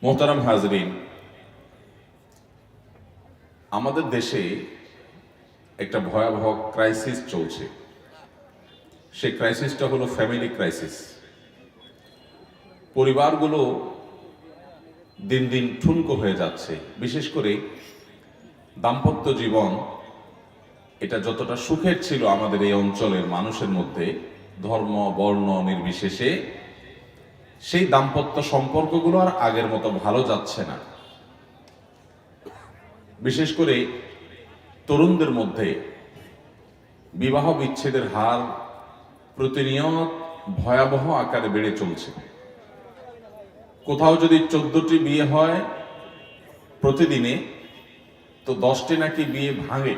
মোহতারাম হাজরিন, আমাদের দেশে একটা ভয়াবহ ক্রাইসিস চলছে। সেই ক্রাইসিসটা হলো ফ্যামিলি ক্রাইসিস। পরিবারগুলো দিন দিন ঠুনকো হয়ে যাচ্ছে। বিশেষ করে দাম্পত্য জীবন, এটা যতটা সুখের ছিল আমাদের এই অঞ্চলের মানুষের মধ্যে, ধর্ম বর্ণ নির্বিশেষে, সেই দাম্পত্য সম্পর্কগুলো আর আগের মতো ভালো যাচ্ছে না। বিশেষ করে তরুণদের মধ্যে বিবাহ বিচ্ছেদের হার প্রতিনিয়ত ভয়াবহ আকারে বেড়ে চলছে। কোথাও যদি 14টি বিয়ে হয় প্রতিদিনে, তো 10টি নাকি বিয়ে ভাঙে।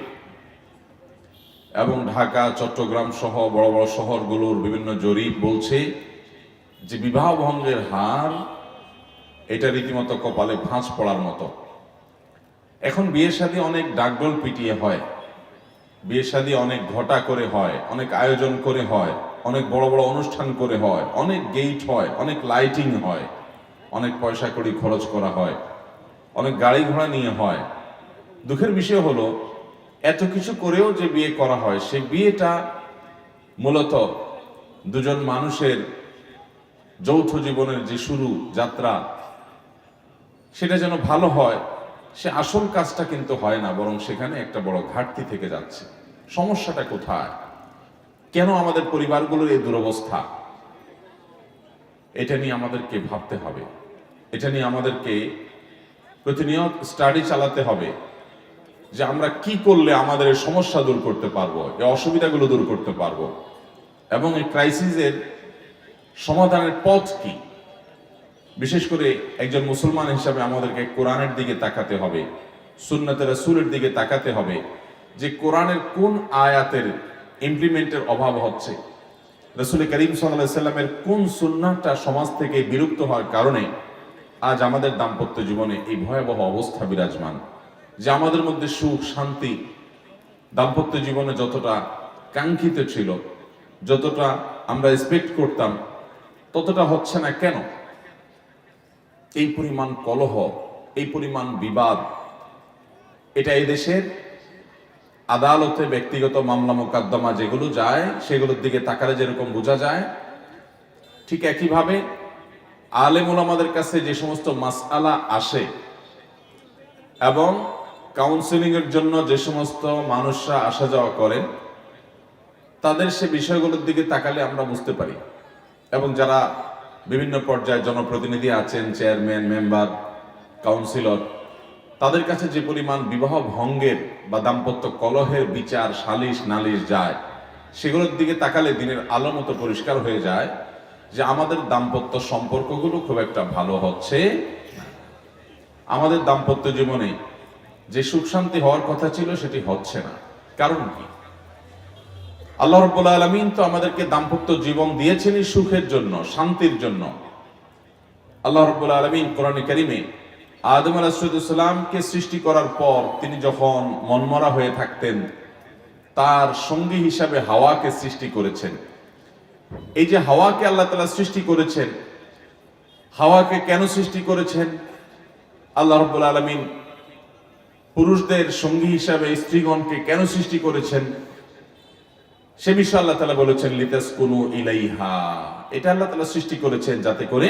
এবং ঢাকা, চট্টগ্রাম সহ বড় বড় শহরগুলোর বিভিন্ন জরিপ বলছে যে বিবাহ ভঙ্গের হার এটা রীতিমতো কপালে ভাঁজ পড়ার মতো। এখন বিয়ে শাদী অনেক ডাকডোল পিটিয়ে হয়, বিয়ে শাদী অনেক ঘটা করে হয়, অনেক আয়োজন করে হয়, অনেক বড় বড় অনুষ্ঠান করে হয়, অনেক গেট হয়, অনেক লাইটিং হয়, অনেক পয়সা কড়ি খরচ করা হয়, অনেক গাড়ি ঘোড়া নিয়ে হয়। দুঃখের বিষয় হলো এত কিছু করেও যে বিয়ে করা হয়, সেই বিয়েটা মূলত দুজন মানুষের যৌথ জীবনের যে শুরু যাত্রা, সেটা যেন ভালো হয়, সে আসল কাজটা কিন্তু হয় না, বরং সেখানে একটা বড় ঘাটতি থেকে যাচ্ছে। সমস্যাটা কোথায়? কেন আমাদের পরিবারগুলোর এই দুরবস্থা? এটা নিয়ে আমাদেরকে ভাবতে হবে, এটা নিয়ে আমাদেরকে প্রতিনিয়ত স্টাডি চালাতে হবে যে আমরা কি করলে আমাদের এই সমস্যা দূর করতে পারবো, এই অসুবিধাগুলো দূর করতে পারবো, এবং এই ক্রাইসিসের সমাধানের পথ কি। বিশেষ করে একজন মুসলমান হিসাবে আমাদেরকে কোরআনের দিকে তাকাতে হবে, সুন্নতে রাসূলের দিকে তাকাতে হবে, যে কোরআনের কোন আয়াতের ইমপ্লিমেন্টের অভাব হচ্ছে, রাসূল করিম সাল্লাল্লাহু আলাইহি সাল্লামের কোন সুন্নাহটা সমাজ থেকে বিলুপ্ত হওয়ার কারণে আজ আমাদের দাম্পত্য জীবনে এই ভয়াবহ অবস্থা বিরাজমান। যে আমাদের মধ্যে সুখ শান্তি দাম্পত্য জীবনে যতটা কাঙ্ক্ষিত ছিল, যতটা আমরা এক্সপেক্ট করতাম, ততটা হচ্ছে না কেন? এই পরিমাণ কলহ, এই পরিমাণ বিবাদ, এটা এই দেশের আদালতে ব্যক্তিগত মামলা মোকদ্দমা যেগুলো যায়, সেগুলোর দিকে তাকালে যেরকম বোঝা যায়, ঠিক একইভাবে আলেম ওলামাদের কাছে যে সমস্ত মাসআলা আসে এবং কাউন্সেলিং এর জন্য যে সমস্ত মানুষরা আসা যাওয়া করেন, তাদের সে বিষয়গুলোর দিকে তাকালে আমরা বুঝতে পারি। এবং যারা বিভিন্ন পর্যায়ে জনপ্রতিনিধি আছেন, চেয়ারম্যান, মেম্বার, কাউন্সিলর, তাদের কাছে যে পরিমাণ বিবাহ ভঙ্গের বা দাম্পত্য কলহের বিচার, সালিশ নালিশ যায়, সেগুলোর দিকে তাকালে দিনের আলো মতো পরিষ্কার হয়ে যায় যে আমাদের দাম্পত্য সম্পর্কগুলো খুব একটা ভালো হচ্ছে না। আমাদের দাম্পত্য জীবনে যে সুখ শান্তি হওয়ার কথা ছিল সেটি হচ্ছে না। কারণ কি? আল্লাহ রাব্বুল আলামিন তো আমাদেরকে দাম্পত্য জীবন দিয়েছেনই সুখের জন্য, শান্তির জন্য। আল্লাহ রাব্বুল আলামিন কোরআনে কারীমে আদম আলাইহিস সালামকে সৃষ্টি করার পর তিনি যখন মনমরা হয়ে থাকতেন, তার সঙ্গী হিসাবে হাওয়াকে সৃষ্টি করেছেন। এই যে হাওয়াকে আল্লাহ তাআলা সৃষ্টি করেছেন, হাওয়াকে কেন সৃষ্টি করেছেন? আল্লাহ রাব্বুল আলামিন পুরুষদের সঙ্গী হিসাবে স্ত্রীগণকে কেন সৃষ্টি করেছেন, সে বিষয়ে আল্লাহ তাআলা বলেছেন লিতাসকুনু ইলাইহা। এটা আল্লাহ তাআলা সৃষ্টি করেছেন যাতে করে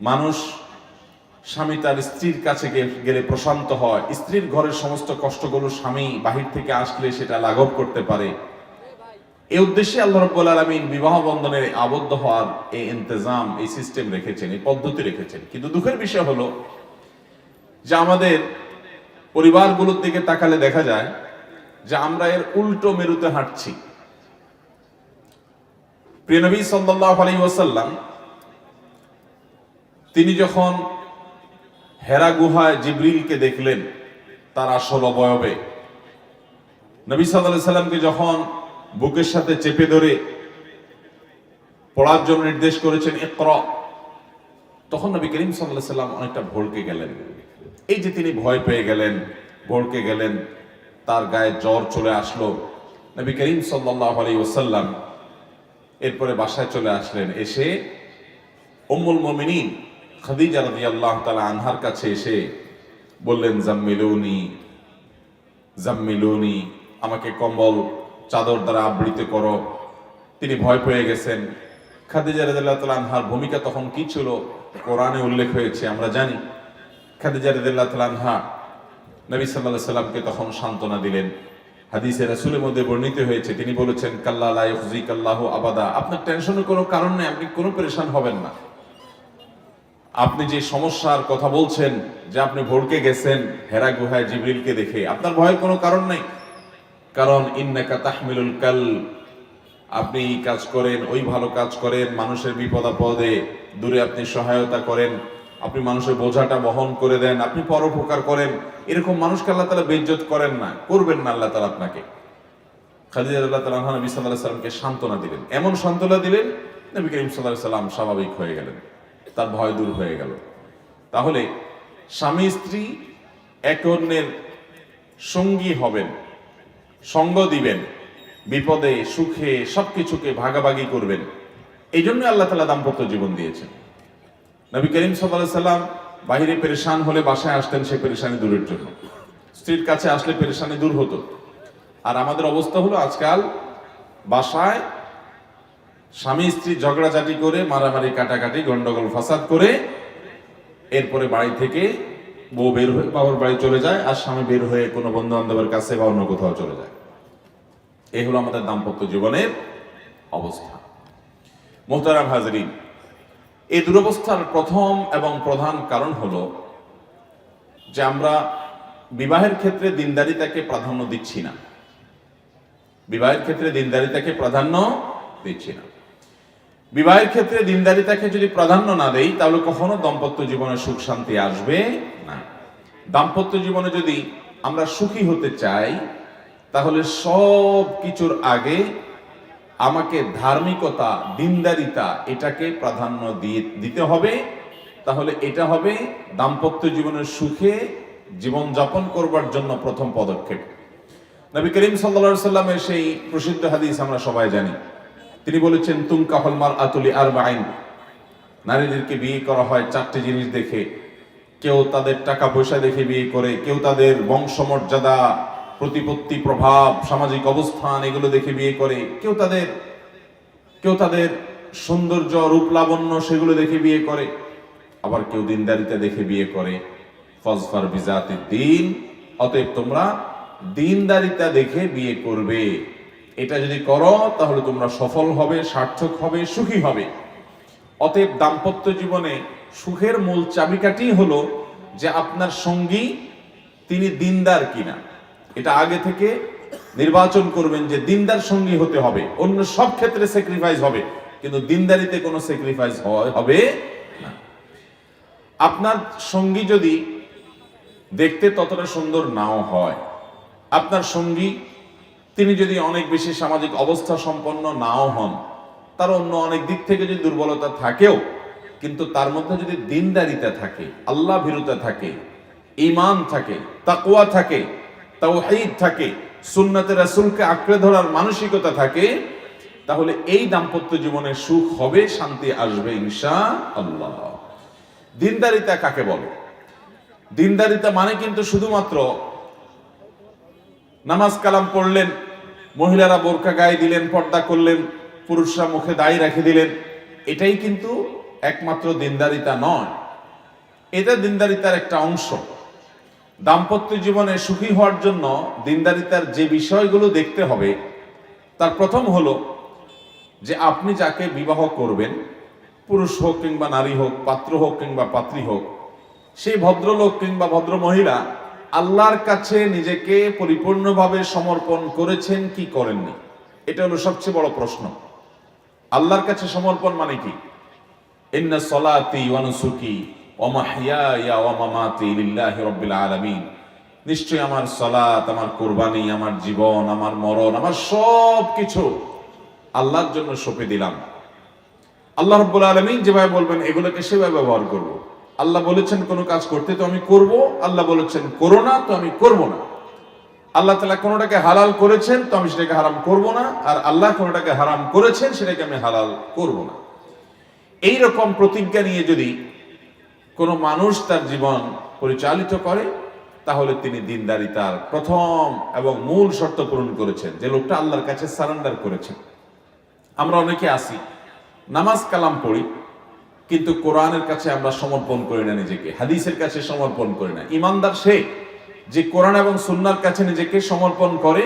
মানুষ, স্বামী তার স্ত্রীর কাছে গেলে প্রশান্ত হয়, স্ত্রীর ঘরের সমস্ত কষ্টগুলো স্বামী বাহির থেকে আসলে সেটা লাঘব করতে পারে। এই উদ্দেশ্যে আল্লাহ রাব্বুল আলামিন বিবাহ বন্ধনে আবদ্ধ হওয়ার এই ইন্তজাম, এই সিস্টেম রেখেছেন, এই পদ্ধতি রেখেছেন। কিন্তু দুঃখের বিষয় হলো যে আমাদের পরিবারগুলোর দিকে তাকালে দেখা যায় যে আমরা এর উল্টো মেরুতে হাঁটছি। প্রিয় নবী সাল্লাল্লাহু আলাইহি ওয়াসাল্লাম তিনি যখন হেরা গুহায় জিবরিলকে দেখলেন তার আসল অবয়বে, নবী সাল্লাল্লাহু আলাইহি সাল্লামকে যখন বুকের সাথে চেপে ধরে পড়ার জন্য নির্দেশ করেছেন ইকরা, তখন নবী করিম সাল্লাল্লাহু আলাইহি সাল্লাম অনেকটা ভড়কে গেলেন। এই যে তিনি ভয় পেয়ে গেলেন, ভড়কে গেলেন, তার গায়ে জ্বর চলে আসলো। নবী করিম সাল্লাল্লাহু আলাইহি ওয়াসাল্লাম এরপরে বাসায় চলে আসলেন। এসে উম্মুল মুমিনিন খাদিজা রাদিয়াল্লাহু তাআলা আনহার কাছে এসে বললেন, জাম্মিলুনি জাম্মিলুনি, আমাকে কম্বল চাদর দ্বারা আবৃত করো। তিনি ভয় পেয়ে গেছেন। খাদিজা রাদিয়াল্লাহু তাআলা আনহার ভূমিকা তখন কি ছিল কোরআনে উল্লেখ হয়েছে আমরা জানি। খাদিজা রাদিয়াল্লাহু তাআলা আনহা নবী সাল্লাল্লাহু আলাইহি সাল্লামকে তখন সান্ত্বনা দিলেন। হাদিসে রাসূলের মধ্যে বর্ণিত হয়েছে, তিনি বলেছেন, কাল্লা লা ইউখজিকাল্লাহু আবাদা, আপনার টেনশনের কোনো কারণ নেই, আপনি কোনো পেরেশান হবেন না। আপনি যে সমস্যার কথা বলছেন, যে আপনি ভড়কে গেছেন হেরা গুহায় জিবরিলকে দেখে, আপনার ভয়ের কোনো কারণ নেই। কারণ ইন্নাকা তাহমিলুল কাল, আপনি এই কাজ করেন, ওই ভালো কাজ করেন, মানুষের বিপদ আপদে দূরে আপনি সহায়তা করেন, আপনি মানুষের বোঝাটা বহন করে দেন, আপনি পরোপকার করেন। এরকম মানুষকে আল্লাহ তাআলা বেইজ্জত করেন না, করবেন না আল্লাহ তাআলা আপনাকে। খাদিজা রাদিয়াল্লাহু তাআলা আনহা নবী সাল্লাল্লাহু আলাইহি সাল্লামকে সান্ত্বনা দিলেন। এমন সান্ত্বনা দিলেন, নবী করিম সাল্লাল্লাহু আলাইহি সাল্লাম স্বাভাবিক হয়ে গেলেন, তার ভয় দূর হয়ে গেল। তাহলে স্বামী স্ত্রী এক অন্যের সঙ্গী হবেন, সঙ্গ দিবেন, বিপদে সুখে সবকিছুকে ভাগাভাগি করবেন। এই জন্য আল্লাহ তাআলা দাম্পত্য জীবন দিয়েছেন। নবী করিম সাল্লাল্লাহু আলাইহি সাল্লাম বাহিরে পেরেশান হলে বাসায় আসতেন সে পেরেশানি দূরের জন্য, স্ত্রীর কাছে আসলে পেরেশানি দূর হতো। আর আমাদের অবস্থা হলো আজকাল বাসায় স্বামী স্ত্রী ঝগড়াঝাটি করে, মারামারি কাটাকাটি গন্ডগোল ফাসাদ করে, এরপরে বাড়ি থেকে বউ বের হয়ে বাবার বাড়ি চলে যায়, আর স্বামী বের হয়ে কোনো বন্ধু বান্ধবের কাছে বা অন্য কোথাও চলে যায়। এই হলো আমাদের দাম্পত্য জীবনের অবস্থা। মুহতারাম হাজরিন, এই দুরবস্থার প্রথম এবং প্রধান কারণ হলো যে আমরা বিবাহের ক্ষেত্রে দিনদারিতাকে প্রাধান্য দিচ্ছি না। বিবাহের ক্ষেত্রে দিনদারিতাকে প্রাধান্য দিচ্ছি না। বিবাহের ক্ষেত্রে দিনদারিতাকে যদি প্রাধান্য না দেই, তাহলে কখনো দাম্পত্য জীবনে সুখ শান্তি আসবে না। দাম্পত্য জীবনে যদি আমরা সুখী হতে চাই, তাহলে সব কিছুর আগে আমাকে ধার্মিকতা, দিনদারিতা, এটাকে প্রাধান্য দিতে হবে। তাহলে এটা হবে দাম্পত্য জীবনের সুখে জীবন যাপন করবার জন্য প্রথম পদক্ষেপ। নবী করিম সাল্লাল্লাহু আলাইহি সাল্লামের সেই প্রসিদ্ধ হাদিস আমরা সবাই জানি। তিনি বলেছেন, তুনকাহুল মারআতু লিআরবাঈন, নারীদেরকে বিয়ে করা হয় চারটি জিনিস দেখে। কেউ তাদের টাকা পয়সা দেখে বিয়ে করে, কেউ তাদের বংশমর্যাদা, প্রতিপত্তি, প্রভাব, সামাজিক অবস্থান এগুলো দেখে বিয়ে করে, কেউ তাদের সৌন্দর্য, রূপ লাবণ্য সেগুলো দেখে বিয়ে করে, আবার কেউ দিনদারিতা দেখে বিয়ে করে। ফাজফার বিজাতিদ দ্বীন, অতএব তোমরা দিনদারিতা দেখে বিয়ে করবে। এটা যদি করো তাহলে তোমরা সফল হবে, সার্থক হবে, সুখী হবে। অতএব দাম্পত্য জীবনে সুখের মূল চাবিকাঠি হলো যে আপনার সঙ্গী তিনি দিনদার কিনা। এটা আগে থেকে নির্বাচন করবেন যে দিনদার সঙ্গী হতে হবে। অন্য সব ক্ষেত্রে স্যাক্রিফাইস হবে, কিন্তু দিনদারিতে কোনো স্যাক্রিফাইস হবে না। আপনার সঙ্গী যদি দেখতে ততটা সুন্দর নাও হয়, আপনার সঙ্গী তিনি যদি অনেক বেশি সামাজিক অবস্থা সম্পন্ন নাও হন, তার অন্য অনেক দিক থেকে যদি দুর্বলতা থাকেও, কিন্তু তার মধ্যে যদি দিনদারিতা থাকে, আল্লাহ ভীরুতা থাকে, ঈমান থাকে, তাকওয়া থাকে, তাওহীদ থাকে, সুন্নাতে রাসূলকে আঁকড়ে ধরার মানসিকতা থাকে, তাহলে এই দাম্পত্য জীবনে সুখ হবে, শান্তি আসবে ইনশাআল্লাহ। দিনদারিতা কাকে বলে? দিনদারিতা মানে কিন্তু শুধুমাত্র নামাজ কালাম পড়লেন, মহিলারা বোরকা গায়ে দিলেন, পর্দা করলেন, পুরুষরা মুখে দাড়ি রেখে দিলেন, এটাই কিন্তু একমাত্র দিনদারিতা নয়। এটা দিনদারিতার একটা অংশ। দাম্পত্য জীবনে সুখী হওয়ার জন্য দিনদারিতার যে বিষয়গুলো দেখতে হবে, তার প্রথম হলো যে আপনি যাকে বিবাহ করবেন, পুরুষ হোক কিংবা নারী হোক, পাত্র হোক কিংবা পাত্রী হোক, সেই ভদ্রলোক কিংবা ভদ্র মহিলা আল্লাহর কাছে নিজেকে পরিপূর্ণভাবে সমর্পণ করেছেন কি করেননি। এটা হলো সবচেয়ে বড় প্রশ্ন। আল্লাহর কাছে সমর্পণ মানে কি? ইন্না সলাতি ওয়া নুসুকি ওয়া মাহইয়ায়া ওয়া মামাতি লিল্লাহি রাব্বিল আলামিন, নিশ্চয় আমার সালাত, আমার কুরবানি, আমার জীবন, আমার মরণ, আমার সব কিছু আল্লাহর জন্য সঁপে দিলাম। আল্লাহ রাব্বুল আলামিন যেভাবে বলবেন এগুলোকে সেভাবে ব্যবহার করব। আল্লাহ বলেছেন কোনো কাজ করতে তো আমি করব, আল্লাহ বলেছেন করো না তো আমি করব না। আল্লাহ তাআলা কোনোটাকে হালাল করেছেন তো আমি সেটাকে হারাম করব না, আর আল্লাহ কোনোটাকে হারাম করেছেন সেটাকে আমি হালাল করব না। এই রকম প্রতিজ্ঞা নিয়ে যদি কোনো মানুষ তার জীবন পরিচালিত করে, তাহলে তিনি দিনদারিতার প্রথম এবং মূল শর্ত পূরণ করেছেন, যে লোকটা আল্লাহর কাছে সারেন্ডার করেছেন। আমরা অনেকে আসি, নামাজ কালাম পড়ি, কিন্তু কোরআনের কাছে আমরা সমর্পণ করি না নিজেকে, হাদিসের কাছে সমর্পণ করি না। ইমানদার সে যে কোরআন এবং সুন্নাহর কাছে নিজেকে সমর্পণ করে,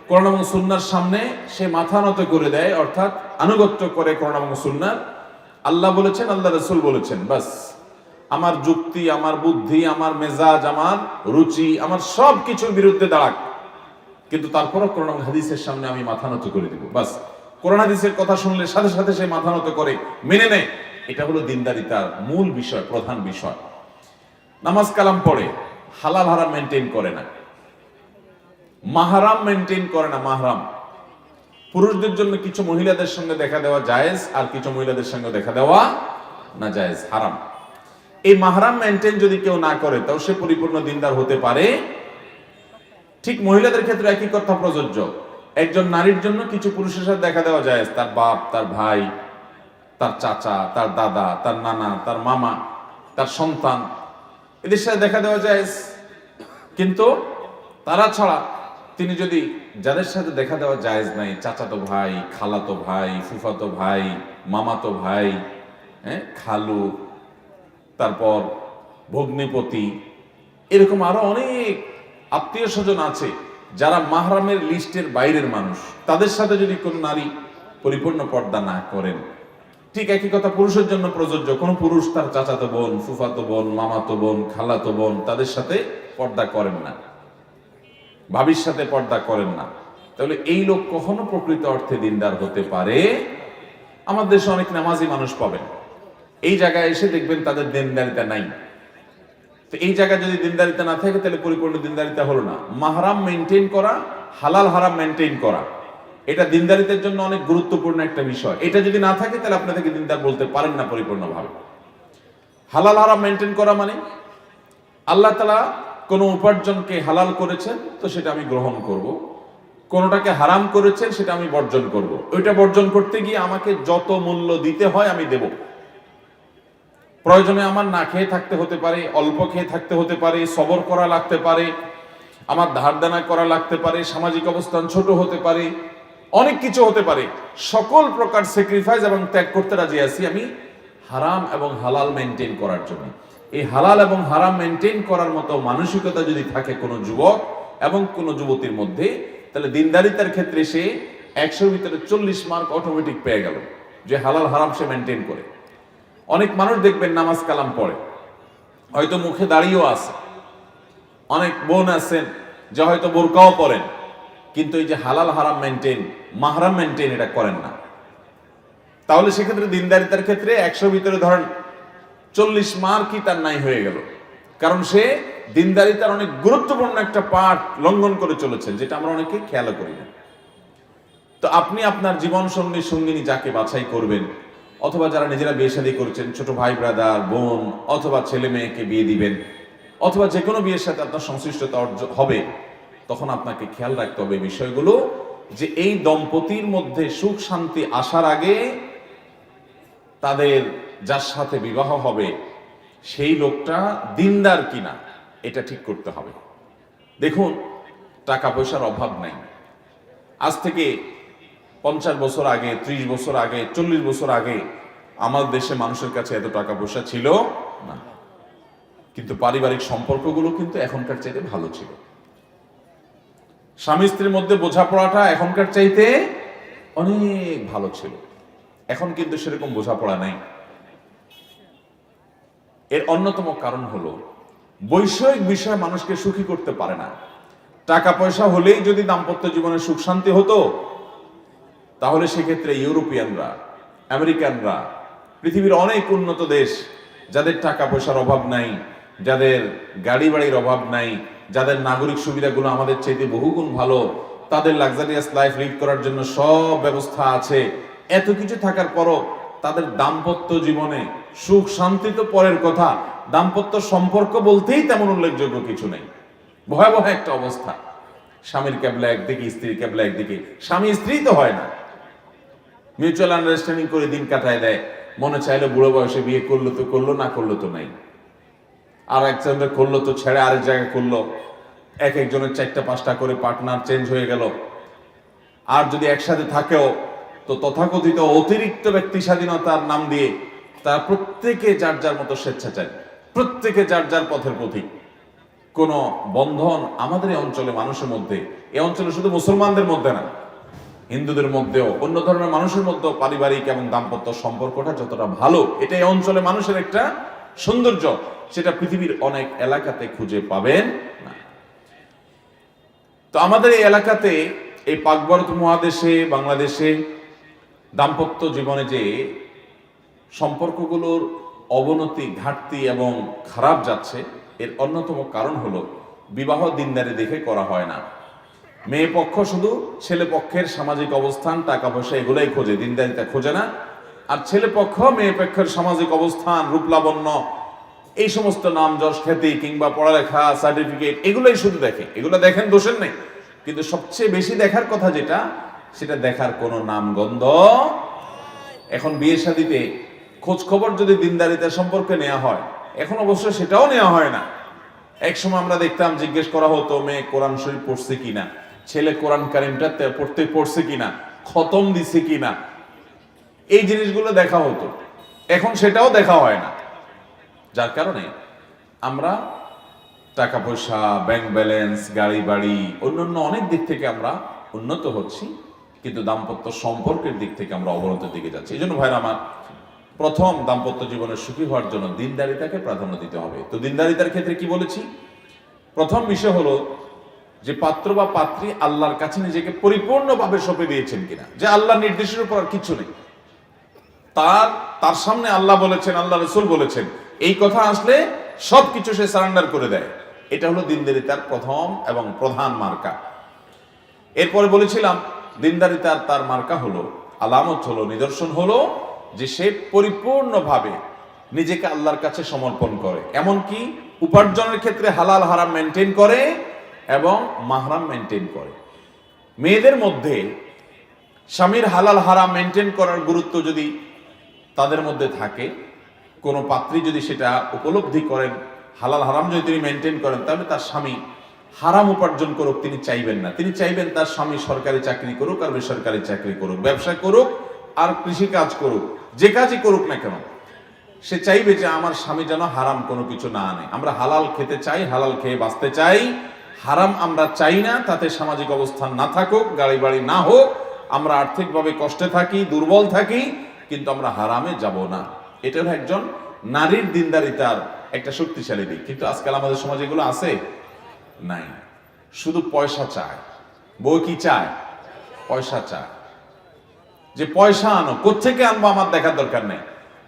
কোরআন এবং সুন্নাহর সামনে সে মাথা নত করে দেয়, অর্থাৎ আনুগত্য করে কোরআন এবং সুন্নাহর। আল্লাহ বলেছেন, আল্লাহ রাসূল বলেছেন, বাস আমার যুক্তি, আমার বুদ্ধি, আমার মেজাজ, আমার রুচি, আমার সব কিছুর বিরুদ্ধে দাঁড়াক, কিন্তু তারপরও কোরআন এবং হাদিসের সামনে আমি মাথা নত করে দেব। বাস কোরআন হাদিসের কথা শুনলে সাথে সাথে সে মাথা নত করে মেনে নেয়। এটা হলো দিনদারিতার মূল বিষয়, প্রধান বিষয়। নামাজ কালাম পড়ে, হালাল হারাম মেনটেন করে না, মাহরাম মেনটেন করে না। মাহরাম পুরুষদের জন্য কিছু মহিলাদের সঙ্গে দেখা দেওয়া জায়েজ, আর কিছু মহিলাদের সঙ্গে দেখা দেওয়া না জায়েজ, হারাম। এই মাহরাম মেনটেন যদি কেউ না করে, তাও সে পরিপূর্ণ দিনদার হতে পারে। ঠিক মহিলাদের ক্ষেত্রে একই কথা প্রযোজ্য। একজন নারীর জন্য কিছু পুরুষের সাথে দেখা দেওয়া জায়েজ, তার বাপ, তার ভাই, তার চাচা, তার দাদা, তার নানা, তার মামা, তার সন্তান, এদের সাথে দেখা দেওয়া জায়েজ। কিন্তু তারা ছাড়া তিনি যদি, যাদের সাথে দেখা দেওয়া জায়েজ নাই, চাচাতো ভাই, খালাতো ভাই, ফুফাতো ভাই, মামাতো ভাই, খালু, তারপর ভগ্নিপতি, এরকম আরো অনেক আত্মীয় স্বজন আছে যারা মাহরামের লিস্টের বাইরের মানুষ, তাদের সাথে যদি কোনো নারী পরিপূর্ণ পর্দা না করেন, ঠিক একই কথা পুরুষের জন্য প্রযোজ্য। কোন পুরুষ তার চাচাতো বোন, ফুফাতো বোন, মামাতো বোন, খালাতো বোন, তাদের সাথে পর্দা করেন না, ভাবির সাথে পর্দা করেন না, তাহলে এই লোক কখনো প্রকৃত অর্থে দিনদার হতে পারে? আমাদের দেশে অনেক নামাজি মানুষ পাবেন, এই জায়গায় এসে দেখবেন তাদের দিনদারিতা নাই। তো এই জায়গায় যদি দিনদারিতা না থাকে, তাহলে পরিপূর্ণ দিনদারিতা হলো না। মাহরাম মেনটেন করা, হালাল হারাম মেনটেন করা, এটা দিনদারিতার জন্য অনেক গুরুত্বপূর্ণ একটা বিষয়। এটা যদি না থাকে, তাহলে আপনাদেরকে দিনদার বলতে পারেন না পরিপূর্ণভাবে। হালাল হারাম মেনটেন করা মানে, আল্লাহ তাআলা কোন উপার্জনকে হালাল করেছেন, তো সেটা আমি গ্রহণ করব। কোনটাকে হারাম করেছেন, সেটা আমি বর্জন করব। ওইটা বর্জন করতে গিয়ে আমাকে যত মূল্য দিতে হয় আমি দেব। প্রয়োজনে আমার না খেয়ে থাকতে হতে পারে, অল্প খেয়ে থাকতে হতে পারে, সবর করা লাগতে পারে, আমার ধার দেনা করা লাগতে পারে, সামাজিক অবস্থান ছোট হতে পারে, অনেক কিছু হতে পারে। সকল প্রকার স্যাক্রিফাইস এবং ত্যাগ করতে রাজি আছি আমি হারাম এবং হালাল মেনটেন করার জন্য। এই হালাল এবং হারাম মেনটেন করার মতো মানসিকতা যদি থাকে কোনো যুবক এবং কোনো যুবতীর মধ্যে, তাহলে দিনদারিতার ক্ষেত্রে সে 100-র ভিতরে 40 মার্ক অটোমেটিক পেয়ে গেল, যে হালাল হারাম সে মেনটেন করে। অনেক মানুষ দেখবেন নামাজ কালাম পড়ে, হয়তো মুখে দাড়িও আছে, অনেক বোন আছেন যে হয়তো বোরকাও পরেন, কিন্তু এই যে হালাল হারাম মেনটেন, মাহরাম মেনটেন, এটা করেন না। তাহলে সেক্ষেত্রে দিনদারিতার ক্ষেত্রে 100-র ভিতরে ধরেন 40 মার্কই তার নাই হয়ে গেল, কারণ সে দিনদারিতার অনেক গুরুত্বপূর্ণ একটা পার্ট লঙ্ঘন করে চলেছেন, যেটা আমরা অনেকে খেয়াল করি না। তো আপনি আপনার জীবন সঙ্গী সঙ্গিনী যাকে বাছাই করবেন, অথবা যারা নিজেরা বিয়ে শাদী করেছেন, ছোট ভাই ব্রাদার বোন, অথবা ছেলে মেয়েকে বিয়ে দিবেন, অথবা যে কোনো বিয়ের সাথে আপনার সংশ্লিষ্টতা হবে, তখন আপনাকে খেয়াল রাখতে হবে বিষয়গুলো, যে এই দম্পতির মধ্যে সুখ শান্তি আসার আগে তাদের যার সাথে বিবাহ হবে সেই লোকটা দিনদার কিনা এটা ঠিক করতে হবে। দেখুন, টাকা পয়সার অভাব নাই। আজ থেকে 50 বছর আগে, 30 বছর আগে, 40 বছর আগে আমাদের দেশে মানুষের কাছে এত টাকা পয়সা ছিল না, কিন্তু পারিবারিক সম্পর্কগুলো কিন্তু এখনকার চাইতে ভালো ছিল। স্বামী স্ত্রীর মধ্যে বোঝাপড়াটা এখনকার চাইতে অনেক ভালো ছিল। এখন কিন্তু সেরকম বোঝাপড়া নাই। এর অন্যতম কারণ হলো বৈষয়িক বিষয় মানুষকে সুখী করতে পারে না। টাকা পয়সা হলেই যদি দাম্পত্য জীবনে সুখ শান্তি হতো, তাহলে সেক্ষেত্রে ইউরোপিয়ানরা, আমেরিকানরা, পৃথিবীর অনেক উন্নত দেশ, যাদের টাকা পয়সার অভাব নাই, যাদের গাড়ি বাড়ির অভাব নাই, যাদের নাগরিক সুবিধাগুলো আমাদের চাইতে বহুগুণ ভালো, তাদের লাক্সারিয়াস লাইফ লিড করার জন্য সব ব্যবস্থা আছে, এত কিছু থাকার পরও তাদের দাম্পত্য জীবনে সুখ শান্তি তো পরের কথা, দাম্পত্য সম্পর্ক বলতেই তেমন উল্লেখযোগ্য কিছু নেই। ভয়াবহ একটা অবস্থা। স্বামীর ক্যাবলা একদিকে, স্ত্রীর ক্যাবলা একদিকে, স্বামী স্ত্রী তো হয় না, মিউচুয়াল আন্ডারস্ট্যান্ডিং করে দিন কাটায় দেয়। মনে চাইলে বুড়ো বয়সে বিয়ে করলো তো করলো, না করলো তো নাই। আর একজনের করলো তো ছেড়ে আরেক জায়গায় করলো, এক একজনের 4টা-5টা করে পার্টনার চেঞ্জ হয়ে গেল। আর যদি একসাথে থাকেও তো তথাকথিত অতিরিক্ত ব্যক্তি স্বাধীনতার নাম দিয়ে তারা প্রত্যেকে যার যার মতো স্বেচ্ছাচারী, প্রত্যেকে যার যার পথের পথিক। কোন বন্ধন আমাদের এই অঞ্চলে মানুষের মধ্যে, এই অঞ্চলে শুধু মুসলমানদের মধ্যে না, হিন্দুদের মধ্যেও, অন্য ধর্মের মানুষের মধ্যেও পারিবারিক এবং দাম্পত্য সম্পর্কটা যতটা ভালো, এটা এই অঞ্চলে মানুষের একটা সৌন্দর্য, সেটা পৃথিবীর অনেক এলাকাতে খুঁজে পাবেন না। তো আমাদের এই এলাকাতে, এই পাক ভারত মহাদেশে, বাংলাদেশে দাম্পত্য জীবনে যে সম্পর্কগুলোর অবনতি, ঘাটতি এবং খারাপ যাচ্ছে, এর অন্যতম কারণ হলো বিবাহ দিনদারি দেখে করা হয় না। মেয়ে পক্ষ শুধু ছেলে পক্ষের সামাজিক অবস্থান, টাকা পয়সা এগুলাই খোঁজে, দিনদারিতা খোঁজে না। আর ছেলে পক্ষ মেয়ে পক্ষের সামাজিক অবস্থান, রূপলাবণ্য, এই সমস্ত নাম যশ খ্যাতি কিংবা পড়ালেখা, সার্টিফিকেট, এগুলোই শুধু দেখে। এগুলো দেখেন, দোষের নেই, কিন্তু সবচেয়ে বেশি দেখার কথা যেটা, সেটা দেখার কোনো নামগন্ধ। এখন বিয়ে শাদীতে খোঁজ খবর যদি দিনদারিতার সম্পর্কে নেওয়া হয়, এখন অবশ্য সেটাও নেওয়া হয় না। এক সময় আমরা দেখতাম, জিজ্ঞেস করা হতো মেয়ে কোরআন শরীফ পড়ছে কিনা, ছেলে কোরআন কারিমটা পড়ছে কিনা, খতম দিছে কিনা, এই জিনিসগুলো দেখা হতো। এখন সেটাও দেখা হয় না। যার কারণে আমরা টাকা পয়সা, ব্যাংক ব্যালেন্স, গাড়ি বাড়ি, অন্যান্য অনেক দিক থেকে আমরা উন্নত হচ্ছি, কিন্তু দাম্পত্য সম্পর্কের দিক থেকে আমরা অবনতির দিকে যাচ্ছি। এই জন্য ভাইরা আমার, প্রথম দাম্পত্য জীবনে সুখী হওয়ার জন্য দিনদারিতাকে প্রাধান্য দিতে হবে। তো দিনদারিতার ক্ষেত্রে কি বলেছি? প্রথম বিষয় হলো যে পাত্র বা পাত্রী আল্লাহর কাছে নিজেকে পরিপূর্ণভাবে সঁপে দিয়েছেন কিনা, যে আল্লাহর নির্দেশের উপর আর কিছু নেই, তার সামনে আল্লাহ বলেছেন, আল্লাহ রাসূল বলেছেন, এই কথা আসলে সবকিছু সে সারেন্ডার করে দেয়। এটা হলো দিনদারিতার প্রথম এবং প্রধান মার্কা। এরপরে বলেছিলাম দিনদারিতার তার মার্কা হলো, আলামত হলো, নিদর্শন হলো যে সে পরিপূর্ণভাবে নিজেকে আল্লাহর কাছে সমর্পণ করে, এমনকি উপার্জনের ক্ষেত্রে হালাল হারাম মেনটেন করে এবং মাহরাম মেনটেন করে। মেয়েদের মধ্যে স্বামীর হালাল হারাম মেনটেন করার গুরুত্ব যদি তাদের মধ্যে থাকে, কোনো পাত্রী যদি সেটা উপলব্ধি করেন, হালাল হারাম যদি তিনি মেনটেন করেন, তাহলে তার স্বামী হারাম উপার্জন করুক তিনি চাইবেন না। তিনি চাইবেন তার স্বামী সরকারি চাকরি করুক আর বেসরকারি চাকরি করুক, ব্যবসা করুক আর কৃষি কাজ করুক, যে কাজই করুক না কেন, সে চাইবে যে আমার স্বামী যেন হারাম কোনো কিছু না আনে। আমরা হালাল খেতে চাই, হালাল খেয়ে বাঁচতে চাই, হারাম আমরা চাই না। তাতে সামাজিক অবস্থান না থাকুক, গাড়ি বাড়ি না হোক, আমরা আর্থিকভাবে কষ্টে থাকি, দুর্বল থাকি, কিন্তু আমরা হারামে যাব না। এটা হলো একজন নারীর দিনদারিতার একটা শক্তিশালী দিক। কিন্তু আজকাল আমাদের সমাজে এগুলো আছে নাই, শুধু পয়সা চায়। বউ কি চায়? পয়সা চায়। যে পয়সা আনো, কোত্থেকে আনবো আমার দেখার দরকার নেই।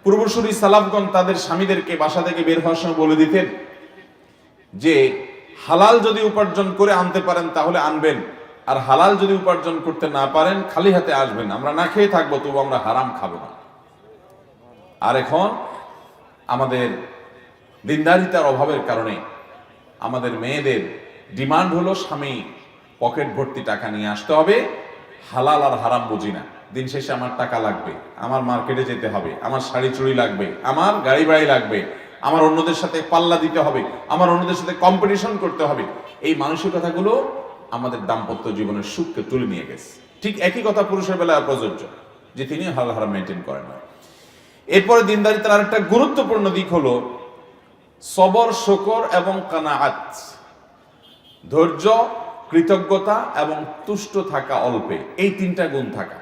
পূর্বসূরি সালাফগণ তাদের স্বামীদেরকে বাসা থেকে বের হওয়ার সময় বলে দিতেন যে হালাল যদি উপার্জন করে আনতে পারেন তাহলে আনবেন, আর হালাল যদি উপার্জন করতে না পারেন খালি হাতে আসবেন, আমরা না খেয়ে থাকবো, তবু আমরা হারাম খাবো না। আর এখন আমাদের দিনদারিতার অভাবের কারণে আমাদের মেয়েদের ডিমান্ড হলো স্বামী পকেট ভর্তি টাকা নিয়ে আসতে হবে, হালাল আর হারাম বুঝি না, দিন শেষে আমার টাকা লাগবে, আমার মার্কেটে যেতে হবে, আমার শাড়ি চুড়ি লাগবে, আমার গাড়ি বাড়ি লাগবে, আমার অন্যদের সাথে পাল্লা দিতে হবে, আমার অন্যদের সাথে কম্পিটিশন করতে হবে। এই মানসিকতাগুলো আমাদের দাম্পত্য জীবনের সুখকে তুলে নিয়ে গেছে। ঠিক একই কথা পুরুষের বেলায় প্রযোজ্য, যে তিনি হালাল হারাম মেনটেন করেন না। এরপরে দিনদারিতার আরেকটা গুরুত্বপূর্ণ দিক হলো সবর, শকর এবং কানাআত, ধৈর্য, কৃতজ্ঞতা এবং তুষ্ট থাকা অল্পে। এই তিনটা গুণ থাকা,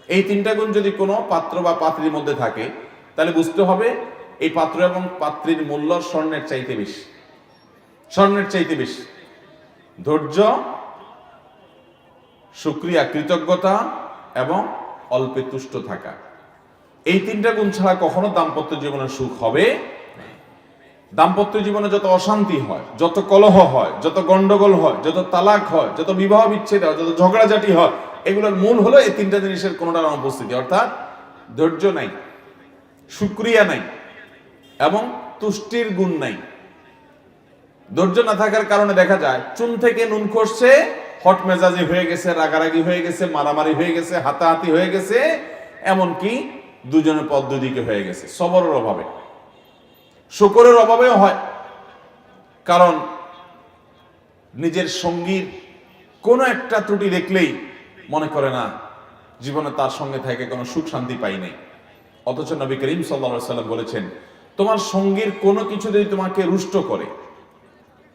এই তিনটা গুণ যদি কোনো পাত্র বা পাত্রীর মধ্যে থাকে, তাহলে বুঝতে হবে এই পাত্র এবং পাত্রীর মূল্য স্বর্ণের চাইতে বেশি, স্বর্ণের চাইতে বেশি। ধৈর্য, শুকরিয়া, কৃতজ্ঞতা এবং অল্পে তুষ্ট থাকা, এই তিনটা গুণ ছাড়া কখনো দাম্পত্য জীবনে সুখ হবে। দাম্পত্য জীবনে যত অশান্তি হয়, যত কলহ হয়, যত গন্ডগোল হয়, যত তালাক হয়, যত বিবাহ বিচ্ছেদ হয়, যত ঝগড়াঝাটি হয়, এগুলোর মূল হলো এই তিনটা জিনিসের কোনোটার অনুপস্থিতি। অর্থাৎ ধৈর্য নাই, শুকরিয়া নাই এবং তুষ্টির গুণ নাই। ধৈর্য না থাকার কারণে দেখা যায় চুন থেকে নুন খসছে, হট মেজাজি হয়ে গেছে, রাগারাগি হয়ে গেছে, মারামারি হয়ে গেছে, হাতাহাতি হয়ে গেছে, এমনকি দুজনের পথ দুদিকে হয়ে গেছে। সবরের অভাবে, শুকরের অভাবেও হয়। কারণ নিজের সঙ্গীর কোনো একটা ত্রুটি দেখলেই মনে করে না জীবনে তার সঙ্গে থেকে কোনো সুখ শান্তি পাই নাই। অথচ নবী করিম সাল্লাল্লাহু আলাইহি সাল্লাম বলেছেন, তোমার সঙ্গীর কোনো কিছু যদি তোমাকে রুষ্ট করে,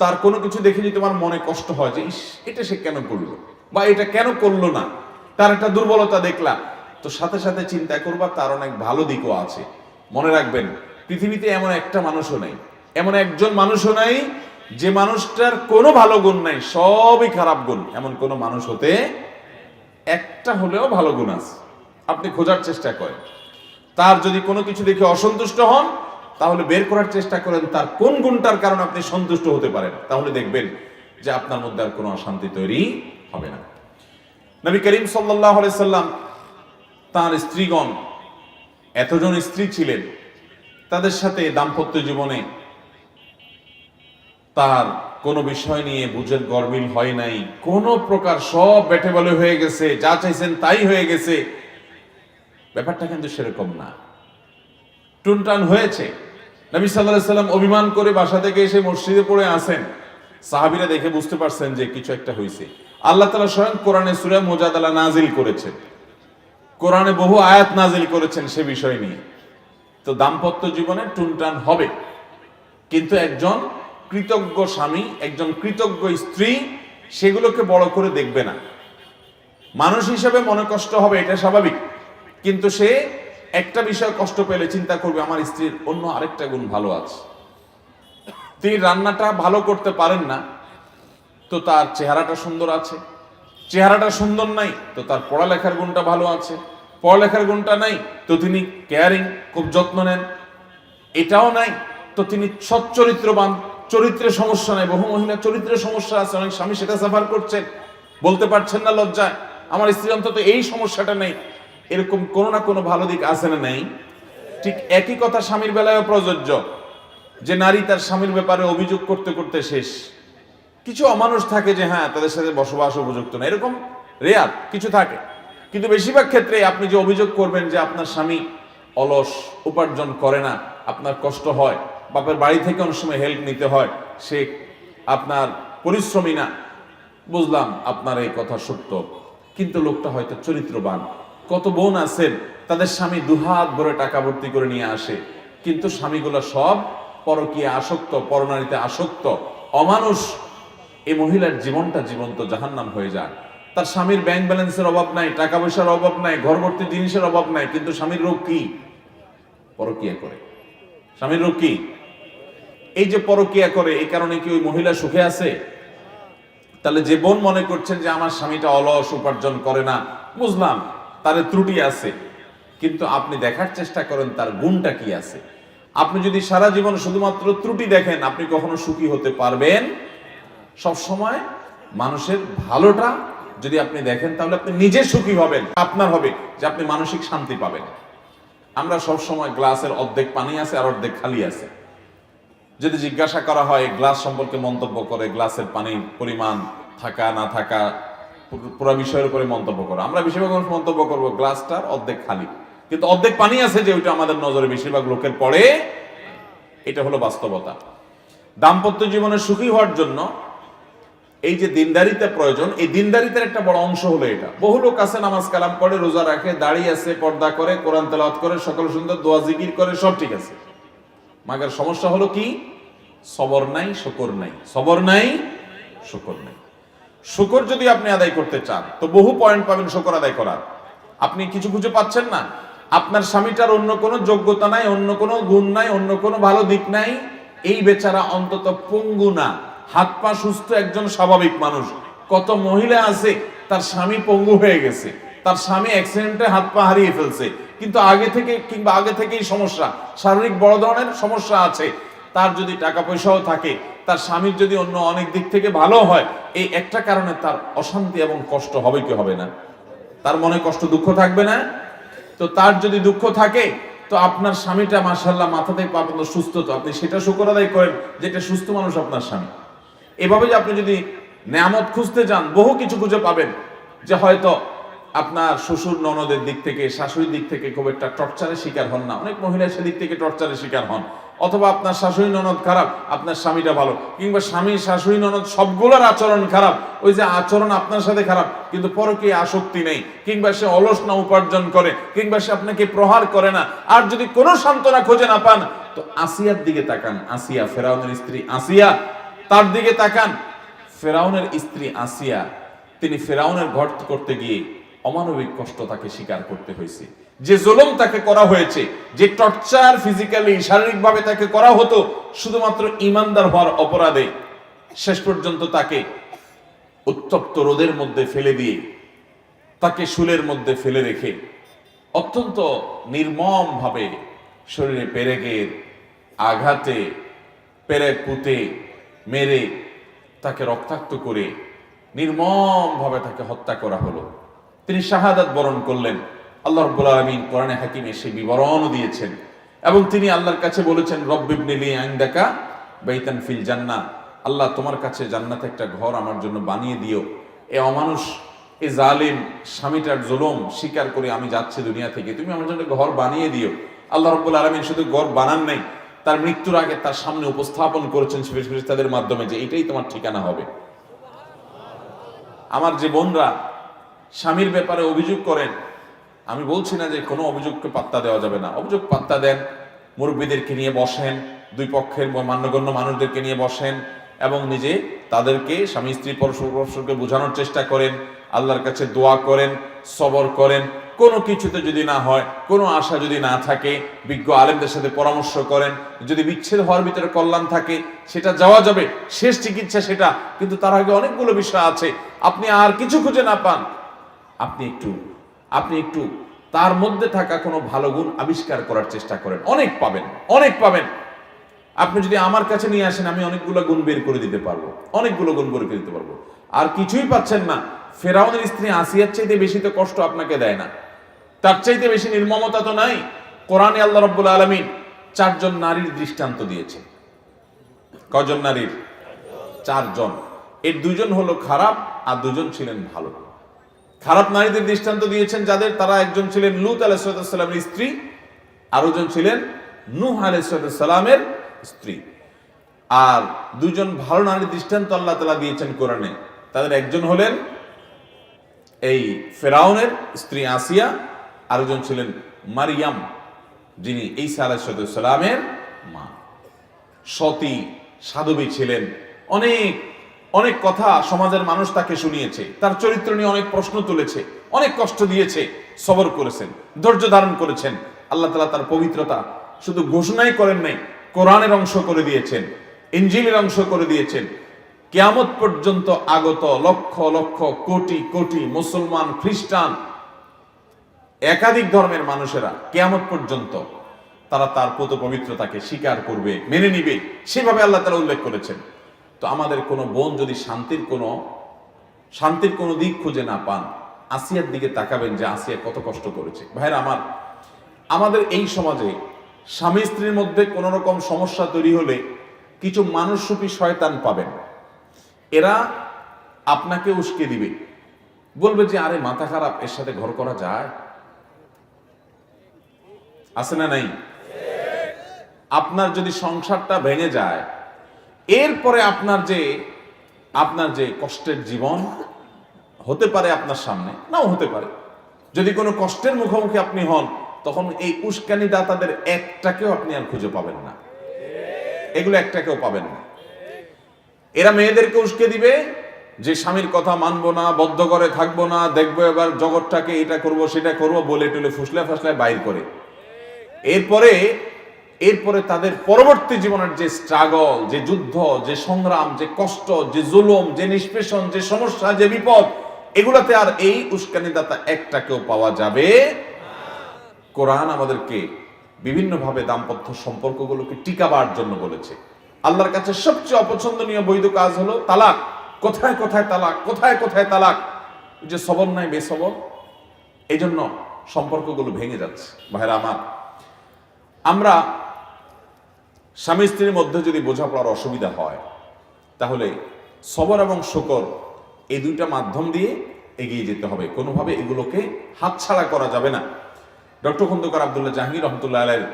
তার কোনো কিছু দেখে যদি তোমার মনে কষ্ট হয় যে ইস এটা সে কেন করলো বা এটা কেন করলো না, তার একটা দুর্বলতা দেখলা, তো সাথে সাথে চিন্তা করবা তার অনেক ভালো দিকও আছে। মনে রাখবেন, পৃথিবীতে এমন একটা মানুষও নাই, এমন একজন মানুষও নাই যে মানুষটার কোনো ভালো গুণ নাই, সবই খারাপ গুণ। এমন কোনো মানুষ হতে একটা হলেও ভালো গুণ আছে। আপনি খোঁজার চেষ্টা করেন, তার যদি কোনো কিছু দেখে অসন্তুষ্ট হন তাহলে বের করার চেষ্টা করেন তার কোন গুণটার কারণে আপনি সন্তুষ্ট হতে পারেন, তাহলে দেখবেন যে আপনার মধ্যে আর কোনো অশান্তি তৈরি হবে না। নবী করিম সাল্লাল্লাহু আলাইহি সাল্লাম তার স্ত্রীগণ, এতজন স্ত্রী ছিলেন, তাদের সাথে দাম্পত্য জীবনে তার কোনো বিষয় নিয়ে বুঝের গরমিল হয় নাই, কোনো প্রকার, সব বেটে বলে হয়ে গেছে, যা চাইছেন তাই হয়ে গেছে। ব্যাপারটা কিন্তু সেরকম না, টুনটান হয়েছে। নবী সাল্লাল্লাহু আলাইহি সাল্লাম অভিমান করে বাসা থেকে এসে মসজিদে পড়ে আসেন, সাহাবীরা দেখে বুঝতে পারছেন যে কিছু একটা হয়েছে। আল্লাহ তাআলা স্বয়ং কোরআনে সূরা মুজাদালা নাজিল করেছেন, কোরআনে বহু আয়াত নাজিল করেছেন সে বিষয় নিয়ে। তো দাম্পত্য জীবনে টুনটান হবে, কিন্তু একজন কৃতজ্ঞ স্বামী, একজন কৃতজ্ঞ স্ত্রী সেগুলোকে বড় করে দেখবে না। মানুষ হিসেবে মনে কষ্ট হবে, এটা স্বাভাবিক, কিন্তু সে একটা বিষয় কষ্ট পেলে চিন্তা করবে আমার স্ত্রীর অন্য আরেকটা গুণ ভালো আছে। তিনি রান্নাটা ভালো করতে পারেন না, তো তার চেহারাটা সুন্দর আছে, চেহারাটা সুন্দর নাই তো তার পড়ালেখার গুণটা ভালো আছে, পড়ালেখার গুণটা নাই তো তিনি কেয়ারিং, খুব যত্ন নেন, এটাও নাই তো তিনি সচ্চরিত্রবান, চরিত্রের সমস্যা নাই। বহু মহিলা চরিত্রের সমস্যা আছে, অনেক স্বামী সেটা সাফার করছেন, বলতে পারছেন না লজ্জায়, আমার স্ত্রী অন্তত এই সমস্যাটা নেই। এরকম কোনো না কোনো ভালো দিক আছে না নেই? ঠিক একই কথা স্বামীর বেলায়ও প্রযোজ্য, যে নারী তার স্বামীর ব্যাপারে অভিযোগ করতে করতে শেষ। কিছু অমানুষ থাকে যে হ্যাঁ তাদের সাথে বসবাস উপযুক্ত না, এরকম রেয়ার কিছু থাকে, কিন্তু বেশিরভাগ ক্ষেত্রে আপনি যে অভিযোগ করবেন যে আপনার স্বামী অলস, উপার্জন করে না, আপনার কষ্ট হয়, বাপের বাড়ি থেকে অনেক সময় হেল্প নিতে হয়, সে আপনার পরিশ্রমী না, বুঝলাম আপনার এই কথা সত্য, কিন্তু লোকটা হয়তো চরিত্রবান। কত বোন আছেন তাদের স্বামী দুহাত ভরে টাকা ভর্তি করে নিয়ে আসে, কিন্তু স্বামীগুলো সব পরকীয়া আসক্ত, পরনারীতে আসক্ত, অমানুষ। এই মহিলার জীবনটা জীবন্ত জাহান্নাম হয়ে যায়। তার স্বামীর ব্যাংক ব্যালেন্সের অভাব নাই, টাকা পয়সার অভাব নাই, ঘরভর্তি জিনিসের অভাব নাই, কিন্তু স্বামীর রোগ কি? পরকীয়া করে। স্বামীর রোগ কি? এই যে পরকীয়া করে, এই কারণে কি ওই মহিলা সুখে আছে? তাহলে যে বোন মনে করছেন যে আমার স্বামীটা অলস, উপার্জন করে না, বুঝলাম তার ত্রুটি আছে, কিন্তু আপনি দেখার চেষ্টা করেন তার গুণটা কি আছে। আপনি যদি সারা জীবন শুধুমাত্র ত্রুটি দেখেন, আপনি কখনো সুখী হতে পারবেন? সব সময় মানুষের ভালোটা যদি আপনি দেখেন তাহলে আপনি নিজে সুখী হবেন, আপনার হবে যে আপনি মানসিক শান্তি পাবেন। আমরা সব সময় গ্লাসের অর্ধেক পানি আছে আর অর্ধেক খালি আছে। যদি জিজ্ঞাসা করা হয় গ্লাস সম্পর্কে মন্তব্য করে, গ্লাসের পানির পরিমাণ থাকা না থাকা, পুরো বিষয়ের উপরে মন্তব্য করো, আমরা বেশিরভাগ মন্তব্য করবো গ্লাসটার অর্ধেক খালি, কিন্তু অর্ধেক পানি আছে যে ওইটা আমাদের নজরে বেশিরভাগ লোকের পড়ে। এটা হলো বাস্তবতা। দাম্পত্য জীবনে সুখী হওয়ার জন্য এই যে দিনদারিতা প্রয়োজন, এই দিনদারিতার একটা বড় অংশ হলো এটা। বহু লোক আছে নামাজ কালাম পড়ে, রোজা রাখে, দাঁড়িয়ে আছে, পর্দা করে, কোরআন তেলাওয়াত করে, সকল সুন্দর দোয়া জিকির করে, সব ঠিক আছে, মাগের সমস্যা হলো কি? সবর নাই, শুকর নাই, সবর নাই, শুকর নাই। শুকর যদি আপনি আদায় করতে চান তো বহু পয়েন্ট পাবেন শুকর আদায় করার। আপনি কিছু খুঁজে পাচ্ছেন না, আপনার স্বামীটার অন্য কোনো যোগ্যতা নাই, অন্য কোনো গুণ নাই, অন্য কোনো ভালো দিক নাই, এই বেচারা অন্তত পঙ্গু না, হাত পা সুস্থ একজন স্বাভাবিক মানুষ। কত মহিলা আছে তার স্বামী পঙ্গু হয়ে গেছে, তার স্বামী অ্যাক্সিডেন্টে হাত পা হারিয়ে ফেলছে, কিন্তু আগে থেকে কিংবা আগে থেকেই সমস্যা, শারীরিক বড় ধরনের সমস্যা আছে। তার যদি টাকা পয়সাও থাকে, তার স্বামীর যদি অন্য অনেক দিক থেকে ভালো হয়, এই একটা কারণে তার অশান্তি এবং কষ্ট হবে কি হবে না? তার মনে কষ্ট, দুঃখ থাকবে না? তো তার যদি দুঃখ থাকে তো আপনার স্বামীটা মাশাআল্লাহ মাথা থেকে পা পর্যন্ত সুস্থ, তো আপনি সেটা শুকর আদায় করেন যেটা সুস্থ মানুষ আপনার স্বামী। এভাবে যে আপনি যদি নেয়ামত খুঁজতে যান, বহু কিছু খুঁজে পাবেন, যে হয়তো আপনার শ্বশুর ননদের দিক থেকে, শাশুড়ির দিক থেকে খুব একটা টর্চারের শিকার হন না, অনেক মহিলা সেদিক থেকে টর্চারের শিকার হন, অথবা আপনার শাশুড়ি ননদ খারাপ, আপনার স্বামীটা ভালো, কিংবা স্বামী শাশুড়ি ননদ সবগুলোর আচরণ খারাপ, ওই যে আচরণ আপনার সাথে খারাপ কিন্তু পরকীয়া আসক্তি নেই, কিংবা সে অলস না উপার্জন করে, কিংবা সে আপনাকে প্রহার করে না, আর যদি কোনো সান্ত্বনা খুঁজে না পান তো আসিয়ার দিকে তাকান। আসিয়া, ফেরাউনের স্ত্রী আসিয়া, তার দিকে তাকান। ফেরাউনের স্ত্রী আসিয়া, তিনি ফেরাউনের ঘর করতে গিয়ে অমানবিক কষ্ট তাকে স্বীকার করতে হয়েছে। যে জুলুম তাকে করা হয়েছে, যে টর্চার ফিজিক্যালি শারীরিকভাবে তাকে করা হতো শুধুমাত্র ইমানদার হওয়ার অপরাধে, শেষ পর্যন্ত তাকে উত্তপ্ত রোদের মধ্যে ফেলে দিয়ে, তাকে শুলের মধ্যে ফেলে রেখে অত্যন্ত নির্মম ভাবে শরীরে পেরেকের আঘাতে পেরেক পুঁতে মেরে তাকে রক্তাক্ত করে নির্মম ভাবে তাকে হত্যা করা হলো। তিনি শাহাদাত বরণ করলেন। আল্লাহ রাব্বুল আলামিন কোরআনে হাকিমে সেই বিবরণও দিয়েছেন এবং তিনি আল্লাহর কাছে বলেছেন, রব্বিবনি লি ইনদাকা বাইতান ফিল জান্নাহ, আল্লাহ তোমার কাছে জান্নাতে একটা ঘর আমার জন্য বানিয়ে দিও। এ অমানুষ, এ জালিম স্বামীটার জুলুম স্বীকার করে আমি যাচ্ছি দুনিয়া থেকে, তুমি আমার জন্য ঘর বানিয়ে দিও। আল্লাহ রাব্বুল আলামিন শুধু ঘর বানান নাই, তার মৃত্যুর আগে তার সামনে উপস্থাপন করেছেন ফেরেশতাদের মাধ্যমে যে এটাই তোমার ঠিকানা হবে। আমার যে বোনরা স্বামীর ব্যাপারে অভিযোগ করেন, আমি বলছি না যে কোনো অভিযোগকে পাত্তা দেওয়া যাবে না, অভিযোগ পাত্তা দেন, মুরব্বীদেরকে নিয়ে বসেন, দুই পক্ষের মান্যগণ্য মানুষদেরকে নিয়ে বসেন এবং নিজে তাদেরকে স্বামী স্ত্রী পরস্পরকে বোঝানোর চেষ্টা করেন, আল্লাহর কাছে দোয়া করেন, সবর করেন। কোনো কিছুতে যদি না হয়, কোনো আশা যদি না থাকে, বিজ্ঞ আলেমদের সাথে পরামর্শ করেন। যদি বিচ্ছেদ হওয়ার ভিতরে কল্যাণ থাকে সেটা যাওয়া যাবে, শেষ চিকিৎসা সেটা, কিন্তু তার আগে অনেকগুলো বিষয় আছে। আপনি আর কিছু খুঁজে না পান, আপনি একটু তার মধ্যে থাকা কোনো ভালো গুণ আবিষ্কার করার চেষ্টা করেন, অনেক পাবেন, অনেক পাবেন। আপনি যদি আমার কাছে নিয়ে আসেন, আমি অনেকগুলো গুণ বের করে দিতে পারবো, অনেকগুলো গুণ বের করে দিতে পারবো। আর কিছুই পাচ্ছেন না, ফেরাউনের স্ত্রী আসিয়ার চাইতে বেশি তো কষ্ট আপনাকে দেয় না, তার চাইতে বেশি নির্মমতা তো নাই। কোরআনে আল্লাহ রাব্বুল আলামিন 4 জন নারীর দৃষ্টান্ত দিয়েছে। কজন নারীর? 4 জন। এর 2 জন হলো খারাপ আর 2 জন ছিলেন ভালো। খারাপ নারীদের দৃষ্টান্ত দিয়েছেন যাদের, তারা একজন ছিলেন লূত আলাইহিস সালামের স্ত্রী, আরো জন ছিলেন নূহ আলাইহিস সালামের স্ত্রী। আর 2 জন ভালো নারীর দৃষ্টান্ত আল্লাহ তাআলা দিয়েছেন কোরআনে। তাদের একজন হলেন এই ফেরাউনের স্ত্রী আসিয়া, আরেকজন ছিলেন মারিয়াম, যিনি ঈসা আলাইহিস সালামের মা। সতী সাধবী ছিলেন, অনেক অনেক কথা সমাজের মানুষ তাকে শুনিয়েছে, তার চরিত্র নিয়ে অনেক প্রশ্ন তুলেছে, অনেক কষ্ট দিয়েছে, সবর করেছেন, ধৈর্য ধারণ করেছেন। আল্লাহ তাআলা তার পবিত্রতা শুধু ঘোষণাই করেন নাই, কোরআনের অংশ করে দিয়েছেন, ইনজিলের অংশ করে দিয়েছেন। কিয়ামত পর্যন্ত আগত লক্ষ লক্ষ কোটি কোটি মুসলমান, খ্রিস্টান, একাধিক ধর্মের মানুষেরা কিয়ামত পর্যন্ত তারা তার পুত পবিত্রতাকে স্বীকার করবে, মেনে নিবে, সেভাবে আল্লাহ তাআলা উল্লেখ করেছেন। তো আমাদের কোনো বোন যদি শান্তির কোনো দিক খুঁজে না পান, আসিয়ার দিকে তাকাবেন যে আসিয়া কত কষ্ট করেছে। ভাইরা আমার, আমাদের এই সমাজে স্বামী স্ত্রীর মধ্যে কোনো রকম সমস্যা তৈরি হলে কিছু মানুষরূপী শয়তান পাবেন, এরা আপনাকে উস্কে দিবে, বলবে যে আরে মাথা খারাপ, এর সাথে ঘর করা যায়? আছে না নাই? আপনার যদি সংসারটা ভেঙে যায়, এরপরে আপনার যে কষ্টের জীবন হতে পারে আপনার সামনে, নাও হতে পারে, যদি কোনো কষ্টের মুখোমুখি আপনি হন, তখন এই উস্কানি দাতাদের একটাকেও আপনি আর খুঁজে পাবেন না, এগুলো একটাকেও পাবেন না। এরা মেয়েদেরকে উস্কে দিবে যে স্বামীর কথা মানবো না, বদ্ধ করে থাকবো না, দেখবো এবার জগৎটাকে, এটা করব সেটা করব বলে টুলে ফুসলায় বাইর করে। এরপরে তাদের পরবর্তী জীবনের যে স্ট্রাগল, যে যুদ্ধ, যে সংগ্রাম, যে কষ্ট, যে জুলুম, যে নিষ্পেষণ, যে সমস্যা, যে বিপদ, এগুলাতে আর এই উস্কানিদাতা একটাকেও পাওয়া যাবে। কোরআন আমাদেরকে বিভিন্নভাবে দাম্পত্য সম্পর্কগুলোকে টিকাবার জন্য বলেছে। আল্লাহর কাছে সবচেয়ে অপছন্দনীয় বৈধ কাজ হলো তালাক। কোথায় কোথায় তালাক, কোথায় কোথায় তালাক, যে সবর নাই বেসবর, এই জন্য সম্পর্কগুলো ভেঙে যাচ্ছে। ভাইরা আমার, আমরা স্বামী স্ত্রীর মধ্যে যদি বোঝাপড়ার অসুবিধা হয়, তাহলে সবর এবং শুকর এই দুইটা মাধ্যম দিয়ে এগিয়ে যেতে হবে, কোনোভাবে এগুলোকে হাতছাড়া করা যাবে না। ডক্টর খন্দকার আব্দুল্লাহ জাহাঙ্গীর রহমতুল্লাহ আলাইহির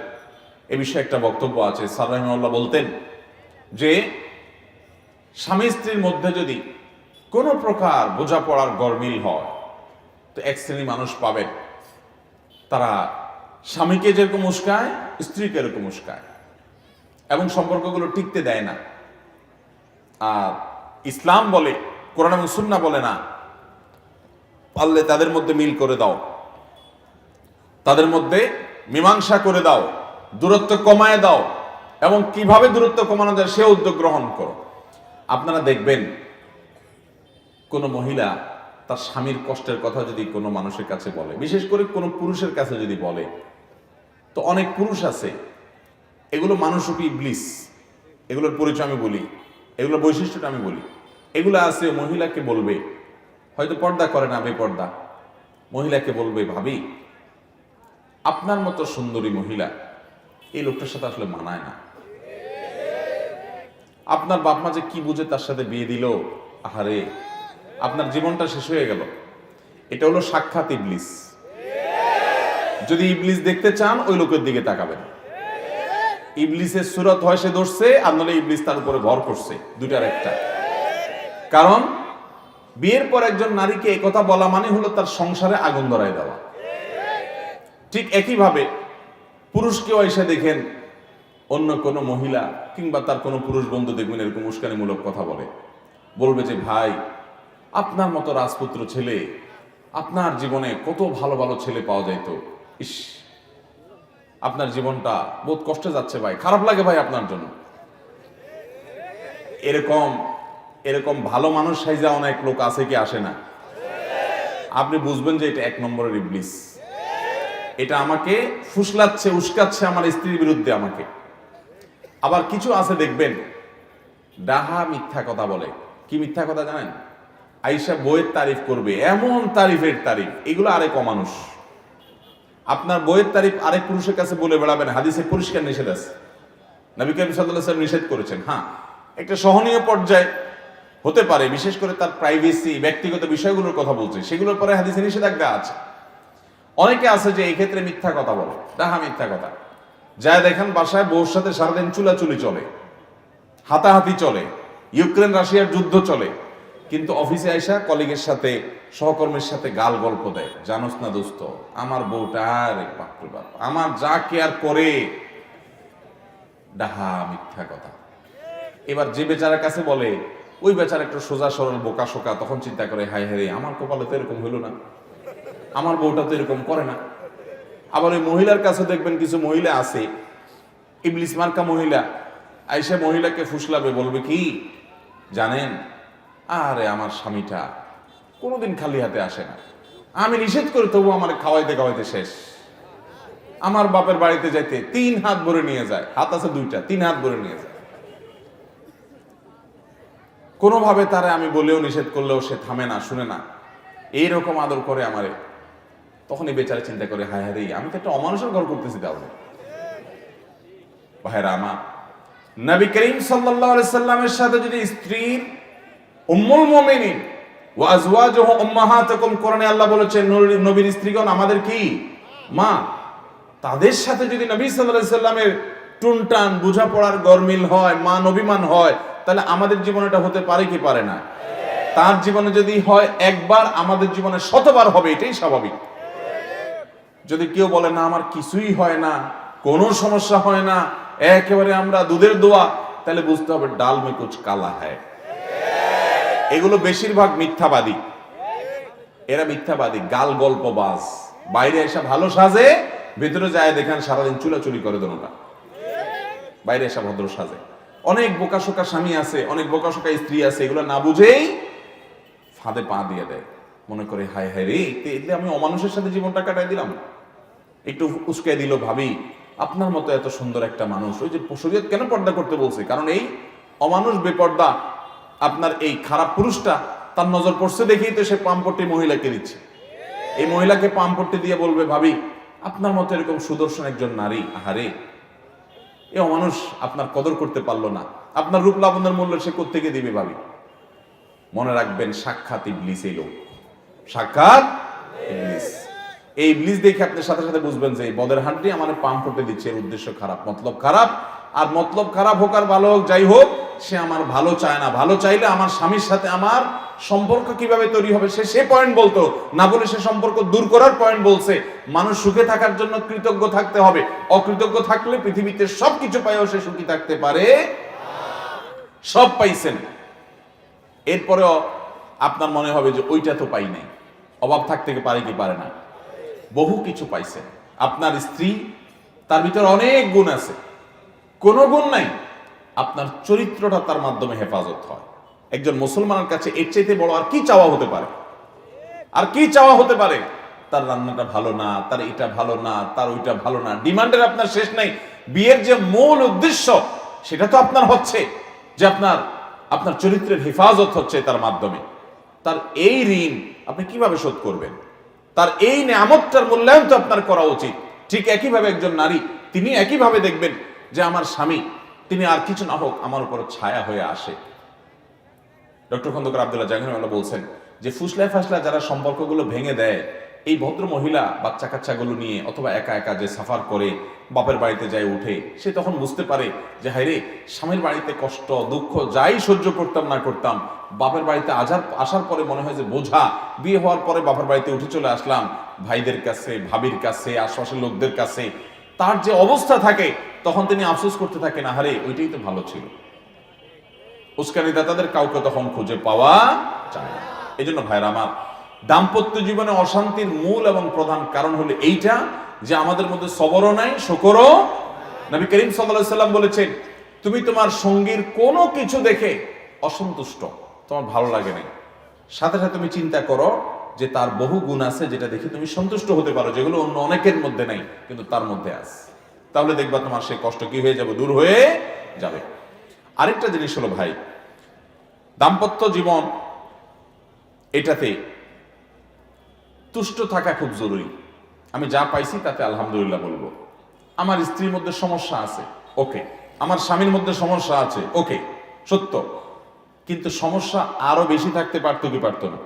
এ বিষয়ে একটা বক্তব্য আছে। স্যার রাহিমাহুল্লাহ বলতেন যে স্বামী স্ত্রীর মধ্যে যদি কোনো প্রকার বোঝাপড়ার গরমিল হয়, তো এক শ্রেণী মানুষ পাবেন তারা স্বামীকে যেরকম উস্কায় স্ত্রীকে এরকম উস্কায় এবং সম্পর্কগুলো টিকতে দেয় না। আর ইসলাম বলে, কোরআন এবং সুন্নাহ বলে না, পারলে তাদের মধ্যে মিল করে দাও, তাদের মধ্যে মীমাংসা করে দাও, দূরত্ব কমায় দাও, এবং কিভাবে দূরত্ব কমানো যায় সে উদ্যোগ গ্রহণ করো। আপনারা দেখবেন কোনো মহিলা তার স্বামীর কষ্টের কথা যদি কোনো মানুষের কাছে বলে, বিশেষ করে কোনো পুরুষের কাছে যদি বলে, তো অনেক পুরুষ আছে, এগুলো মানুষরূপী ইবলিস, এগুলোর পরিচয় আমি বলি, এগুলোর বৈশিষ্ট্যটা আমি বলি। এগুলো আছে মহিলাকে বলবে, হয়তো পর্দা করে না, বেপর্দা, মহিলাকে বলবে, ভাবি আপনার মতো সুন্দরী মহিলা এই লোকটার সাথে আসলে মানায় না, আপনার বাপ মা যে কি বুঝে তার সাথে বিয়ে দিল, আহারে আপনার জীবনটা শেষ হয়ে গেল। এটা হলো সাক্ষাৎ ইবলিস। যদি ইবলিস দেখতে চান ওই লোকের দিকে তাকাবেন। ইবলিসের সুরত হয় সে ধরছে, আর নলে ইবলিস তার উপরে ভর করছে, দুটার একটা। কারণ বিয়ের পর একজন নারীকে এই কথা বলা মানে হলো তার সংসারে আগুন ধরায় দেওয়া। ঠিক একইভাবে পুরুষকেও এসে দেখেন অন্য কোনো মহিলা কিংবা তার কোনো পুরুষ বন্ধু দেখবেন এরকম উস্কানিমূলক কথা বলবে যে ভাই আপনার মতো রাজপুত্র ছেলে, আপনার জীবনে কত ভালো ভালো ছেলে পাওয়া যাইত, ইস আপনার জীবনটা বহুত কষ্টে যাচ্ছে ভাই, খারাপ লাগে ভাই আপনার জন্য। এরকম এরকম ভালো মানুষ সাইজা অনেক লোক আছে কি আসে না? আপনি বুঝবেন যে এটা এক নম্বরের ইবলিস। এটা আমাকে ফুসলাচ্ছে, উস্কাচ্ছে আমার স্ত্রীর বিরুদ্ধে আমাকে। আবার কিছু আছে দেখবেন ডাহা মিথ্যা কথা বলে। কি মিথ্যা কথা জানেন? আইসা বইয়ের তারিফ করবে, এমন তারিফের তারিফ, এগুলো আরেক অমানুষ। আপনার বইয়ের তারিফ আরেক পুরুষের কাছে বলে বেড়াবেন, হাদিসে পরিষ্কার নিষেধ আছে, নবী করিম সাল্লাল্লাহু আলাইহি ওয়াসাল্লাম নিষেধ করেছেন। হ্যাঁ, একটা সহনীয় পর্যায়ে হতে পারে, বিশেষ করে তার প্রাইভেসি, ব্যক্তিগত বিষয়গুলোর কথা বলছে, সেগুলোর পরে হাদিসে নিষেধাজ্ঞা আছে। অনেকে আছে যে এই ক্ষেত্রে মিথ্যা কথা বলে, ডাহা মিথ্যা কথা। যা দেখেন বাসায় বউর সাথে সারাদিন চুলাচুলি চলে, হাতাহাতি চলে, ইউক্রেন রাশিয়ার যুদ্ধ চলে, কিন্তু অফিসে আইসা কলিগের সাথে, সহকর্মীর সাথে গাল গল্প দেয়, জানোস না দোস্ত আমার বউটা রে বাপরে বাপ, আমার যা কেয়ার করে। ডাহা মিথ্যা কথা। এবার যে বেচারার কাছে বলে, ওই বেচারা একটু সোজা সরল বোকা শোকা, তখন চিন্তা করে হায় হায় আমার কপালে তো এরকম হইল না, আমার বউটা তো এরকম করে না। আবার ওই মহিলার কাছে দেখবেন কিছু মহিলা আছে, ইবলিস মার্কা মহিলা, আইসা মহিলাকে ফুসলাবে, বলবে কি জানেন, আরে আমার স্বামীটা কোনোদিন খালি হাতে আসে না, আমি নিষেধ করি তবু আমার খাওয়াইতে খাওয়াইতে শেষ, আমার বাপের বাড়িতে যাইতে 3 হাত ভরে নিয়ে যায়, হাত আছে 2টা, 3 হাত ভরে নিয়ে যায়। কোনোভাবে তারে আমি বলেও নিষেধ করলেও সে থামে না, শুনে না, এইরকম আদর করে আমারে। তখনই বেচারা চিন্তা করে হায় হায় আমি তো একটা অমানুষের ঘর করতেছি। তাহলে ভাইরা আমার, নবী করিম সাল্লাল্লাহু আলাইহি সাল্লামের সাথে যদি স্ত্রীর উম্মুল মুমিনিন ওয়া আজওয়াজুহু উম্মাহাতুকুম, কোরআনে আল্লাহ বলেছেন নবীর স্ত্রীগণ আমাদের কি মা, তাদের সাথে যদি নবী সাল্লাল্লাহু আলাইহি সাল্লামের টুনটান বোঝাপড়ার গরমিল হয়, মান অভিমান হয়, তাহলে আমাদের জীবনে এটা হতে পারে কি পারে না? তার জীবনে যদি হয় একবার, আমাদের জীবনে শতবার হবে, এটাই স্বাভাবিক। যদি কেউ বলে না আমার কিছুই হয় না, কোনো সমস্যা হয় না, একেবারে আমরা দুধের দোয়া, তাহলে বুঝতে হবে ডাল মে কুছ কালা হ্যায়। এগুলো বেশিরভাগ মিথ্যাবাদী, এরা মিথ্যাবাদী, গাল গল্পবাজ। বাইরে এসে ভালো সাজে, ভেতরে যায় দেখেন সারাদিন চুলাচুলি করে দোনোটা। বাইরে এসে ভদ্র সাজে। অনেক বোকাশোকা স্বামী আছে, অনেক বোকাশোকা স্ত্রী আছে, এগুলো না বুঝেই ফাঁদে পা দিয়ে দেয়, মনে করে হায় হায় রে এতে আমি অমানুষের সাথে জীবনটা কাটাই দিলাম। একটু উস্কাই দিল, ভাবি আপনার মতো এত সুন্দর একটা মানুষ, ওই যে শরীয়ত কেন পর্দা করতে বলছে, কারণ এই অমানুষ বেপর্দা আপনার এই খারাপ পুরুষটা তার নজর পড়ছে দেখেই তো সে পাম্পট্টি মহিলাকে দিচ্ছে। এই মহিলাকে পাম্পট্টি দিয়ে বলবে ভাবি আপনার মতো এরকম সুদর্শন একজন নারী, আহারে এই অমানুষ আপনার কদর করতে পারলো না, আপনার রূপ লাবণ্যের মূল্য সে কোত্থেকে দিবে ভাবি। মনে রাখবেন সাক্ষাৎ ইবলিস এই লোক, সাক্ষাৎ ইবলিস। এই ইবলিস দেখে আপনি সাথে সাথে বুঝবেন যে এই বদের হাঁটি আমার পাম করতে দিচ্ছে, এর উদ্দেশ্য খারাপ, মতলব খারাপ। আর মতলব খারাপ হোক আর ভালো হোক, যাই হোক, সে আমার ভালো চায় না। ভালো চাইলে আমার স্বামীর সাথে আমার সম্পর্ক কিভাবে তৈরি হবে সে পয়েন্ট বলতো না, বলে সে সম্পর্ক দূর করার পয়েন্ট বলছে। মানুষ সুখে থাকার জন্য কৃতজ্ঞ থাকতে হবে। অকৃতজ্ঞ থাকলে পৃথিবীতে সবকিছু পাইও সে সুখী থাকতে পারে। সব পাইছেন, এরপরেও আপনার মনে হবে যে ওইটা তো পাই নাই। অভাব থাকতে পারে কি পারে না? বহু কিছু পাইছেন। আপনার স্ত্রী, তার ভিতরে অনেক গুণ আছে, কোনো গুণ নাই, আপনার চরিত্রটা তার মাধ্যমে হেফাজত হয়। একজন মুসলমানের কাছে এর চাইতে বড় আর কি চাওয়া হতে পারে? আর কি চাওয়া হতে পারে? তার রান্নাটা ভালো না, তার এটা ভালো না, তার ওইটা ভালো না। ডিমান্ডের আপনার শেষ নাই। বিয়ের যে মূল উদ্দেশ্য সেটা তো আপনার হচ্ছে যে আপনার চরিত্রের হেফাজত হচ্ছে তার মাধ্যমে। তার এই ঋণ আপনি কিভাবে শোধ করবেন? তার এই নিয়ামতটার মূল্যায়ন তো আপনার করা উচিত। ঠিক একইভাবে একজন নারী, তিনি একইভাবে দেখবেন যে আমার স্বামী, তিনি আর কিছু না হোক আমার উপর ছায়া হয়ে আসে। ডক্টর খন্দকার আব্দুল্লাহ জাহাঙ্গীর বলছেন যে ফুসলায় ফাসলায় যারা সম্পর্কগুলো ভেঙে দেয়, এই ভদ্র মহিলা বাচ্চা কাচ্চাগুলো নিয়ে অথবা একা একা যে সাফার করে বাপের বাড়িতে যায় উঠে, সে তখন বুঝতে পারে যে হায় রে, স্বামীর বাড়িতে কষ্ট দুঃখ যাই সহ্য করতাম না করতাম, বাপের বাড়িতে আসার পরে মনে হয় যে বোঝা। বিয়ে হওয়ার পরে বাপের বাড়িতে উঠে চলে আসলাম, ভাইদের কাছে, ভাবির কাছে, আশপাশের লোকদের কাছে তার যে অবস্থা থাকে, তখন তিনি আফসোস করতে থাকেন, আহারে ওইটাই তো ভালো ছিল। উস্কানি দাতাদের কাউকে তখন খুঁজে পাওয়া যায় না। এই জন্য ভাইরা আমার, দাম্পত্য জীবনে অশান্তির মূল এবং প্রধান কারণ হলো এইটা যে আমাদের মধ্যে সবরও নাই, শকরও। নবী করিম সাল্লাল্লাহু আলাইহি সাল্লাম বলেছেন, তুমি তোমার সঙ্গীর কোনো কিছু দেখে অসন্তুষ্ট, তোমার ভালো লাগে না, সাথে সাথে তুমি চিন্তা করো যে তার বহু গুণ আছে যেটা দেখে তুমি সন্তুষ্ট হতে পারো, যেগুলো অন্য অনেকের মধ্যে নাই কিন্তু তার মধ্যে আছে। তাহলে দেখবা তোমার সেই কষ্ট কি হয়ে যাবে, দূর হয়ে যাবে। আরেকটা জিনিস হলো ভাই, দাম্পত্য জীবন এটাতে তুষ্ট থাকা খুব জরুরি। আমি যা পাইছি তাতে আলহামদুলিল্লাহ বলবো। আমার স্ত্রীর মধ্যে সমস্যা আছে, ওকে। আমার স্বামীর মধ্যে সমস্যা আছে, ওকে, সত্য। কিন্তু সমস্যা আরো বেশি থাকতে পারতো কি পারতো না?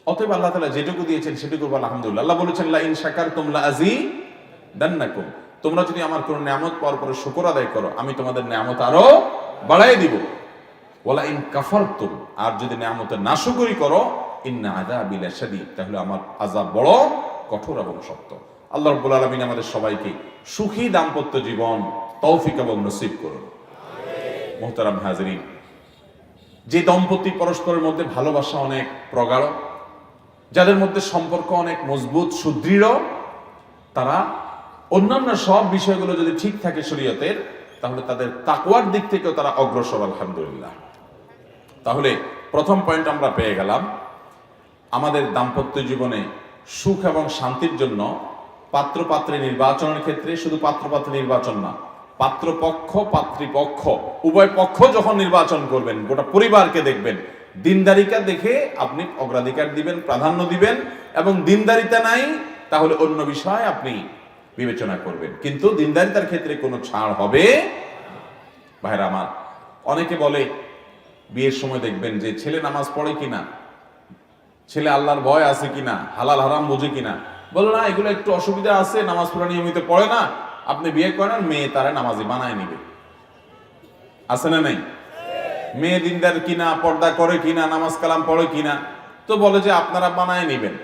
অতএব আল্লাহ তাআলা যেটুকু দিয়েছেন সেটুকু আলহামদুলিল্লাহ। আল্লাহ বলেছেন, লা ইন শাকারতুম লাযীদান্নাকুম, তোমরা যদি আমার কোন নিয়ামত পাওয়ার পরে শুকর আদায় করো, আমি তোমাদের নিয়ামত আরো বাড়ায় দিব। ওয়ালা ইন কাফারতুম, আর যদি নিয়ামতের নাশকরি করো, ইন্না আযাবি লাশাদীদ, তাহলে আমার আযাব বড় কঠোর এবং শক্ত। আল্লাহ রাব্বুল আলামিন আমাদের সবাইকে সুখী দাম্পত্য জীবন তৌফিক এবং নসিব করুন। মুহতারাম হাজিরিন, যে দম্পতি পরস্পরের মধ্যে ভালোবাসা অনেক প্রগাঢ়, যাদের মধ্যে সম্পর্ক অনেক মজবুত সুদৃঢ়, তারা অন্যান্য সব বিষয়গুলো যদি ঠিক থাকে শরীয়তের, তাহলে তাদের তাকওয়ার দিক থেকেও তারা অগ্রসর, আলহামদুলিল্লাহ। তাহলে প্রথম পয়েন্ট আমরা পেয়ে গেলাম, আমাদের দাম্পত্য জীবনে সুখ এবং শান্তির জন্য পাত্রপাত্রী নির্বাচনের ক্ষেত্রে শুধু পাত্রপাত্রী নির্বাচন না, পাত্রপক্ষ পাত্রীপক্ষ উভয় পক্ষ যখন নির্বাচন করবেন, গোটা পরিবারকে দেখবেন, দিনদারিকা দেখে আপনি অগ্রাধিকার দিবেন, প্রাধান্য দিবেন, এবং দিনদারিতা নাই তাহলে অন্য বিষয় আপনি বিবেচনা করবেন। কিন্তু দিনদারিতার ক্ষেত্রে কোনো ছাড় হবে। ভাইরা আমার, অনেকে বলে বিয়ের সময় দেখবেন যে ছেলে নামাজ পড়ে কিনা, ছেলে আল্লাহর ভয় আছে কিনা, হালাল হারাম বোঝে কিনা। বলো না, এগুলো একটু অসুবিধা আছে, নামাজ পড়া নিয়মিত পড়ে না, আপনি বিয়ে করেন, মেয়ে তারা নামাজি বানায় নিবে। আছে না নাই? মেয়ে দিনদার কিনা, পর্দা করে কিনা, নামাজ কালাম পড়ে কিনা, তো বলে যে আপনারা বানায় নিবেন।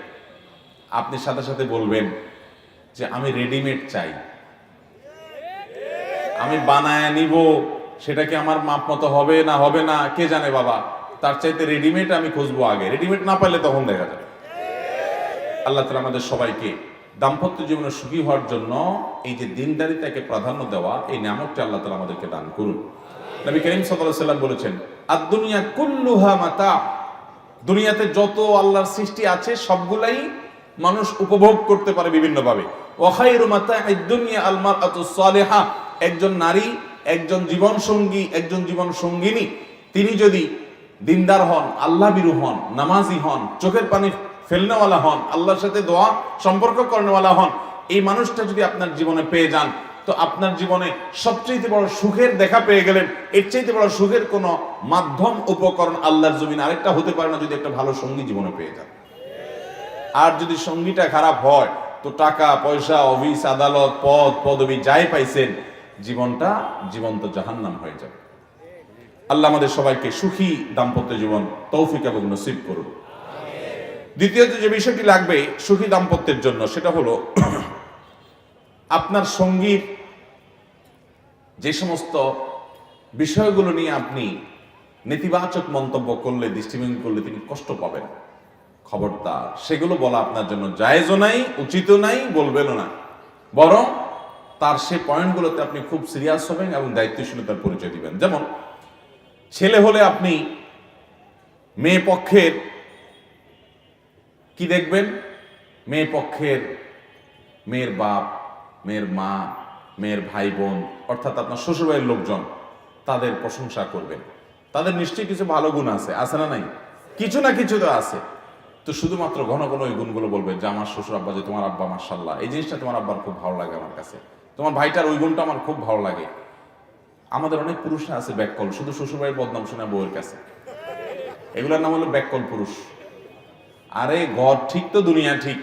আপনি সাথে সাথে বলবেন যে আমি রেডিমেড চাই, আমি বানায় নিব, সেটা কি আমার মাপ মতো হবে না হবে না কে জানে বাবা, তার চাইতে রেডিমেড আমি খুঁজবো আগে, রেডিমেড না পাইলে তখন দেখা যাবে। আল্লাহ তাআলা আমাদের সবাইকে দাম্পত্য জীবনে সুখী হওয়ার জন্য এই যে দিনদারিতাকে প্রাধান্য দেওয়া, এই নিয়ামতটা আল্লাহ তাআলা আমাদেরকে দান করুন। নবী করিম সাল্লাল্লাহু আলাইহি ওয়াসাল্লাম বলেছেন, আদ-দুনিয়া কুল্লুহা মাতা, দুনিয়াতে যত আল্লাহর সৃষ্টি আছে সবগুলাই মানুষ উপভোগ করতে পারে বিভিন্নভাবে। ওয়া খায়রু মাতা'আদ দুনিয়া আল মারআতুস সালিহা, একজন নারী, একজন জীবন সঙ্গী, একজন জীবন সঙ্গিনী, তিনি যদি দিনদার হন, আল্লাহ বিরু হন, নামাজি হন, চোখের পানি ফেলনেওয়ালা হন, আল্লাহর সাথে দোয়া সম্পর্ক করনেওয়ালা হন, এই মানুষটা যদি আপনার জীবনে পেয়ে যান, তো আপনার জীবনে সবচেয়ে বড় সুখের দেখা পেয়ে গেলেন। এর চাইতে বড় সুখের কোনো মাধ্যম উপকরণ আল্লাহর জমিন আরেকটা হতে পারে না, যদি একটা ভালো সঙ্গী জীবনে পেয়ে যান। আর যদি সঙ্গীটা খারাপ হয় তো টাকা পয়সা, অফিস আদালত, পদ পদবি যাই পাইছেন, জীবনটা জীবন্ত জাহান্নাম হয়ে যাবে। আল্লাহ আমাদের সবাইকে সুখী দাম্পত্য জীবন তৌফিক এবং নসিব করুন। দ্বিতীয়ত যে বিষয়টি লাগবে সুখী দাম্পত্যের জন্য, সেটা হলো আপনার সঙ্গীর যে সমস্ত বিষয়গুলো নিয়ে আপনি নেতিবাচক মন্তব্য করলে, দৃষ্টিভঙ্গি করলে তিনি কষ্ট পাবেন, খবরদার সেগুলো বলা আপনার জন্য জায়েজও নাই, উচিতও নাই, বলবেনও না। বরং তার সে পয়েন্টগুলোতে আপনি খুব সিরিয়াস হবেন এবং দায়িত্বশীলতার পরিচয় দিবেন। যেমন ছেলে হলে আপনি মেয়ে পক্ষের কি দেখবেন? মেয়ে পক্ষের মেয়ের বাপ, মেয়ের মা, মেয়ের ভাই বোন, অর্থাৎ আপনার শ্বশুরবাড়ির লোকজন, তাদের প্রশংসা করবেন। তাদের নিশ্চয়ই কিছু ভালো গুণ আছে, আছে না নাই? কিছু না কিছু তো আছে। তো শুধুমাত্র ঘন ঘন ওই গুণগুলো বলবেন যে আমার শ্বশুর আব্বা, যে তোমার আব্বা মাশাআল্লাহ, এই জিনিসটা তোমার আব্বার খুব ভালো লাগে আমার কাছে, তোমার ভাইটার ওই গুণটা আমার খুব ভালো লাগে। আমাদের অনেক পুরুষরা আছে ব্যাককল, শুধু শ্বশুরবাড়ির বদনাম শোনা বউয়ের কাছে। এগুলোর নাম হলো ব্যাককল পুরুষ। আরে ঘর ঠিক তো দুনিয়া ঠিক।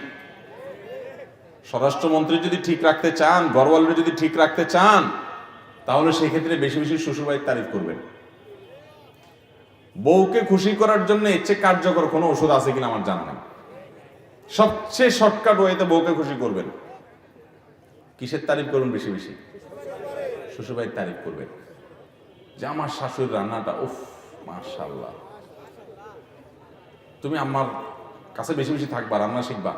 স্বরাষ্ট্রমন্ত্রী যদি ঠিক রাখতে চান, ঘরওয়ালিরা যদি ঠিক রাখতে চান, তাহলে সেই ক্ষেত্রে বেশি বেশি শ্বশুরবাড়ির তারিফ করবেন। বউকে খুশি করার জন্য এর চেয়ে কার্যকর কোনো ওষুধ আছে কিনা আমার জানা নেই। সবচেয়ে শর্টকাট ওয়েতে বউকে খুশি করবেন। কিসের তারিফ করবেন বেশি বেশি? শ্বশুরবাড়ির তারিফ করবেন, যে আমার শাশুড়ির রান্নাটা উফ মাশাআল্লাহ, তুমি আমার কাছে বেশি বেশি থাকবা, রান্না শিখবা।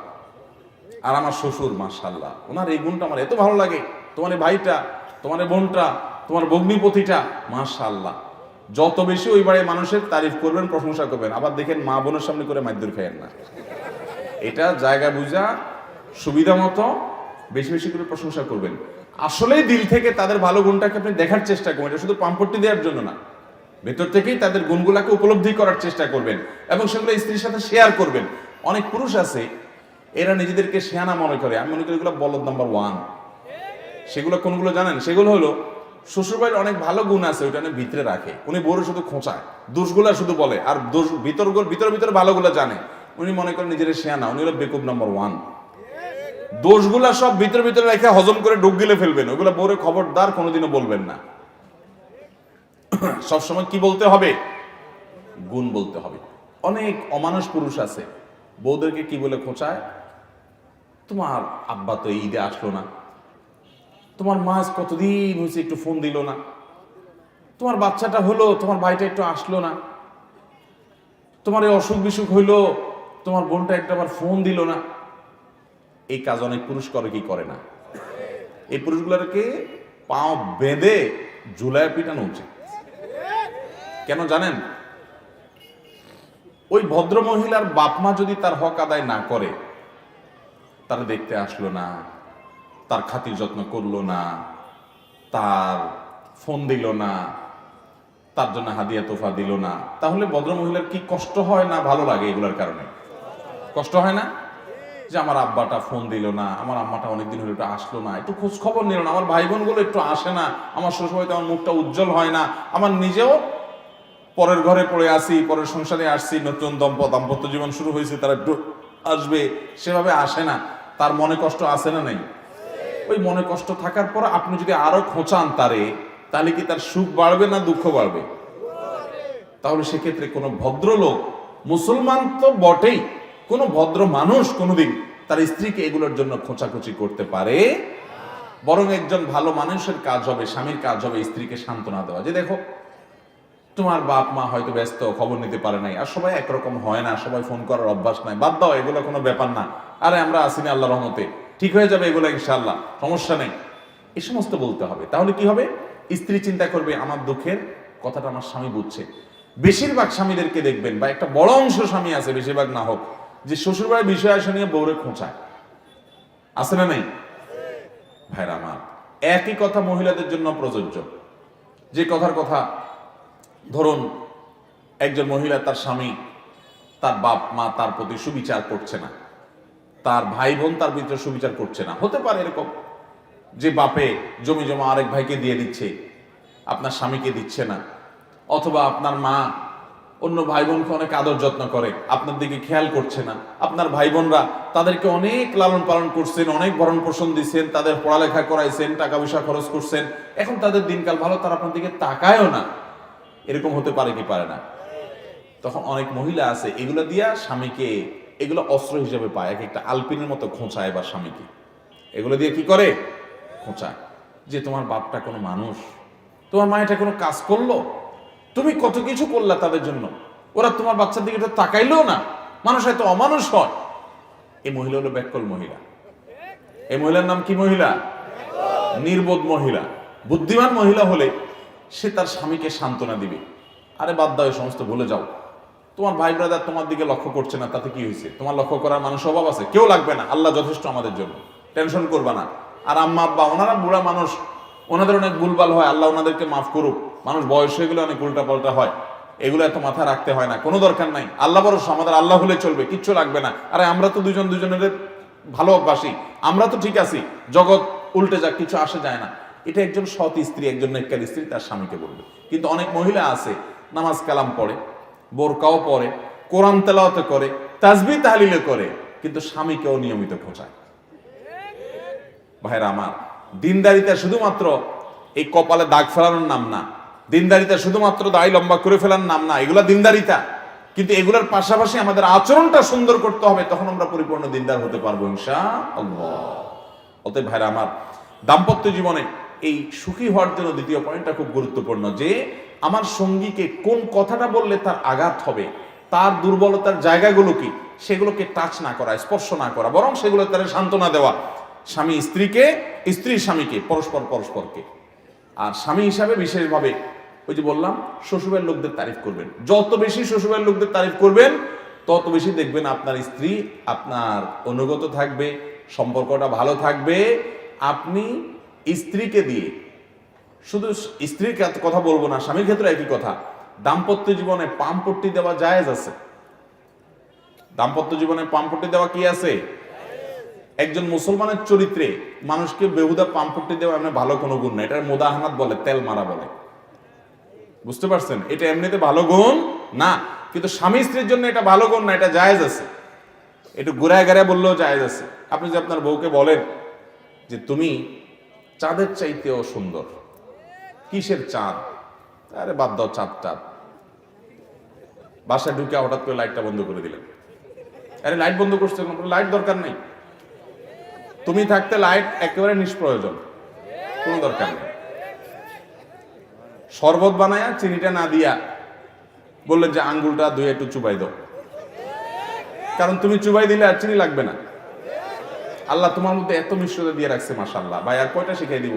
আর আমার শ্বশুর মাশাআল্লাহ, ওনার এই গুণটা আমার এত ভালো লাগে, তোমার এই ভাইটা, তোমার এই বোনটা, তোমার ভগ্নিপতিটা মাশাআল্লাহ। যত বেশি ওই বাড়ির মানুষের তারিফ করবেন, প্রশংসা করবেন। আবার দেখেন মা বোনের সামনে করে মাইদুর খাইয়েন না। এটা জায়গা বুঝা সুবিধা মতো বেশি বেশি করে প্রশংসা করবেন। আসলেই দিল থেকে তাদের ভালো গুণটাকে আপনি দেখার চেষ্টা করবেন। এটা শুধু পাম্পট্টি দেওয়ার জন্য না, ভেতর থেকেই তাদের গুণগুলাকে উপলব্ধি করার চেষ্টা করবেন এবং সেগুলো স্ত্রীর সাথে শেয়ার করবেন। অনেক পুরুষ আছে, এরা নিজেদেরকে শেয়ানা মনে করে। আমি মনে করি এগুলো বলদ নাম্বার 1। সেগুলো কোনগুলো জানেন? সেগুলো হলো শ্বশুরবাড়ির অনেক ভালো গুণ আছে, ওইটা ভিতরে রাখে। উনি বড় শুধু খোঁচায়, দোষগুলা শুধু বলে, আর দোষ ভিতরে ভালোগুলো জানে। উনি মনে করেন নিজের শেয়ানা, উনি হলো বেকুব নাম্বার 1। দোষগুলা সব ভিতরে রেখে হজম করে ডুব গিলে ফেলবেন। ওগুলো বউরে খবরদার কোনোদিনও বলবেন না। সবসময় কি বলতে হবে? গুণ বলতে হবে। অনেক অমানুষ পুরুষ আছে, বউদেরকে কি বলে খোঁচায়? তোমার আব্বা তো ঈদে আসলো না, তোমার মা কতদিন হয়েছে একটু ফোন দিল না, তোমার বাচ্চাটা হলো, তোমার ভাইটা একটু আসলো না, তোমার এই অসুখ বিসুখ হইলো, তোমার বোনটা একটা আবার ফোন দিল না। এই কাজ অনেক পুরুষ করে কি করে না? এই পুরুষগুলোকে পাও বেঁধে ঝুলায় পিটানো উচিত। কেন জানেন? ওই ভদ্র মহিলার বাপ মা যদি তার হক আদায় না করে, তারা দেখতে আসলো না, তার খাতির যত্ন করলো না, তার ফোন দিল না, তার জন্য হাদিয়া তোফা দিল না, তাহলে ভদ্র মহিলার কি কষ্ট হয় না ভালো লাগে? এগুলোর কারণে কষ্ট হয় না? যে আমার আব্বাটা ফোন দিল না, আমার আম্মাটা অনেকদিন হলো একটু আসলো না, একটু খোঁজ খবর নিল না, আমার ভাই বোনগুলো একটু আসে না, আমার শ্বশুরবাড়িতে আমার মুখটা উজ্জ্বল হয় না, আমার নিজেও পরের ঘরে পড়ে আসি, পরের সংসারে আসছি, নতুন দাম্পত্য জীবন শুরু হয়েছে, তারা একটু আসবে, সেভাবে আসে না। তার মনে কষ্ট আছে না নাই? ওই মনে কষ্ট থাকার পর আপনি যদি আরো খোঁচান তারে, তাহলে কি তার সুখ বাড়বে না দুঃখ বাড়বে? তাহলে সেক্ষেত্রে কোনো ভদ্রলোক, মুসলমান তো বটেই, কোনো ভদ্র মানুষ কোনোদিন তার স্ত্রীকে এগুলোর জন্য খোঁচাখুচি করতে পারে? বরং একজন ভালো মানুষের কাজ হবে, স্বামীর কাজ হবে স্ত্রীকে সান্ত্বনা দেওয়া, যে দেখো তোমার বাপ মা হয়তো ব্যস্ত, খবর নিতে পারে নাই, আর সবাই একরকম হয় না, সবাই ফোন করার অভ্যাস নাই, বাদ দাও, এগুলো কোনো ব্যাপার না, আরে আমরা আসিনি, আল্লাহ রহমতে ঠিক হয়ে যাবে এগুলো ইনশাআল্লাহ, সমস্যা নেই, এই সমস্ত বলতে হবে। তাহলে কি হবে? স্ত্রী চিন্তা করবে আমার দুঃখের কথাটা আমার স্বামী বুঝছে। বেশিরভাগ স্বামীদেরকে দেখবেন, বা একটা বড় অংশ স্বামী আছে, বেশিরভাগ না হোক, যে শ্বশুরবাড়ির বিষয় আসে নিয়ে বউরে খোঁচায়, আছে না নেই? ভাইরা আমার, একই কথা মহিলাদের জন্য প্রযোজ্য। যে কথার কথা, ধরুন একজন মহিলা, তার স্বামী, তার বাপ মা তার প্রতি সুবিচার করছে না, তার ভাই বোন তার ভিতরে সুবিচার করছে না। হতে পারে এরকম যে বাপে জমি জমা আরেক ভাইকে দিয়ে দিচ্ছে, আপনার স্বামীকে দিচ্ছে না, অথবা আপনার মা অন্য ভাই বোনকে অনেক আদর যত্ন করে, আপনার দিকে খেয়াল করছে না। আপনার ভাই বোনরা তাদেরকে অনেক লালন পালন করছেন, অনেক ভরণ পোষণ দিচ্ছেন, তাদের পড়ালেখা করাইছেন, টাকা পয়সা খরচ করছেন, এখন তাদের দিনকাল ভালো, তারা আপনার দিকে তাকায়ও না। এরকম হতে পারে কি পারে না? তখন অনেক মহিলা আছে এগুলো দিয়া স্বামীকে, এগুলো অস্ত্র হিসেবে পায়, এক একটা আলপিনের মতো খোঁচায় বা স্বামীকে এগুলো দিয়ে কি করে? খোঁচায়। যে তোমার বাপটা কোনো মানুষ, তোমার মায়েটা কোনো কাজ করলো, তুমি কত কিছু করলা তাদের জন্য, ওরা তোমার বাচ্চার দিকে তো তাকাইলেও না, মানুষ হয়তো অমানুষ হয়। এই মহিলা হলো ব্যাককল মহিলা। এই মহিলার নাম কি মহিলা? নির্বোধ মহিলা। বুদ্ধিমান মহিলা হলে সে তার স্বামীকে সান্ত্বনা দিবে, আরে বাদ দাও, এই সমস্ত ভুলে যাও, তোমার ভাই ব্রাদার তোমার দিকে লক্ষ্য করছে না, তাতে কি হয়েছে? তোমার লক্ষ্য করার মানুষ অভাব আছে? কেউ লাগবে না, আল্লাহ যথেষ্ট আমাদের জন্য, টেনশন করবা না। আর আম্মা আব্বা ওনারা বুড়া মানুষ, ওনাদের অনেক ভুলভাল হয়, আল্লাহ ওনাদেরকে মাফ করুক। মানুষ বয়স হয়ে গেলে অনেক উল্টা পাল্টা হয়, এগুলো এত মাথায় রাখতে হয় না, কোনো দরকার নাই। আল্লাহ ভরসা, আমাদের আল্লাহ হলে চলবে, কিচ্ছু লাগবে না। আরে আমরা তো দুজন দুজনের ভালোবাসি, আমরা তো ঠিক আছি, জগৎ উল্টে যাক, কিছু আসে যায় না। এটা একজন সৎ স্ত্রী, একজন নেককার স্ত্রী তার স্বামীকে বলবে। কিন্তু অনেক মহিলা আছে নামাজ কালাম পড়ে, বোরকাও পরে, কোরআন তেলাওয়াত করে, তাসবিহ তাহলিল করে, কিন্তু স্বামীকেও নিয়মিত খোঁচায়। ভাইরা আমার, দিনদারিতা শুধুমাত্র এই কপালে দাগ ফেলানোর নাম না, দিনদারিতা শুধুমাত্র দাড়ি লম্বা করে ফেলার নাম না, এগুলা দিনদারিতা। কিন্তু এগুলোর পাশাপাশি আমাদের আচরণটা সুন্দর করতে হবে, তখন আমরা পরিপূর্ণ দিনদার হতে পারবো ইনশাআল্লাহ। অতএব ভাইরা আমার, দাম্পত্য জীবনে এই সুখী হওয়ার জন্য দ্বিতীয় পয়েন্টটা খুব গুরুত্বপূর্ণ, যে আমার সঙ্গীকে কোন কথাটা বললে তার আঘাত হবে, তার দুর্বলতার জায়গাগুলো কি, সেগুলোকে টাচ না করা, স্পর্শ না করা, বরং সেগুলো তার সান্ত্বনা দেওয়া। স্বামী স্ত্রীকে, স্ত্রী স্বামীকে, পরস্পর পরস্পরকে। আর স্বামী হিসাবে বিশেষভাবে ওই যে বললাম, শ্বশুরের লোকদের তারিফ করবেন। যত বেশি শ্বশুরের লোকদের তারিফ করবেন, তত বেশি দেখবেন আপনার স্ত্রী আপনার অনুগত থাকবে, সম্পর্কটা ভালো থাকবে। আপনি স্ত্রীকে দিয়ে, শুধু স্ত্রীর কথা বলবো না, স্বামীর ক্ষেত্রে একই কথা, দাম্পত্য জীবনে পামপট্টি দেওয়া জায়েজ আছে। দাম্পত্য জীবনে পামপট্টি দেওয়া কি আছে? একজন মুসলমানের চরিত্রে মানুষকে বেহুদা পামপট্টি দেওয়া এমনি ভালো কোনো গুণ না, এটা মুদাহানাত বলে, তেল মারা বলে। বুঝতে পারছেন? এটা এমনিতে ভালো গুণ না, কিন্তু স্বামী স্ত্রীর জন্য এটা ভালো গুণ না, এটা জায়েজ আছে। একটু ঘুরায় গাড়ায় বললেও জায়েজ আছে। আপনি যে আপনার বউকে বলেন যে তুমি চাঁদের চাইতেও সুন্দর। কিসের চাঁদ? আরে বাদ দাও চাঁদ টাঁদ। বাসায় ঢুকে হঠাৎ করে লাইটটা বন্ধ করে দিলেন। আরে লাইট বন্ধ করছে, লাইট দরকার নেই, তুমি থাকতে লাইট একেবারে নিষ্প্রয়োজন, কোনো দরকার নেই। শরবত বানায়া চিনিটা না দিয়া বললেন যে আঙ্গুলটা ধুয়ে একটু চুবাই দাও, কারণ তুমি চুবাই দিলে আর চিনি লাগবে না। আল্লাহ তোমার মধ্যে এত মিশ্রতা দিয়ে রাখছে, মাশাআল্লাহ। ভাই আর কয়টা শিখাই দিব?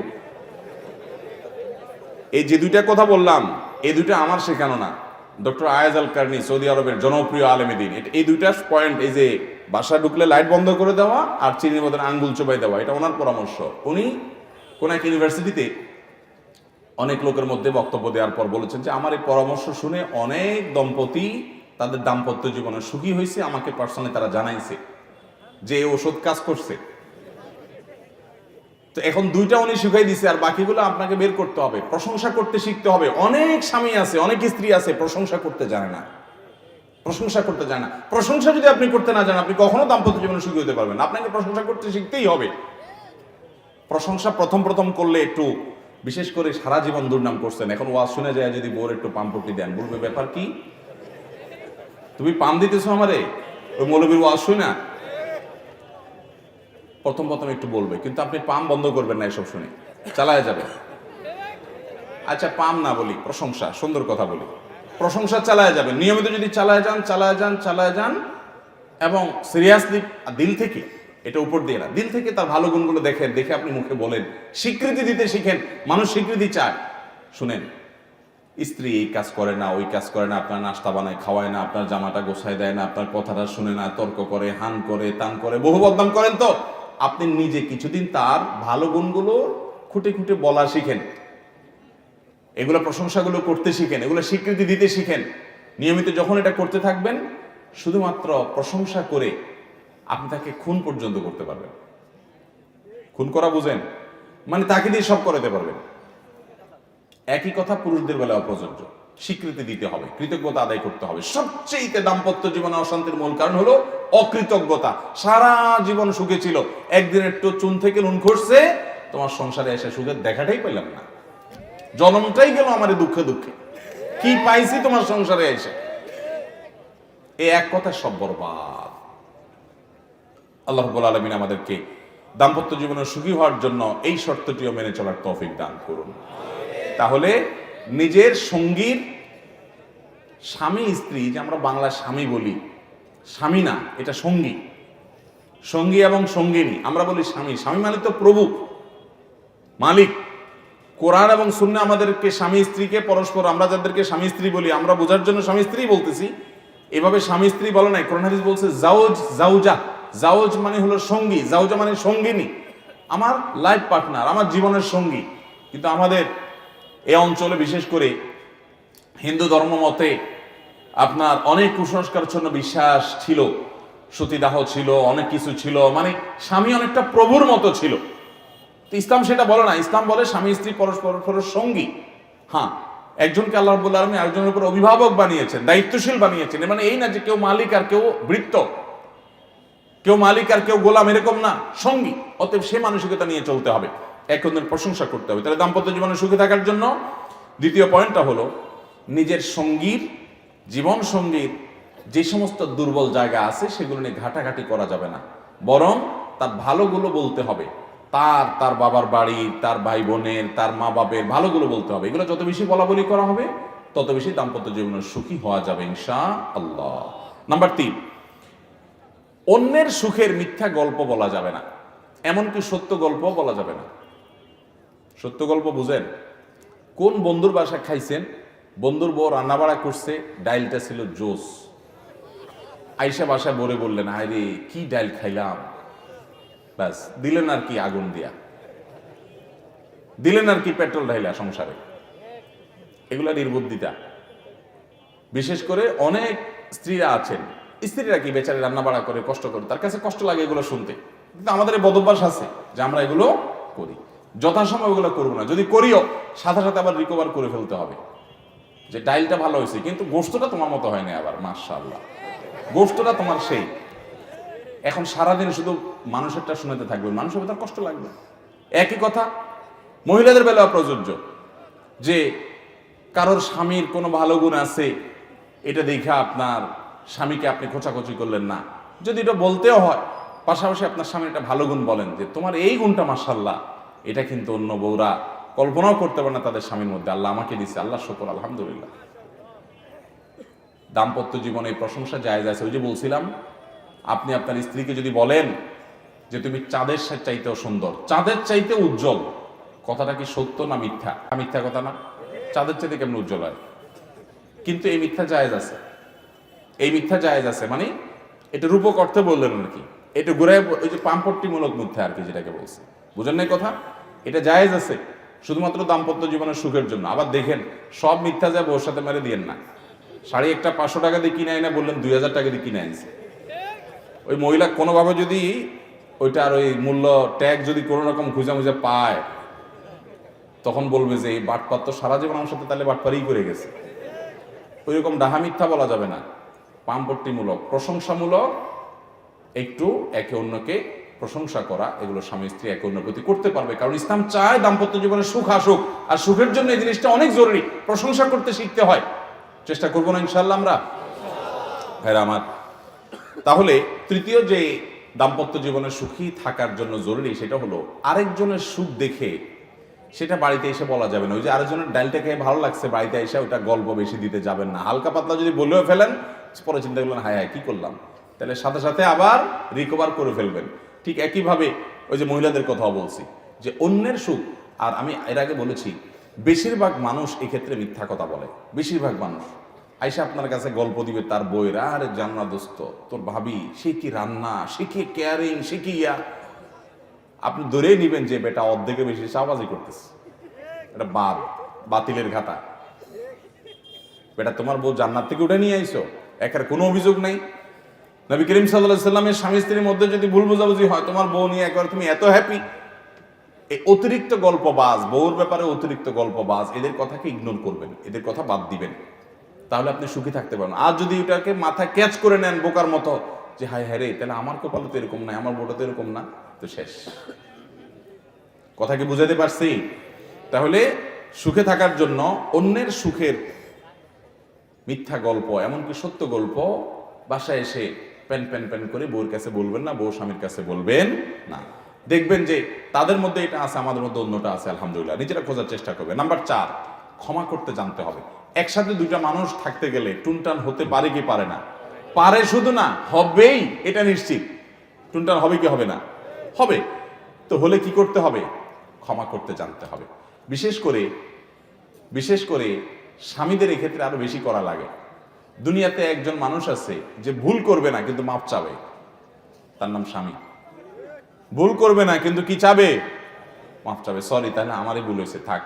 এই যে দুইটা কথা বললাম, এই দুইটা আমার শেখানো না, ডক্টর আয়াজ আল কারনি, সৌদি আরবের জনপ্রিয় আলেমে দ্বীন, এই দুইটা পয়েন্ট, এই যে বাসা ঢুকলে লাইট বন্ধ করে দেওয়া আর চিনির মধ্যে আঙ্গুল চুবাই দেওয়া, এটা ওনার পরামর্শ। উনি কোন এক ইউনিভার্সিটিতে অনেক লোকের মধ্যে বক্তব্য দেওয়ার পর বলেছেন যে আমার এই পরামর্শ শুনে অনেক দম্পতি তাদের দাম্পত্য জীবনে সুখী হয়েছে, আমাকে পার্সোনালি তারা জানাইছে যে এই ওষুধ কাজ করছে। তো এখন দুইটা উনি শিখাই দিছে, আর বাকিগুলো আপনাকে বের করতে হবে, প্রশংসা করতে শিখতে হবে। অনেক স্বামী আছে, অনেক স্ত্রী আছে প্রশংসা করতে জানে না, প্রশংসা করতে জানে না। প্রশংসা যদি আপনি করতে না জানেন, আপনি কখনো দাম্পত্য জীবনে সুখী হতে পারবেন না। আপনাকে প্রশংসা করতে শিখতেই হবে। প্রশংসা প্রথম প্রথম করলে একটু, বিশেষ করে সারা জীবন দুর্নাম করছেন, এখন ওয়াজ শুনে যায় যদি বোর একটু পাম্পটি দেন, বলবে ব্যাপার কি, তুমি পাম দিতেছো আমারে, ওই মৌলবীর ওয়াজ শুই না। প্রথম প্রথম একটু বলবে, কিন্তু আপনি পাম বন্ধ করবেন না, এসব শুনে চালায় যাবে। আচ্ছা পাম না বলি, প্রশংসা, সুন্দর কথা বলি, প্রশংসা চালায় যাবেন, নিয়মিত যদি চালায় যান চালায় যান চালায় যান, এবং সিরিয়াসলি দিল থেকে, এটা উপর দিয়ে না, দিল থেকে তার ভালো গুণগুলো দেখেন, দেখে আপনি মুখে বলেন, স্বীকৃতি দিতে শিখেন। মানুষ স্বীকৃতি চায়। শুনেন, স্ত্রী এই কাজ করে না, ওই কাজ করে না, আপনার নাস্তা বানায় খাওয়ায় না, আপনার জামাটা গোছায় দেয় না, আপনার কথাটা শুনে না, তর্ক করে, হান করে, তান করে, বহু বদনাম করেন। তো আপনি নিজে কিছুদিন তার ভালো গুণগুলো খুঁটে খুঁটে বলা শিখেন, এগুলো প্রশংসাগুলো করতে শিখেন, এগুলো স্বীকৃতি দিতে শিখেন। নিয়মিত যখন এটা করতে থাকবেন, শুধুমাত্র প্রশংসা করে আপনি তাকে খুন পর্যন্ত করতে পারবেন। খুন করা বুঝেন? মানে তাকে দিয়ে সব করাতে পারবেন। একই কথা পুরুষদের বেলাও প্রযোজ্য। স্বীকৃতি দিতে হবে, কৃতজ্ঞতা আদায় করতে হবে। সবচেয়ে দাম্পত্য জীবনে অশান্তির মূল কারণ হলো অকৃতজ্ঞতা। সারা জীবন সুখে ছিল, একদিন একটু চুন থেকে নুন খসছে, তোমার সংসারে এসে সুখের দেখাটাই পেলাম না, জন্মটাই গেল আমার দুঃখে দুঃখে, কি পাইছি তোমার সংসারে এসে? এই এক কথা সব বরবাদ। আল্লাহ রাব্বুল আলামিন আমাদেরকে দাম্পত্য জীবনে সুখী হওয়ার জন্য এই শর্তটিও মেনে চলার তৌফিক দান করুন। তাহলে নিজের সঙ্গীর, স্বামী স্ত্রী, যে আমরা বাংলা স্বামী বলি, স্বামী না, এটা সঙ্গী, সঙ্গী এবং সঙ্গিনী আমরা বলি স্বামী। স্বামী মানে তো প্রভু, মালিক। কোরআন এবং সুন্নাহ আমাদেরকে স্বামী স্ত্রীকে পরস্পর, আমরা যাদেরকে স্বামী স্ত্রী বলি, আমরা বোঝার জন্য স্বামী স্ত্রী বলতেছি, এভাবে স্বামী স্ত্রী বলে নাই। কোরআন হাদিস বলছে জাওজ, জাউজা। জাওজ মানে হলো সঙ্গী, জাউজা মানে সঙ্গিনী, আমার লাইফ পার্টনার, আমার জীবনের সঙ্গী। কিন্তু আমাদের এই অঞ্চলে বিশেষ করে হিন্দু ধর্ম মতে আপনার অনেক কুসংস্কারচ্ছন্ন বিশ্বাস ছিল, সতীদাহ ছিল, অনেক কিছু ছিল, মানে স্বামী অনেকটা প্রভুর মতো ছিল। তো ইসলাম সেটা বলে না। ইসলাম বলে স্বামী স্ত্রী পরস্পরের সঙ্গী। হ্যাঁ, একজনকে আল্লাহ রাব্বুল আলামিন আরেকজনের উপর অভিভাবক বানিয়েছেন, দায়িত্বশীল বানিয়েছেন। মানে এই না যে কেউ মালিক আর কেউ ভৃত্য, কেউ মালিক আর কেউ গোলাম, এরকম না, সঙ্গী। অতএব সে মানসিকতা নিয়ে চলতে হবে, এক অন্যের প্রশংসা করতে হবে। তাহলে দাম্পত্য জীবনে সুখী থাকার জন্য দ্বিতীয় পয়েন্টটা হলো নিজের সঙ্গীর, জীবন সঙ্গীর যে সমস্ত দুর্বল জায়গা আছে সেগুলো নিয়ে ঘাটাঘাটি করা যাবে না, বরং তার ভালোগুলো বলতে হবে। তার বাবার বাড়ির, তার ভাই বোনের, তার মা বাপের ভালোগুলো বলতে হবে। এগুলো যত বেশি বলা বলি করা হবে তত বেশি দাম্পত্য জীবনে সুখী হওয়া যাবে ইনশাআল্লাহ। নাম্বার 3, অন্যের সুখের মিথ্যা গল্প বলা যাবে না, এমনকি সত্য গল্প বলা যাবে না। সত্য গল্প বুঝেন? কোন বন্ধুর বাসায় খাইছেন, বন্ধুর বউ রান্না বাড়া করছে, ডাইলটা ছিল জোস, আইসা বাসায় বলে বললেন হায় রে কি ডাইল খাইলাম, ব্যাস দিলেন আর কি আগুন দিয়া, দিলেন আর কি পেট্রোল ঢাইলা সংসারে। এগুলা নির্বুদ্ধিতা। বিশেষ করে অনেক স্ত্রীরা আছেন, স্ত্রীরা কি বেচারি রান্না বাড়া করে কষ্ট করে, তার কাছে কষ্ট লাগে এগুলো শুনতে, কিন্তু আমাদের এই বদভ্যাস আছে যে আমরা এগুলো করি। যথাসময় ওগুলো করবো না, যদি করিও সাথে সাথে আবার রিকভার করে ফেলতে হবে যে ডাইলটা ভালো হয়েছে কিন্তু গোশতটা তোমার মতো হয়নি, আবার মাশাআল্লাহ গোশতটা তোমার সেই। এখন সারাদিন শুধু মানুষেরটা শুনাতে থাকবে, মানুষের তার কষ্ট লাগবে। একই কথা মহিলাদের বেলাও প্রযোজ্য, যে কারোর স্বামীর কোনো ভালো গুণ আছে, এটা দেখে আপনার স্বামীকে আপনি খোঁচাখুচি করলেন না, যদি এটা বলতেও হয় পাশাপাশি আপনার স্বামীর একটা ভালো গুণ বলেন যে তোমার এই গুণটা মাশাআল্লাহ, এটা কিন্তু অন্য বউরা কল্পনাও করতে পারে না তাদের স্বামীর মধ্যে, আল্লাহ আমাকে দিচ্ছে, আল্লাহ শুকর আলহামদুলিল্লাহ। দাম্পত্য জীবনে প্রশংসা জায়েজ আছে। ওই যে বলছিলাম, আপনি আপনার স্ত্রীকে যদি বলেন যে তুমি চাঁদের চাইতেও সুন্দর, চাঁদের চাইতে উজ্জ্বল, কথাটা কি সত্য না মিথ্যা? মিথ্যা কথা না? চাঁদের চাইতে কেমন উজ্জ্বল হয়? কিন্তু এই মিথ্যা জায়েজ আছে, এই মিথ্যা জায়েজ আছে, মানে এটা রূপক অর্থে বললেন আর কি, এটা ঘুরায় ওই যে পাম্পট্টিমূলক মিথ্যা আর কি, যেটাকে বলছে, বুঝেন নাই কথা? এটা জায়েজ আছে শুধুমাত্র দাম্পত্য জীবনের সুখের জন্য। আবার দেখেন সব মিথ্যা যায় বউর সাথে মেরে দিয়েন না। শাড়ি একটা 500 টাকা দিয়ে কিনে আনে, বললেন 2000 টাকা দিয়ে কিনে আনছে, ওই মহিলা কোনোভাবে যদি ওইটার ওই মূল্য ট্যাগ যদি কোনো রকম খুঁজে মুজে পায়, তখন বলবে যে এই বাটপার তো সারা জীবন আমার সাথে তাহলে বাটপারই করে গেছে। ওই রকম ডাহা মিথ্যা বলা যাবে না, পাম্পট্টিমূলক, প্রশংসামূলক, একটু একে অন্যকে প্রশংসা করা, এগুলো স্বামী স্ত্রী একে অন্যের প্রতি করতে পারবে। কারণ ইসলাম চায় দাম্পত্য জীবনে সুখ আসুক, আর সুখের জন্য এই জিনিসটা অনেক জরুরি, প্রশংসা করতে শিখতে হয়। চেষ্টা করবো না ইনশাআল্লাহ আমরা, ভাইরা আমার? তাহলে তৃতীয় যে দাম্পত্য জীবনে সুখী থাকার জন্য জরুরি, সেটা হলো আরেকজনের সুখ দেখে সেটা বাড়িতে এসে বলা যাবে না। ওই যে আরেকজনের ডালটা খেয়ে ভালো লাগছে, বাড়িতে এসে ওটা গল্প বেশি দিতে যাবেন না। হালকা পাতলা যদি বলেও ফেলেন, পরে চিন্তা করলেন হায় হায় কি করলাম, তাহলে সাথে সাথে আবার রিকভার করে ফেলবেন। ঠিক একইভাবে ওই যে মহিলাদের কথাও বলছি, যে অন্যের সুখ, আর আমি এর আগে বলেছি বেশিরভাগ মানুষ এক্ষেত্রে মিথ্যা কথা বলে। বেশিরভাগ মানুষ আইসা আপনার কাছে গল্প দিবে তার বইয়ের, আরে জান্না দোস্ত তোর ভাবি সে কি রান্না, সে কি কেয়ারিং, সে কি ইয়া, আপনি ধরেই নিবেন যে বেটা অর্ধেকে বেশি চাওয়াবাজি করতেছে, এটা বাতিলের ঘাটা। বেটা তোমার বউ জান্নাত থেকে উঠে নিয়ে আইসো, একের কোনো অভিযোগ নাই। নবী করিম সাল্লাল্লাহু আলাইহি সাল্লামের স্বামী স্ত্রীর মধ্যে যদি ভুল বোঝাবুঝি হয়, তোমার বউ নিয়ে একবার তুমি এত হ্যাপি, এই অতিরিক্ত গল্পবাজ, বউর ব্যাপারে অতিরিক্ত গল্পবাজ, এদের কথাকে ইগনোর করবেন, এদের কথা বাদ দিবেন, তাহলে আপনি সুখী থাকতে পারবেন। আর যদি ওটাকে মাথায় ক্যাচ করে নেন বোকার মতো যে হায় হায় রে, তাহলে আমার কপালে তো এরকম নাই, আমার বউটা তো এরকম না, তো শেষ। কথা কি বুঝাতে পারছি? তাহলে সুখে থাকার জন্য অন্যের সুখের মিথ্যা গল্প, এমনকি সত্য গল্প বাসায় এসে প্যান প্যান প্যান করে বউর কাছে বলবেন না, বউ স্বামীর কাছে বলবেন না। দেখবেন যে তাদের মধ্যে এটা আছে, আমাদের মধ্যে অন্যটা আছে, আলহামদুলিল্লাহ। নিজেরা খোঁজার চেষ্টা করবে। নাম্বার 4, ক্ষমা করতে জানতে হবে। একসাথে দুইটা মানুষ থাকতে গেলে টুনটান হতে পারে কি পারে না? পারে, শুধু না, হবেই, এটা নিশ্চিত। টুনটান হবে কি হবে না? হবে। তো হলে কি করতে হবে? ক্ষমা করতে জানতে হবে। বিশেষ করে স্বামীদের এক্ষেত্রে আরো বেশি করা লাগে। দুনিয়াতে একজন মানুষ আছে যে ভুল করবে না কিন্তু মাপ চাবে, তার নাম স্বামী। ভুল করবে না কিন্তু কি চাবে? মাপ চাবে। সরি, তাহলে আমারই ভুল হয়েছে, থাক।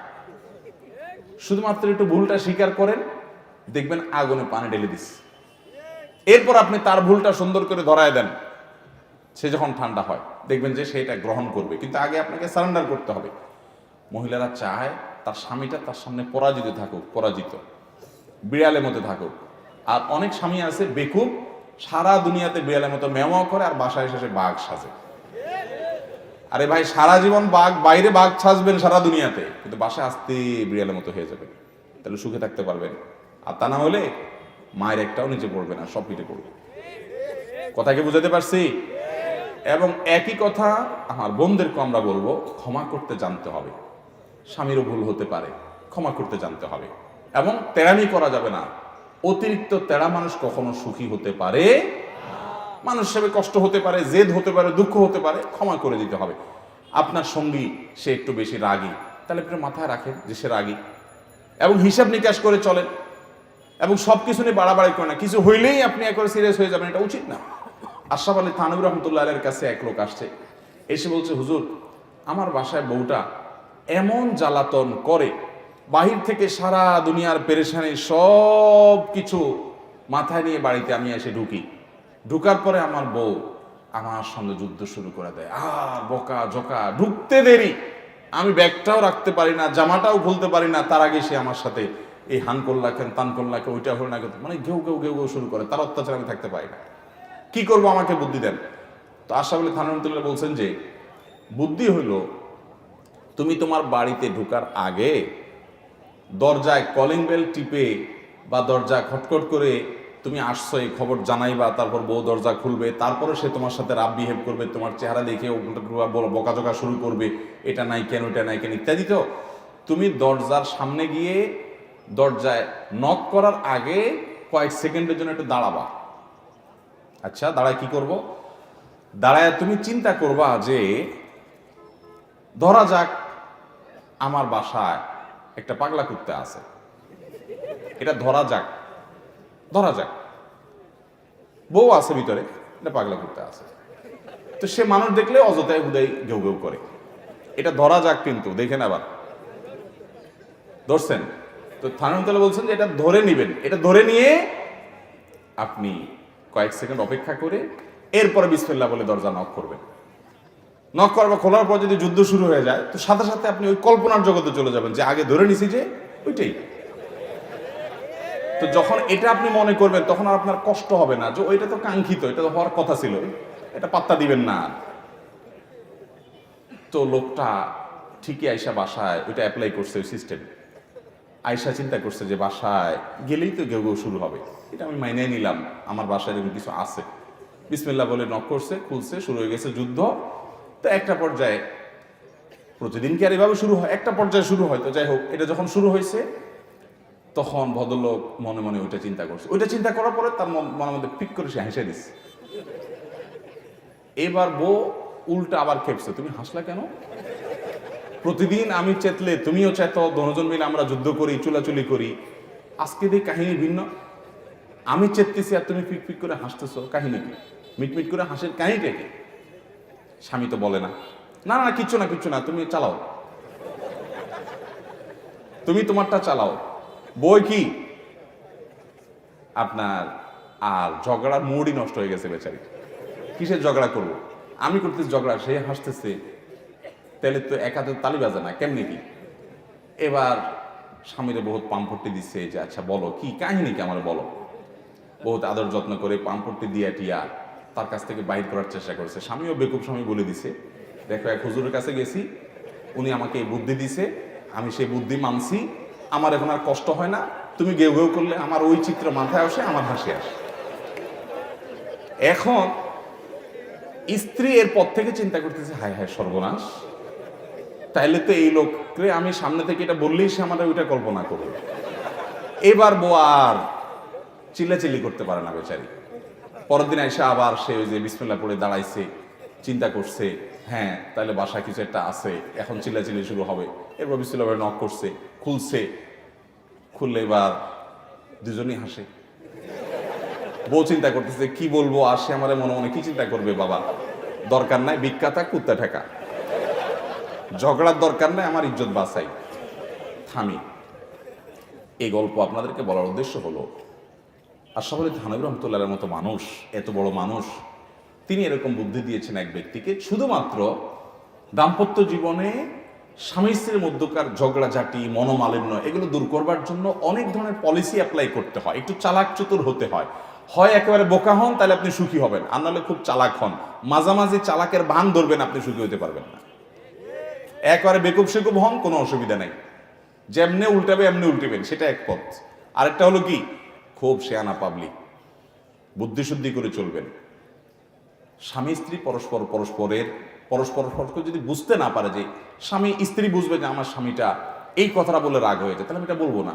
শুধুমাত্র একটু ভুলটা স্বীকার করেন, দেখবেন আগুনে পানি ঢেলে দিস। এরপর আপনি তার ভুলটা সুন্দর করে ধরায় দেন। সে যখন ঠান্ডা হয় দেখবেন যে সেটা গ্রহণ করবে, কিন্তু আগে আপনাকে সারেন্ডার করতে হবে। মহিলারা চায় তার স্বামীটা তার সামনে পরাজিত থাকুক, পরাজিত, বিড়ালের মতো থাকুক। আর অনেক স্বামী আছে বেকুব, সারা দুনিয়াতে বিড়ালের মতো মেওয়া করে আর বাসায় এসে বাঘ সাজে। আরে ভাই, সারা জীবন বাঘ, বাইরে বাঘ সাজবেন সারা দুনিয়াতে, কিন্তু বাসায় আসতে বিড়ালের মতো হয়ে যাবে, তাহলে সুখে থাকতে পারবেন? আর তা না হলে মায়ের একটাও নিচে পড়বে না, সব পিঠে পড়বে। কথা কি বুঝাতে পারছি? এবং একই কথা আমার বোনদেরকে আমরা বলবো, ক্ষমা করতে জানতে হবে। স্বামীরও ভুল হতে পারে, ক্ষমা করতে জানতে হবে। এবং তেড়ামি করা যাবে না। অতিরিক্ত তেড়া মানুষ কখনো সুখী হতে পারে, মানুষ হিসেবে কষ্ট হতে পারে, জেদ হতে পারে, দুঃখ হতে পারে, ক্ষমা করে দিতে হবে। আপনার সঙ্গী সে একটু বেশি রাগী, তাহলে একটু মাথায় রাখেন যে সে রাগী, এবং হিসাব নিকাশ করে চলেন, এবং সবকিছু নিয়ে বাড়াবাড়ি করে না। কিছু হইলেই আপনি একবার সিরিয়াস হয়ে যাবেন, এটা উচিত না। আশরাফ আলী থানভী রহমতুল্লাহ আলাইহির কাছে এক লোক আসছে, এসে বলছে, হুজুর, আমার বাসায় বউটা এমন জ্বালাতন করে, বাহির থেকে সারা দুনিয়ার পেরেশানি সব কিছু মাথায় নিয়ে বাড়িতে আমি এসে ঢুকার পরে আমার বউ আমার সঙ্গে যুদ্ধ শুরু করে দেয়, আর বকা জকা, ঢুকতে দেরি, আমি ব্যাগটাও রাখতে পারি না, জামাটাও খুলতে পারি না, তার আগে সে আমার সাথে এই হান করলা কেন, তান করলা কেন, ওইটা হল না কেন, মানে ঘেউ ঘেউ ঘেউ ঘেউ শুরু করে। তার অত্যাচার আমি থাকতে পারি না, কি করবো, আমাকে বুদ্ধি দেন। তো আশরাফ আলী থানভী রহমতুল্লাহ বলছেন যে বুদ্ধি হইল, তুমি তোমার বাড়িতে ঢোকার আগে দরজায় কলিং বেল টিপে বা দরজা খটখট করে তুমি আসছো এই খবর জানাইবা, তারপর বউ দরজা খুলবে, তারপরে সে তোমার সাথে রাব বিহেভ করবে, তোমার চেহারা দেখে বকাঝকা শুরু করবে, এটা নাই কেন, এটা নাই কেন, ইত্যাদি। তো তুমি দরজার সামনে গিয়ে দরজায় নক করার আগে কয়েক সেকেন্ডের জন্য একটু দাঁড়াবা। আচ্ছা, দাঁড়ায় কি করব? দাঁড়ায় তুমি চিন্তা করবা যে ধরা যাক আমার বাসায় একটা পাগলা কুত্তা আছে, এটা ধরা যাক বউ আছে ভিতরে, এটা পাগলা কুত্তা আছে, তো সে মানুষ দেখলে অযথায় হুদাই ঘেউ ঘেউ করে, এটা ধরা যাক, কিন্তু দেখেন আবার ধরছেন। তো থানভী বলছেন যে এটা ধরে নিবেন, এটা ধরে নিয়ে আপনি কয়েক সেকেন্ড অপেক্ষা করে এরপরে বিসমিল্লাহ বলে দরজা নক করবেন। নক করবা, খোলার পর যদি যুদ্ধ শুরু হয়ে যায়, তো সাথে সাথে আপনি ওই কল্পনার জগতে চলে যাবেন যে আগে ধরে নিছি যে ওইটাই। তো যখন এটা আপনি মনে করবেন, তখন আর আপনার কষ্ট হবে না যে ওইটা তো কাঙ্ক্ষিত, এটা তো হওয়ার কথা ছিল, এটা পাত্তা দিবেন না। তো লোকটা ঠিকই আয়সা বাসায় ওইটা অ্যাপ্লাই করছে, ওই সিস্টেম। আয়সা চিন্তা করছে যে বাসায় গেলেই তো ঘেউ ঘেউ শুরু হবে, এটা আমি মাইনে নিলাম, আমার বাসায় এরকম কিছু আছে। বিসমিল্লাহ বলে নক করছে, খুলছে, শুরু হয়ে গেছে যুদ্ধ। তো একটা পর্যায়ে, প্রতিদিন কি আর এভাবে শুরু হয়, একটা পর্যায়ে শুরু হয়। তো যাই হোক, এটা যখন শুরু হয়েছে তখন ভদ্রলোক মনে মনে ওইটা চিন্তা করছে। ওইটা চিন্তা করার পরে তার মনের মধ্যে পিক করে সে হেসে দিচ্ছে। এবার বউ উল্টা আবার খেপছে, তুমি হাসলা কেন? প্রতিদিন আমি চেতলে তুমিও চেতো, দুজন মিলে আমরা যুদ্ধ করি, চুলাচুলি করি, আজকে দিয়ে কাহিনী ভিন্ন। আমি চেততেছি আর তুমি পিক পিক করে হাসতেছো, কাহিনী কি? মিটমিট করে হাসের কাহিনীটা কি? স্বামী তো বলে না, না না কিচ্ছু না, কিচ্ছু না, তুমি চালাও, তুমি তোমারটা চালাও। বই কি আপনার আর ঝগড়ার মুডই নষ্ট হয়ে গেছে বেচারি। কিসের ঝগড়া করবো, আমি করতেছি ঝগড়া, সে হাসতেছে, তাহলে তো এক হাতে তালি বাজে না, কেমনি কি? এবার স্বামীরে বহুত পাম্পট্টি দিচ্ছে যে আচ্ছা বলো কি কাহিনী, কি আমার বলো। বহুত আদর যত্ন করে পাম্পট্টি দিয়া টিয়া তার কাছ থেকে বাহির করার চেষ্টা করেছে। স্বামীও বেকুব স্বামী বলে দিছে, দেখো এক হুজুরের কাছে গেছি, উনি আমাকে এই বুদ্ধি দিছে, আমি সেই বুদ্ধি মানছি, আমার এখন আর কষ্ট হয় না, তুমি গেউ গেউ করলে আমার ওই চিত্র মাথায় আসে, আমার হাসি আসে। এখন স্ত্রী এর পর থেকে চিন্তা করতেছে হায় হায় সর্বনাশ, তাইলে তো এই লোককে আমি সামনে থেকে এটা বললেই সে আমার ওইটা কল্পনা করবে। এবার বউ আর চিল্লাচিল্লি করতে পারে না বেচারি। পরের দিন এসে আবার সে ওই যে বিসমিল্লাহ পড়ে দাঁড়াইছে, চিন্তা করছে হ্যাঁ তাহলে বাসায় কিছু একটা আছে, এখন চিল্লাচিল্লি শুরু হবে। এরপর বিসমিল্লাহ পড়ে নক করছে, খুলছে, খুললে এবার দুজনই হাসে। বউ চিন্তা করতেছে কি বলবো, আর সে আমার মনে মনে কি চিন্তা করবে, বাবা দরকার নাই বিখ্যাতা কুত্তা ঠেকা, ঝগড়ার দরকার নাই, আমার ইজ্জত বাঁচাই, থামি। এই গল্প আপনাদেরকে বলার উদ্দেশ্য হলো আশরাফ আলী থানভী রহমতুল্লাহর মতো মানুষ, এত বড় মানুষ, তিনি এরকম বুদ্ধি দিয়েছেন এক ব্যক্তিকে শুধুমাত্র দাম্পত্য জীবনে স্বামী স্ত্রীর মধ্যকার ঝগড়াঝাটি, মনোমালিন্য এগুলো দূর করবার জন্য অনেক ধরনের পলিসি অ্যাপ্লাই করতে হয়, একটু চালাক চতুর হতে হয়। হয় একেবারে বোকা হন, তাহলে আপনি সুখী হবেন, আর নাহলে খুব চালাক হন, মাঝামাঝি চালাকের ভান ধরবেন, আপনি সুখী হতে পারবেন না। একবারে বেকুব সেকুব হন, কোনো অসুবিধা নেই, যেমনে উল্টাবে এমনি উল্টেবেন, সেটা এক পথ। আরেকটা হলো কি, খুব শেয়ানা পাবলিক, বুদ্ধিশুদ্ধি করে চলবেন। স্বামী স্ত্রী পরস্পর যদি বুঝতে না পারে, যে স্বামী স্ত্রী বুঝবে যে আমার স্বামীটা এই কথাটা বলে রাগ হয়ে যায়, তাহলে আমি এটা বলবো না,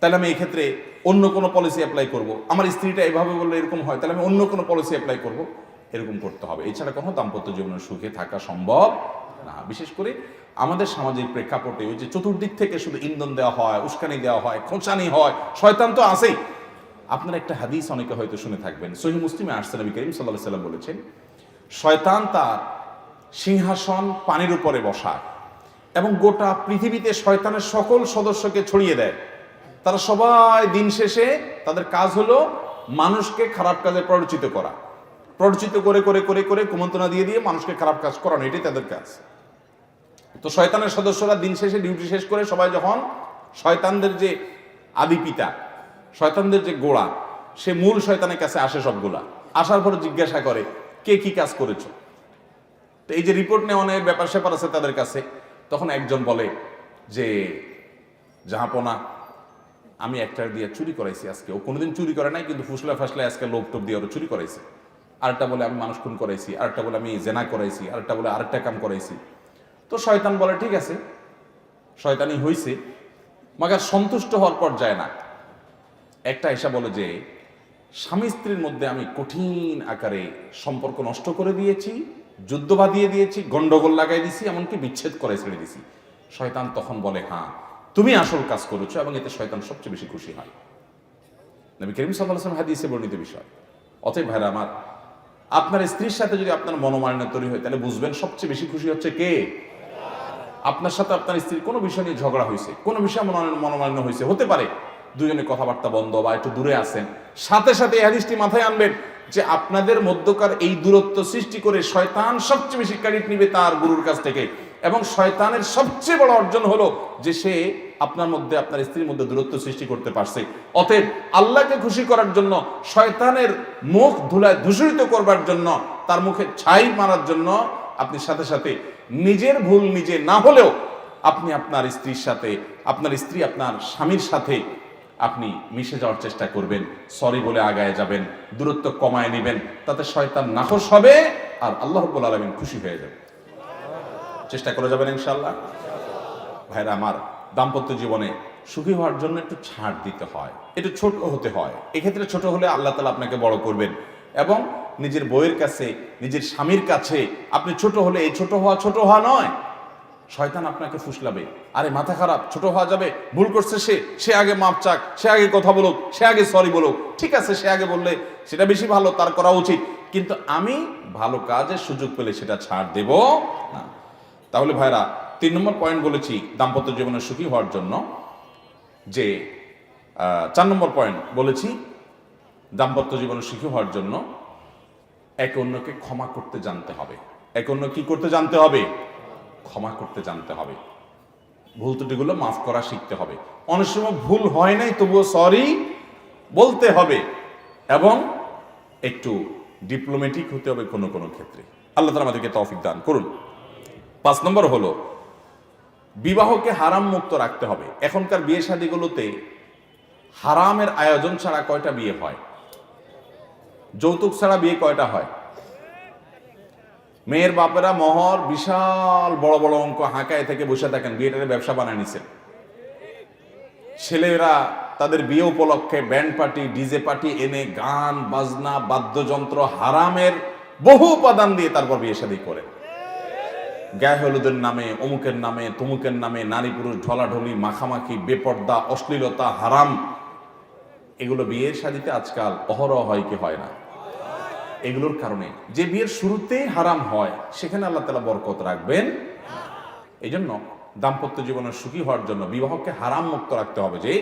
তাহলে আমি এই ক্ষেত্রে অন্য কোনো পলিসি অ্যাপ্লাই করব। আমার স্ত্রীটা এভাবে বললে এরকম হয়, তাহলে আমি অন্য কোনো পলিসি অ্যাপ্লাই করব, এরকম করতে হবে। এছাড়া কোনো দাম্পত্য জীবনের সুখে থাকা সম্ভব না। বিশেষ করে আমাদের সামাজিক প্রেক্ষাপটে ওই যে চতুর্দিক থেকে শুধু ইন্ধন দেওয়া হয়, উস্কানি দেওয়া হয়, খোঁচানি হয়, শয়তান তো আছেই। আপনার একটা হাদিস অনেকে হয়তো শুনে থাকবেন, সহিহ মুসলিমে আসছে, নবী করিম সাল্লাল্লাহু আলাইহি ওয়াসাল্লাম বলেছেন, শয়তান তার সিংহাসন পানির উপরে বসায় এবং গোটা পৃথিবীতে শয়তানের সকল সদস্যকে ছড়িয়ে দেয়। তারা সবাই দিন শেষে তাদের কাজ হলো মানুষকে খারাপ কাজে প্ররোচিত করা, প্ররোচিত করে করে করে করে কুমন্ত্রণা দিয়ে দিয়ে মানুষকে খারাপ কাজ করানো, এটাই তাদের কাজ। তো শয়তানের সদস্যরা দিন শেষে ডিউটি শেষ করে সবাই যখন শয়তানদের যে আদি পিতা, শয়তানদের যে গোড়া, সে মূল শয়তানের কাছে আসে, সবগুলা আসার পরে জিজ্ঞাসা করে কে কি কাজ করেছো। তো এই যে রিপোর্ট নেওয়ানোর ব্যাপার স্যাপার আছে তাদের কাছে, তখন একজন বলে যে জাহাপনা আমি একটা দিয়ে চুরি করাইছি আজকে, ও কোনোদিন চুরি করে নাই, কিন্তু ফুসলা ফাসলা আজকে লোভ টোপ দিয়ে ওরা চুরি করাইছে। আরেকটা বলে আমি মানুষ খুন করাইছি, আরেকটা বলে আমি জেনা করাইছি, আরেকটা বলে আরেকটা কাম করাইছি। তো শয়তান বলে ঠিক আছে, শয়তানি হইছে, মাগার সন্তুষ্ট হওয়ার পর যায় না। একটা এসা বলে যে স্বামী স্ত্রীর মধ্যে আমি কঠিন আকারে সম্পর্ক নষ্ট করে দিয়েছি, যুদ্ধ বাঁধিয়ে দিয়েছি, গন্ডগোল লাগাই দিয়েছি, এমনকি বিচ্ছেদ করে ছেড়ে দিয়েছি। শয়তান তখন বলে হ্যাঁ তুমি আসল কাজ করেছো, এবং এতে শয়তান সবচেয়ে বেশি খুশি হয়। নবী করিম সাল্লাল্লাহু আলাইহি ওয়াসাল্লাম হাদিসে বর্ণিত বিষয়। অতএব ভাইরা আমার, আপনার স্ত্রীর সাথে যদি আপনার মনোমালিন্য তৈরি হয়, তাহলে বুঝবেন সবচেয়ে বেশি খুশি হচ্ছে কে? আপনার সাথে আপনার স্ত্রীর কোনো বিষয় নিয়ে ঝগড়া হয়েছে, কোনো বিষয়ে মনোমালিন্য হয়েছে, হতে পারে দুজনে কথাবার্তা বন্ধ বা একটু দূরে আছেন, সাথে সাথে এই হাদিসটি মাথায় আনবেন যে আপনাদের মধ্যকার এই দূরত্ব সৃষ্টি করে শয়তান সবচেয়ে বেশি ক্রেডিট নিবে তার গুরুর কাছ থেকে, এবং শয়তানের সবচেয়ে বড় অর্জন হলো যে সে আপনার মধ্যে, আপনার স্ত্রীর মধ্যে দূরত্ব সৃষ্টি করতে পারছে। অতএব আল্লাহকে খুশি করার জন্য, শয়তানের মুখ ধুলায় দূষিত করবার জন্য, তার মুখে ছাই মারার জন্য আপনি সাথে সাথে নিজের ভুল নিজে না হলেও আপনি আপনার স্ত্রীর সাথে, আপনার স্ত্রী আপনার স্বামীর সাথে আপনি মিশে যাওয়ার চেষ্টা করবেন, সরি বলে আগায় যাবেন, দূরত্ব কমায় নেবেন, তাতে শয়তান নাখোশ হবে আর আল্লাহ রাব্বুল আলামিন খুশি হয়ে যাবে। চেষ্টা করে যাবেন ইনশাআল্লাহ। ভাইরা আমার, দাম্পত্য জীবনে সুখী হওয়ার জন্য একটু ছাড় দিতে হয়, একটু ছোট হতে হয়। এক্ষেত্রে ছোট হলে আল্লাহ তাআলা আপনাকে বড় করবেন, এবং নিজের বউয়ের কাছে, নিজের স্বামীর কাছে আপনি ছোট হলে এই ছোট হওয়া নয়, শয়তান আপনাকে ফুসলাবে, আরে মাথা খারাপ, ছোট হওয়া যাবে, ভুল করছে সে আগে মাপ চাক, সে আগে কথা বলুক, সে আগে সরি বলুক, ঠিক আছে সে আগে বললে সেটা বেশি ভালো, তার করা উচিত, কিন্তু আমি ভালো কাজের সুযোগ পেলে সেটা ছাড় দেব না। তাহলে ভাইরা, 3 নম্বর পয়েন্ট বলেছি দাম্পত্য জীবনে সুখী হওয়ার জন্য, যে 4 নম্বর পয়েন্ট বলেছি দাম্পত্য জীবনে সুখী হওয়ার জন্য একে অন্যকে ক্ষমা করতে জানতে হবে। একে অন্য কি করতে জানতে হবে? ক্ষমা করতে জানতে হবে, ভুল ত্রুটিগুলো মাফ করা শিখতে হবে। অনেক সময় ভুল হয় নাই, তবুও সরি বলতে হবে এবং একটু ডিপ্লোম্যাটিক হতে হবে কোনো কোনো ক্ষেত্রে। আল্লাহ তাআলা আমাদেরকে তৌফিক দান করুন। 5 নম্বর হলো বিবাহকে হারাম মুক্ত রাখতে হবে। এখনকার বিয়ে শাদীগুলোতে হারামের আয়োজন ছাড়া কয়টা বিয়ে হয়? যৌতুক ছাড়া বিয়ে কয়টা হয়? মেয়ের বাপেরা মোহর বিশাল বড় বড় অঙ্ক হাঁকায় থেকে বসে থাকেন, বিয়েটারে ব্যবসা বানায় নিছেন। ছেলেরা তাদের বিয়ে উপলক্ষে ব্যান্ড পার্টি, ডিজে পার্টি এনে গান বাজনা বাদ্যযন্ত্র হারামের বহু উপাদান দিয়ে তারপর বিয়ে শাদী করে। গায়ে হলুদের নামে, অমুকের নামে, তমুকের নামে নারী পুরুষ ঢলাঢলি, মাখামাখি, বেপর্দা, অশ্লীলতা, হারাম, এগুলো বিয়ের শাদীতে আজকাল অহরহ হয় কি হয় না? এগুলোর কারণে যে বিয়ের শুরুতেই হারাম হয় সেখানে আল্লাহ তাআলা বরকত রাখবেন। এই জন্য দাম্পত্য জীবনের সুখী হওয়ার জন্য বিবাহকে হারাম মুক্ত রাখতে হবে। যে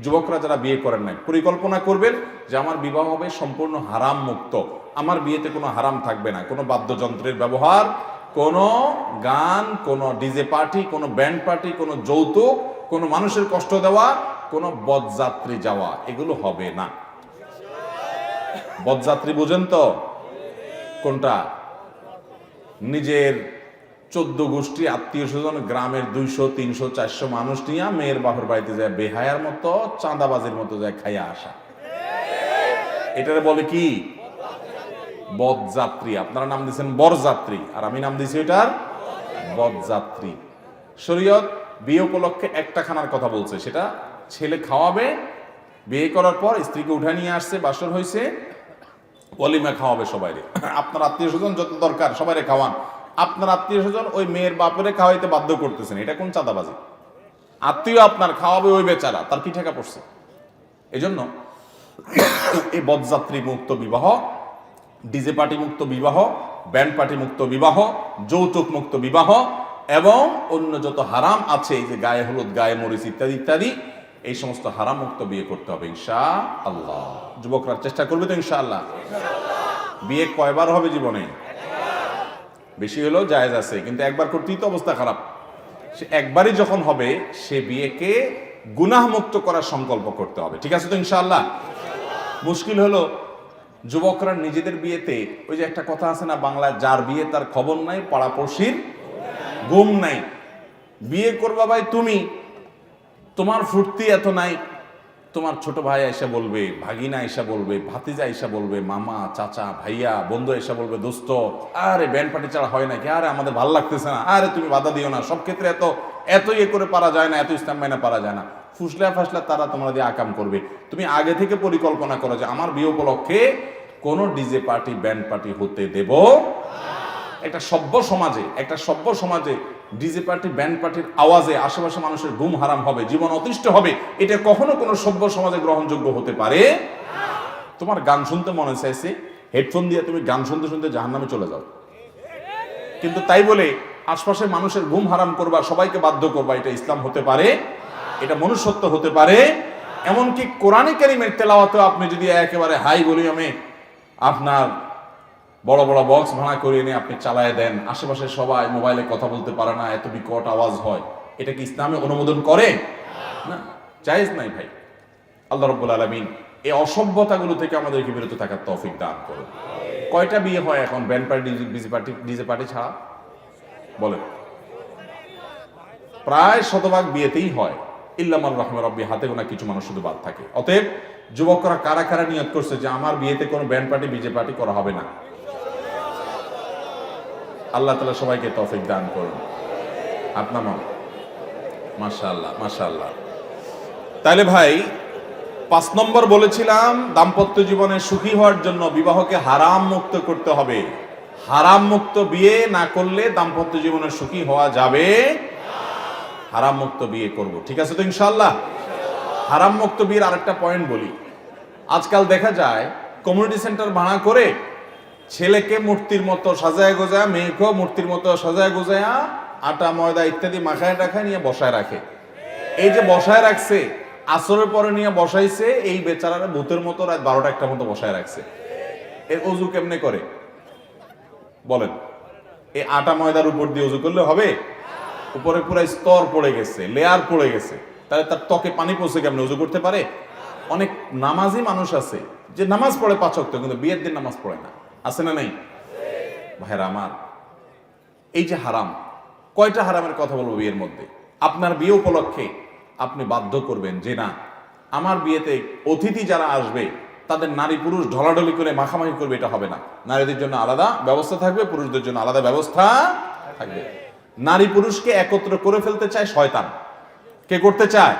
যুবকরা যারা বিয়ে করেন নাই, পরিকল্পনা করবেন যে আমার বিবাহ হবে সম্পূর্ণ হারাম মুক্ত, আমার বিয়েতে কোনো হারাম থাকবে না, কোনো বাদ্যযন্ত্রের ব্যবহার, কোনো গান, কোনো ডিজে পার্টি, কোনো ব্যান্ড পার্টি, কোনো যৌতুক, কোনো মানুষের কষ্ট দেওয়া, কোনো বরযাত্রী যাওয়া, এগুলো হবে না। বরযাত্রী বুঝেন তো কোনটা? নিজের 14 গোষ্ঠী আত্মীয় স্বজন, গ্রামের 200, 300, 400 মানুষ নিয়ে মেয়ের বাপের বাড়িতে যায় বেহায়ার মতো, চাঁদাবাজির মতো যায় খাইয়া আসা, এটারে বলে কি? বরযাত্রী। আপনারা নাম দিয়েছেন বরযাত্রী, আর আমি নাম দিয়েছি এটার বরযাত্রী। শরীয়ত বিয়ে উপলক্ষে একটা খানার কথা বলছে, সেটা ছেলে খাওয়াবে, বিয়ে করার পর স্ত্রীকে উঠে নিয়ে আসছে, বাসর হয়েছে, ওলিমা খাওয়াবে সবাইরে। আপনার আত্মীয় স্বজন যত দরকার সবাইরে খাওয়ান। আপনার আত্মীয় স্বজন ওই মেয়ের বাপেরে খাওয়াইতে বাধ্য করতেছেন, এটা কোন চাঁদাবাজি? আত্মীয় আপনার খাওয়াবে ওই বেচারা, তার কি ঠেকা পড়ছে? এজন্য এই বরযাত্রী মুক্ত বিবাহ, ডিজে পার্টি মুক্ত বিবাহ, ব্যান্ড পার্টি মুক্ত বিবাহ, যৌতুক মুক্ত বিবাহ এবং অন্য যত হারাম আছে, এই যে গায়ে হলুদ, গায়ে মরিচ ইত্যাদি ইত্যাদি, এই সমস্ত হারাম মুক্ত বিয়ে করতে হবে ইনশাআল্লাহ। যুবকরা চেষ্টা করবে তো ইনশাআল্লাহ? বিয়ে কয়বার হবে জীবনে? বেশি হলেও জায়েজ আছে, কিন্তু একবার করতেই তো অবস্থা খারাপ। সে একবারই যখন হবে সে বিয়েকে গুনাহ মুক্ত করার সংকল্প করতে হবে। ঠিক আছে তো ইনশাআল্লাহ? মুশকিল হলো যুবকরা নিজেদের বিয়েতে, ওই যে একটা কথা আছে না বাংলায়, যার বিয়ে তার খবর নাই, পাড়াপড়শির ঘুম নাই। বিয়ে করবা ভাই তুমি, তোমার ফুর্তি এত নাই, তোমার ছোট ভাই এসে বলবে, ভাগিনা এসে বলবে, ভাতিজা এসে বলবে, মামা, চাচা, ভাইয়া, বন্ধু এসে বলবে, দোস্ত আরে ব্যান্ড পার্টি ছাড়া হয় নাকি, আরে আমাদের ভালো লাগতেছে না, আরে তুমি বাধা দিও না, সব ক্ষেত্রে এত ইয়ে করে পারা যায় না, এত ইসলাম মাইনা পারা যায় না, ফুসলা ফাসলা তারা তোমরা দিয়ে আকাম করবে। তুমি আগে থেকে পরিকল্পনা করো যে আমার বিয়ে উপলক্ষে কোনো ডিজে পার্টি, ব্যান্ড পার্টি হতে দেব। একটা সভ্য সমাজে ডিজে পার্টি, ব্যান্ড পার্টির আওয়াজে আশেপাশে মানুষের ঘুম হারাম হবে, জীবন অতিষ্ঠ হবে, এটা কখনো কোনো সভ্য সমাজে গ্রহণযোগ্য হতে পারে। তোমার গান শুনতে মনে চাইছে, হেডফোন দিয়ে তুমি গান শুনতে শুনতে জাহান্নামে চলে যাও, কিন্তু তাই বলে আশপাশের মানুষের ঘুম হারাম করবা, সবাইকে বাধ্য করবা, এটা ইসলাম হতে পারে? এটা মনুষ্যত্ব হতে পারে? এমনকি কোরআনে কারীমের তেলাওয়াতেও আপনি যদি একেবারে হাই ভলিউমে আপনার বড় বড় বক্স ভাড়া করে এনে আপনি চালায় দেন, আশেপাশে সবাই মোবাইলে কথা বলতে পারে না, এত বিকট আওয়াজ হয়, এটা কি ইসলামে অনুমোদন করে? না, জায়েজ নাই ভাই। আল্লাহ রাব্বুল আলামিন এই অসভ্যতাগুলো থেকে আমাদেরকে বিরত থাকার তৌফিক দান করুন। কয়টা বিয়ে হয় এখন ব্যান্ড পার্টি, ডিজে পার্টি ছাড়া? বলেন। প্রায় শতভাগ বিয়েতেই হয়, ইল্লামান রাহমা রাব্বি, হাতে গোনা কিছু মানুষ শুধু বাদ থাকে। অতএব যুবকরা কারা কারা নিয়ত করছে যে আমার বিয়েতে কোনো ব্যান্ড পার্টি, ডিজে পার্টি করা হবে না? আল্লাহ তাআলা সবাইকে তৌফিক দান করুন। আপনার মন মাশাআল্লাহ মাশাআল্লাহ। তাহলে ভাই 5 নম্বর বলেছিলাম, দাম্পত্য জীবনে সুখী হওয়ার জন্য বিবাহকে হারাম মুক্ত করতে হবে। হারাম মুক্ত বিয়ে না করলে দাম্পত্য জীবনে সুখী হওয়া যাবে। হারাম মুক্ত বিয়ে করব, ঠিক আছে তো ইনশাআল্লাহ? হারাম মুক্ত বিয়ের আরেকটা পয়েন্ট বলি। আজকাল দেখা যায় কমিউনিটি সেন্টার ভাড়া করে ছেলেকে মূর্তির মতো সাজায় গোজায়, মেয়েকেও মূর্তির মতো সাজায় গোজায়া আটা ময়দা ইত্যাদি মাখায় টাখায় নিয়ে বসায় রাখে। এই যে বসায় রাখছে, আসরের পরে নিয়ে বসাইছে, এই বেচারারা ভূতের মতো রাত 12টা-1টা মতো বসায় রাখছে। এর অজু কেমনে করে বলেন? এই আটা ময়দার উপর দিয়ে অজু করলে হবে? উপরে পুরো স্তর পড়ে গেছে, লেয়ার পড়ে গেছে, তাহলে তার ত্বকে পানি পৌঁছে কেমন উজু করতে পারে? অনেক নামাজি মানুষ আছে যে নামাজ পড়ে 5 ওয়াক্ত কিন্তু বিয়ের দিন নামাজ পড়ে না, আছে না নেই? ভাইরা আমার, এই যে হারাম, কয়টা হারামের কথা বলবো বিয়ের মধ্যে? আপনার বিয়ে উপলক্ষে আপনি বাধ্য করবেন যে না, আমার বিয়েতে অতিথি যারা আসবে তাদের নারী পুরুষ ঢলাঢলি করে মাখামাখি করবে, এটা হবে না। নারীদের জন্য আলাদা ব্যবস্থা থাকবে, পুরুষদের জন্য আলাদা ব্যবস্থা থাকবে। নারী পুরুষকে একত্র করে ফেলতে চায় শয়তান। কে করতে চায়?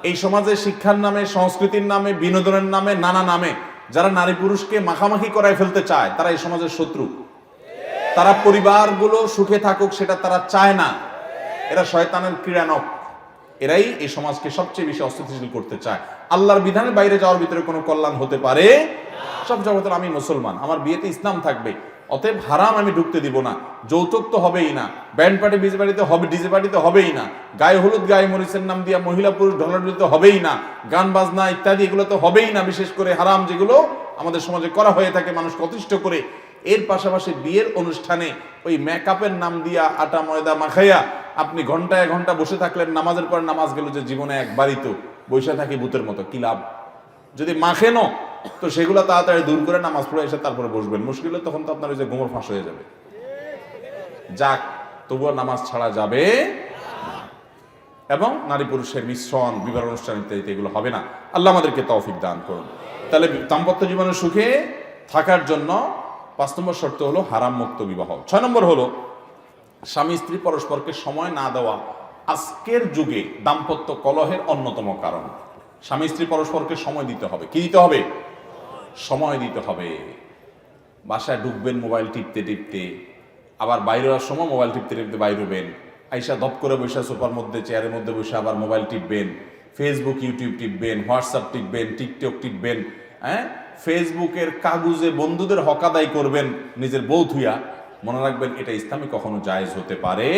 এই সমাজে শিক্ষার নামে, সংস্কৃতির নামে, বিনোদনের নামে, নানা নামে যারা নারী পুরুষকে মাখামাখি করায় ফেলতে চায় তারা এই সমাজের শত্রু। তারা পরিবারগুলো সুখে থাকুক সেটা তারা চায় না। এরা শয়তানের ক্রীড়ানক। এরাই এই সমাজকে সবচেয়ে বেশি অস্থিতিশীল করতে চায়। আল্লাহর বিধানের বাইরে যাওয়ার ভিতরে কোনো কল্যাণ হতে পারে? সব জগতের আমি মুসলমান, আমার বিয়েতে ইসলাম থাকবে, অতএব হারাম আমি ঢুকতে দিব না। যৌতুক তো হবেই না, ব্যান্ড পার্টি ডিজে পার্টিতে হবে, ডিজে পার্টিতে হবেই না, গায়ে হলুদ গায়ে মরিচের নাম দিয়া মহিলা পুরুষ ঢলাঢলিতে হবেই না, গান বাজনা ইত্যাদি এগুলো তো হবেই না। বিশেষ করে হারাম যেগুলো আমাদের সমাজে করা হয়ে থাকে মানুষকে অতিষ্ঠ করে। এর পাশাপাশি বিয়ের অনুষ্ঠানে ওই মেকআপের নাম দিয়া আটা ময়দা মাখাইয়া আপনি ঘন্টায় ঘন্টা বসে থাকলেন, নামাজের পর নামাজ গেল যে জীবনে একবারই তো বসে থাকি ভূতের মতো, কি লাভ? যদি মাখেনও তো সেগুলো তাড়াতাড়ি দূর করে নামাজ পড়ে এসে তারপরে বসবেন। মুশকিল হলে তখন তো আপনার ওই যে গোমর ফাঁস হয়ে যাবে। যাক, তবুও নামাজ ছাড়া যাবে এবং নারী পুরুষের মিশ্রণ, বিবাহ অনুষ্ঠান ইত্যাদি এগুলো হবে না। আল্লাহ আমাদেরকে তৌফিক দান করুন। তাহলে দাম্পত্য জীবনের সুখে থাকার জন্য 5 নম্বর শর্ত হলো হারাম মুক্ত বিবাহ। 6 নম্বর হলো স্বামী স্ত্রী পরস্পরকে সময় না দেওয়া আজকের যুগে দাম্পত্য কলহের অন্যতম কারণ। স্বামী স্ত্রী পরস্পরকে সময় দিতে হবে। কি দিতে হবে? সময় দিতে হবে। বাসায় ঢুকবেন মোবাইল টিপতে টিপতে, আবার বাইরে হওয়ার সময় মোবাইল টিপতে টিপতে বাইরে হবেন, আইসা ধপ করে বসে সোফার মধ্যে চেয়ারের মধ্যে বসে আবার মোবাইল টিপবেন, ফেসবুক ইউটিউব টিপবেন, হোয়াটসঅ্যাপ টিপবেন, টিকটক টিপবেন, হ্যাঁ, ফেসবুকের কাগজে বন্ধুদের হক আদায় করবেন নিজের বউ থুইয়া। মনে রাখবেন এটা ইসলামে কখনো জায়েজ হতে পারে।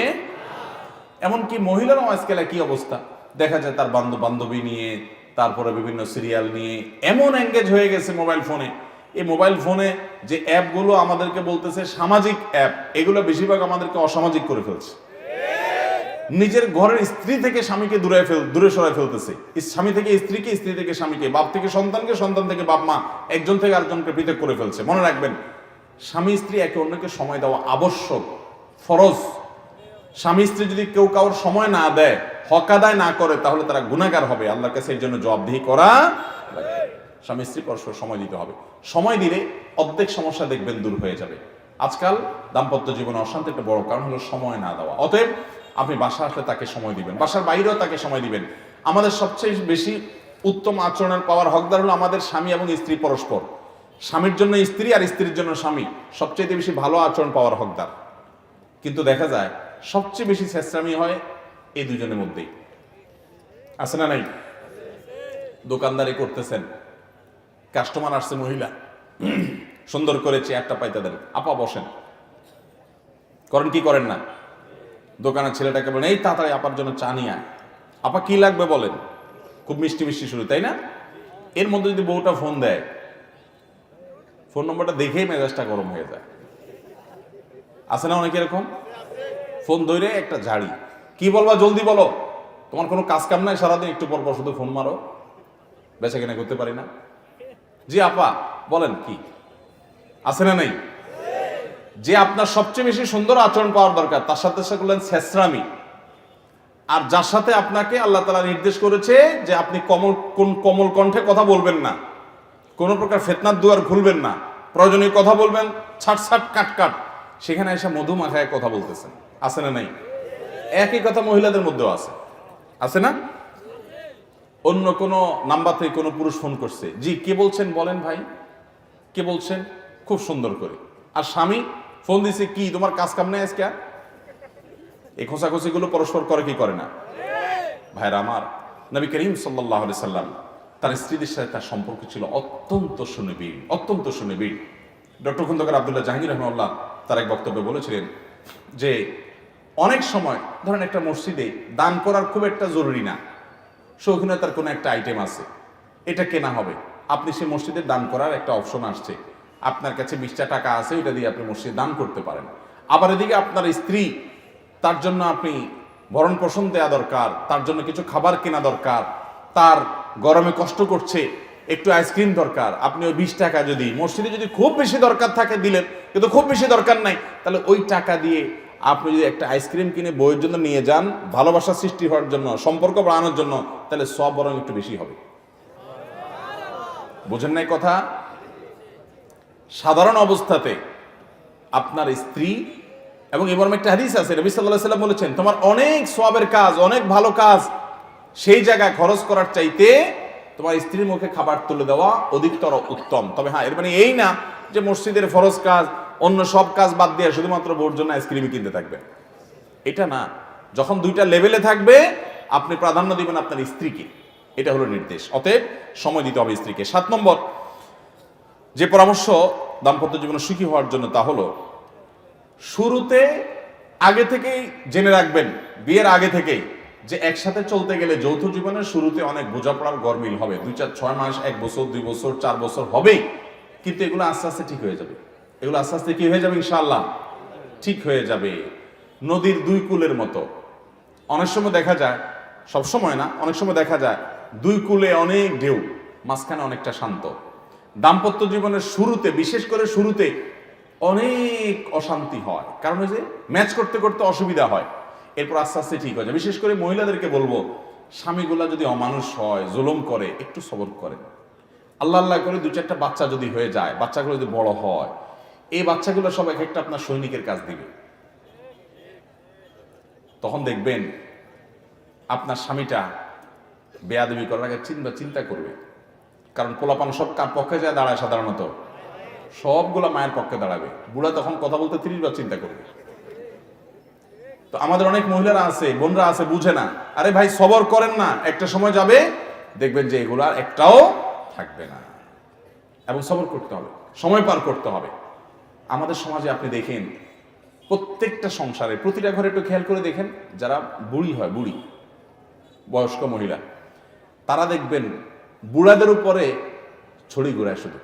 এমনকি মহিলারাও আজকাল কি অবস্থা দেখা যায়, তার বান্ধবী নিয়ে, তারপরে বিভিন্ন সিরিয়াল নিয়ে এমন এঙ্গেজ হয়ে গেছে মোবাইল ফোনে। এই মোবাইল ফোনে যে অ্যাপগুলো আমাদেরকে বলতেছে সামাজিক অ্যাপ, এগুলো বেশিরভাগ আমাদেরকে অসামাজিক করে ফেলছে। নিজের ঘরের স্ত্রী থেকে স্বামীকে দূরে সরাই ফেলতেছে, স্বামী থেকে স্ত্রীকে, স্ত্রী থেকে স্বামীকে, বাপ থেকে সন্তানকে, সন্তান থেকে বাপ মা, একজন থেকে আরেকজনকে পৃথক করে ফেলছে। মনে রাখবেন স্বামী স্ত্রী একে অন্যকে সময় দেওয়া আবশ্যক, ফরজ। স্বামী স্ত্রী যদি কেউ কারোর সময় না দেয়, হক আদায় না করে, তাহলে তারা গুনাহগার হবে, আল্লাহর কাছে এর জন্য জবাবদিহি করা লাগবে। স্বামী স্ত্রী পরস্পর সময় দিতে হবে। সময় দিলে অর্ধেক সমস্যা দেখবেন দূর হয়ে যাবে। আজকাল দাম্পত্য জীবনে অশান্তি একটা বড় কারণ হলো সময় না দেওয়া। অতএব আপনি বাসা আসলে তাকে সময় দিবেন, বাসার বাইরেও তাকে সময় দিবেন। আমাদের সবচেয়ে বেশি উত্তম আচরণের পাওয়ার হকদার হলো আমাদের স্বামী এবং স্ত্রী পরস্পর। স্বামীর জন্য স্ত্রী আর স্ত্রীর জন্য স্বামী সবচেয়ে বেশি ভালো আচরণ পাওয়ার হকদার। কিন্তু দেখা যায় সবচেয়ে বেশি ছেঁচড়ামি হয় এই দুজনের মধ্যেই। আছে না নাই? দোকানদারি করতেছেন, কাস্টমার আসছে মহিলা, সুন্দর করে চেয়ারটা পাইতে দেন, আপা বসেন, করেন কি করেন না? দোকানের ছেলেটাকে বলেন এই তাড়াতাড়ি আপার জন্য চা নিয়ে আয়। আপা কি লাগবে বলেন, খুব মিষ্টি মিষ্টি শুরু, তাই না? এর মধ্যে যদি বউটা ফোন দেয়, ফোন নম্বরটা দেখেই মেজাজটা গরম হয়ে যায়। আছে না অনেক এরকম? ফোন ধরে একটা ঝাড়ি, কি বলবা জলদি বলো, তোমার কোনো কাজ কাম নাই, সারাদিন একটু পর পর শুধু ফোন মারো, বেচা কেনা করতে পারি না। জি আপা বলেন কি, আছে না নেই? যে আপনার সবচেয়ে বেশি সুন্দর আচরণ পাওয়ার দরকার তার সাথে করলেন ছেঁচড়ামি। আর যার সাথে আপনাকে আল্লাহ তাআলা নির্দেশ করেছে যে আপনি কোমল কণ্ঠে কথা বলবেন না, কোনো প্রকার ফিতনার দুয়ার খুলবেন না, প্রয়োজনীয় কথা বলবেন ছাট ছাট কাট কাট, সেখানে এসে মধু মাখায় কথা বলতেছেন। আছে না নাই? একই কথা মহিলাদের মধ্যেও আছে, আছে না? অন্য কোনো নাম্বার থেকে কোনো পুরুষ ফোন করছে, জি কে বলছেন বলেন ভাই, কে বলছেন, খুব সুন্দর করে। আর স্বামী ফোন দিছে, কি তোমার কাজ কাম নেই আজকে? এই খোঁচাখুচিগুলো পরস্পর করে কি করে না? ভাইরা আমার, নবী করিম সাল্লাল্লাহু আলাইহি সাল্লাম তার স্ত্রীদের সাথে তার সম্পর্ক ছিল অত্যন্ত সুনিবিড়, অত্যন্ত সুনিবিড়। ডক্টর খন্দকার আব্দুল্লাহ জাহাঙ্গীর রহমাহুল্লাহ তার এক বক্তব্যে বলেছিলেন যে অনেক সময় ধরেন একটা মসজিদে দান করার খুব একটা জরুরি না, শৌখিনতার কোনো একটা আইটেম আছে, এটা কেনা হবে, আপনি সেই মসজিদে দান করার একটা অপশন আসছে, আপনার কাছে 20টা টাকা আছে, ওইটা দিয়ে আপনি মসজিদে দান করতে পারেন। আবার এদিকে আপনার স্ত্রী তার জন্য আপনি ভরণ পোষণ দেওয়া দরকার, তার জন্য কিছু খাবার কেনা দরকার, তার গরমে কষ্ট করছে, একটু আইসক্রিম দরকার। আপনি ওই 20 টাকা যদি মসজিদে যদি খুব বেশি দরকার থাকে দিলেন, কিন্তু খুব বেশি দরকার নাই, তাহলে ওই টাকা দিয়ে আপনি যদি একটা আইসক্রিম কিনে বইয়ের জন্য নিয়ে যান, ভালোবাসা সৃষ্টি হওয়ার জন্য, সম্পর্ক বাড়ানোর জন্য, তাহলে সব বরং একটু বেশি হবে। বুঝেন নাই কথা? সাধারণ অবস্থাতে আপনার স্ত্রী, এবং এবার একটা হাদিস আছে, নবী সাল্লাল্লাহু আলাইহি ওয়াসাল্লাম বলেছেন, তোমার অনেক সওয়াবের কাজ, অনেক ভালো কাজ, সেই জায়গায় খরচ করার চাইতে তোমার স্ত্রীর মুখে খাবার তুলে দেওয়া অধিকতর উত্তম। তবে হ্যাঁ, এর মানে এই না যে মসজিদের ফরজ কাজ, অন্য সব কাজ বাদ দিয়ে শুধুমাত্র বউর জন্য আইসক্রিমই কিনতে থাকবে, এটা না। যখন দুইটা লেভেলে থাকবে, আপনি প্রাধান্য দিবেন আপনার স্ত্রীকে, এটা হলো নির্দেশ। অতএব সময় দিতে হবে স্ত্রীকে। 7 নম্বর যে পরামর্শ দাম্পত্য জীবনে সুখী হওয়ার জন্য, তা হলো শুরুতে আগে থেকেই জেনে রাখবেন, বিয়ের আগে থেকেই, যে একসাথে চলতে গেলে যৌথ জীবনের শুরুতে অনেক বোঝাপড়ার গরমিল হবে। 2-4-6 মাস, 1 বছর, 2 বছর, 4 বছর হবেই, কিন্তু এগুলো আস্তে আস্তে ঠিক হয়ে যাবে। এগুলো আস্তে আস্তে কি হয়ে যাবে? ইনশাআল্লাহ ঠিক হয়ে যাবে। নদীর 2 কূলের মতো। অনেক সময় দেখা যায়, সব সময় না, অনেক সময় দেখা যায় 2 কূলে অনেক ঢেউ, মাঝখানে অনেকটা শান্ত। দাম্পত্য জীবনের শুরুতে, বিশেষ করে শুরুতে অনেক অশান্তি হয়, কারণ ওই যে ম্যাচ করতে করতে অসুবিধা হয়। এরপর আস্তে আস্তে ঠিক হয়ে যায়। বিশেষ করে মহিলাদেরকে বলবো, স্বামীগুলা যদি অমানুষ হয়, জুলুম করে, একটু সবর করে, আল্লাহ আল্লাহ করে 2-4টা বাচ্চা যদি হয়ে যায়, বাচ্চাগুলো যদি বড় হয়, এই বাচ্চাগুলো সব এক একটা আপনার সৈনিকের কাজ দিবে। তখন দেখবেন আপনার স্বামীটা বেয়াদবি করার আগে চিন্তা করবে, কারণ পোলাপান সব কার পক্ষে যায় দাঁড়ায়? সাধারণত সবগুলা মায়ের পক্ষে দাঁড়াবে। বুড়া তখন কথা বলতে 30 বার চিন্তা করবে। তো আমাদের অনেক মহিলারা আছে, বোনরা আছে, বুঝে না। আরে ভাই, সবর করেন না, একটা সময় যাবে, দেখবেন যে এগুলো আর একটাও থাকবে না। এবং সবর করতে হবে, সময় পার করতে হবে। আমাদের সমাজে আপনি দেখেন, প্রত্যেকটা সংসারে, প্রতিটা ঘরে একটু খেয়াল করে দেখেন, যারা বুড়ি হয়, বুড়ি বয়স্ক মহিলা, তারা দেখবেন বুড়াদের উপরে ছড়ি ঘুরায় শুধু।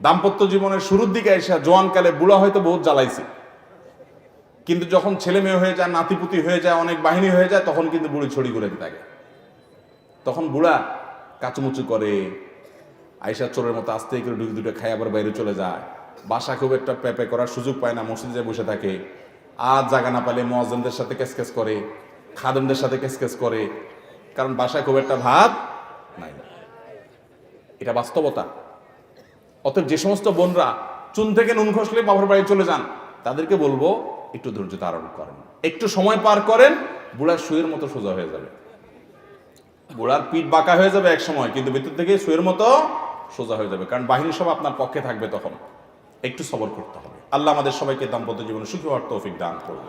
দাম্পত্য জীবনের শুরুর দিকে এসে জোয়ানকালে বুড়া হয়তো বহুত জ্বালাইছে, কিন্তু যখন ছেলে মেয়ে হয়ে যায়, নাতিপুতি হয়ে যায়, অনেক বাহিনী হয়ে যায়, তখন কিন্তু বুড়ি ছড়ি ঘুরে থাকে। তখন বুড়া কাচুমুচু করে, আইসা চোরের মতো আস্তে করে দুটো খাই আবার বাইরে চলে যায়। বাসা খুব একটা প্যাপে করার সুযোগ পায় না, মসজিদে বসে থাকে। আর জায়গা না পেলে মুয়াজ্জিনদের সাথে কেসকেস করে, খাদেমদের সাথে কেসকেস করে, কারণ বাসায় খুব একটা ভাত নাই। এটা বাস্তবতা। অতএব যে সমস্ত বোনরা চুন থেকে নুন খসলে বাবার বাড়ি চলে যান, তাদেরকে বলবো একটু ধৈর্য ধারণ করেন, একটু সময় পার করেন, বুড়ার সুয়ের মতো সোজা হয়ে যাবে। বুড়ার পিঠ বাঁকা হয়ে যাবে এক সময়, কিন্তু ভিতর থেকে সুয়ের মতো সোজা হয়ে যাবে, কারণ বাহিনী সব আপনার পক্ষে থাকবে। তখন একটু সবর করতে হবে। আল্লাহ আমাদের সবাইকে দাম্পত্য জীবনে সুখী হওয়ার তৌফিক দান করুন।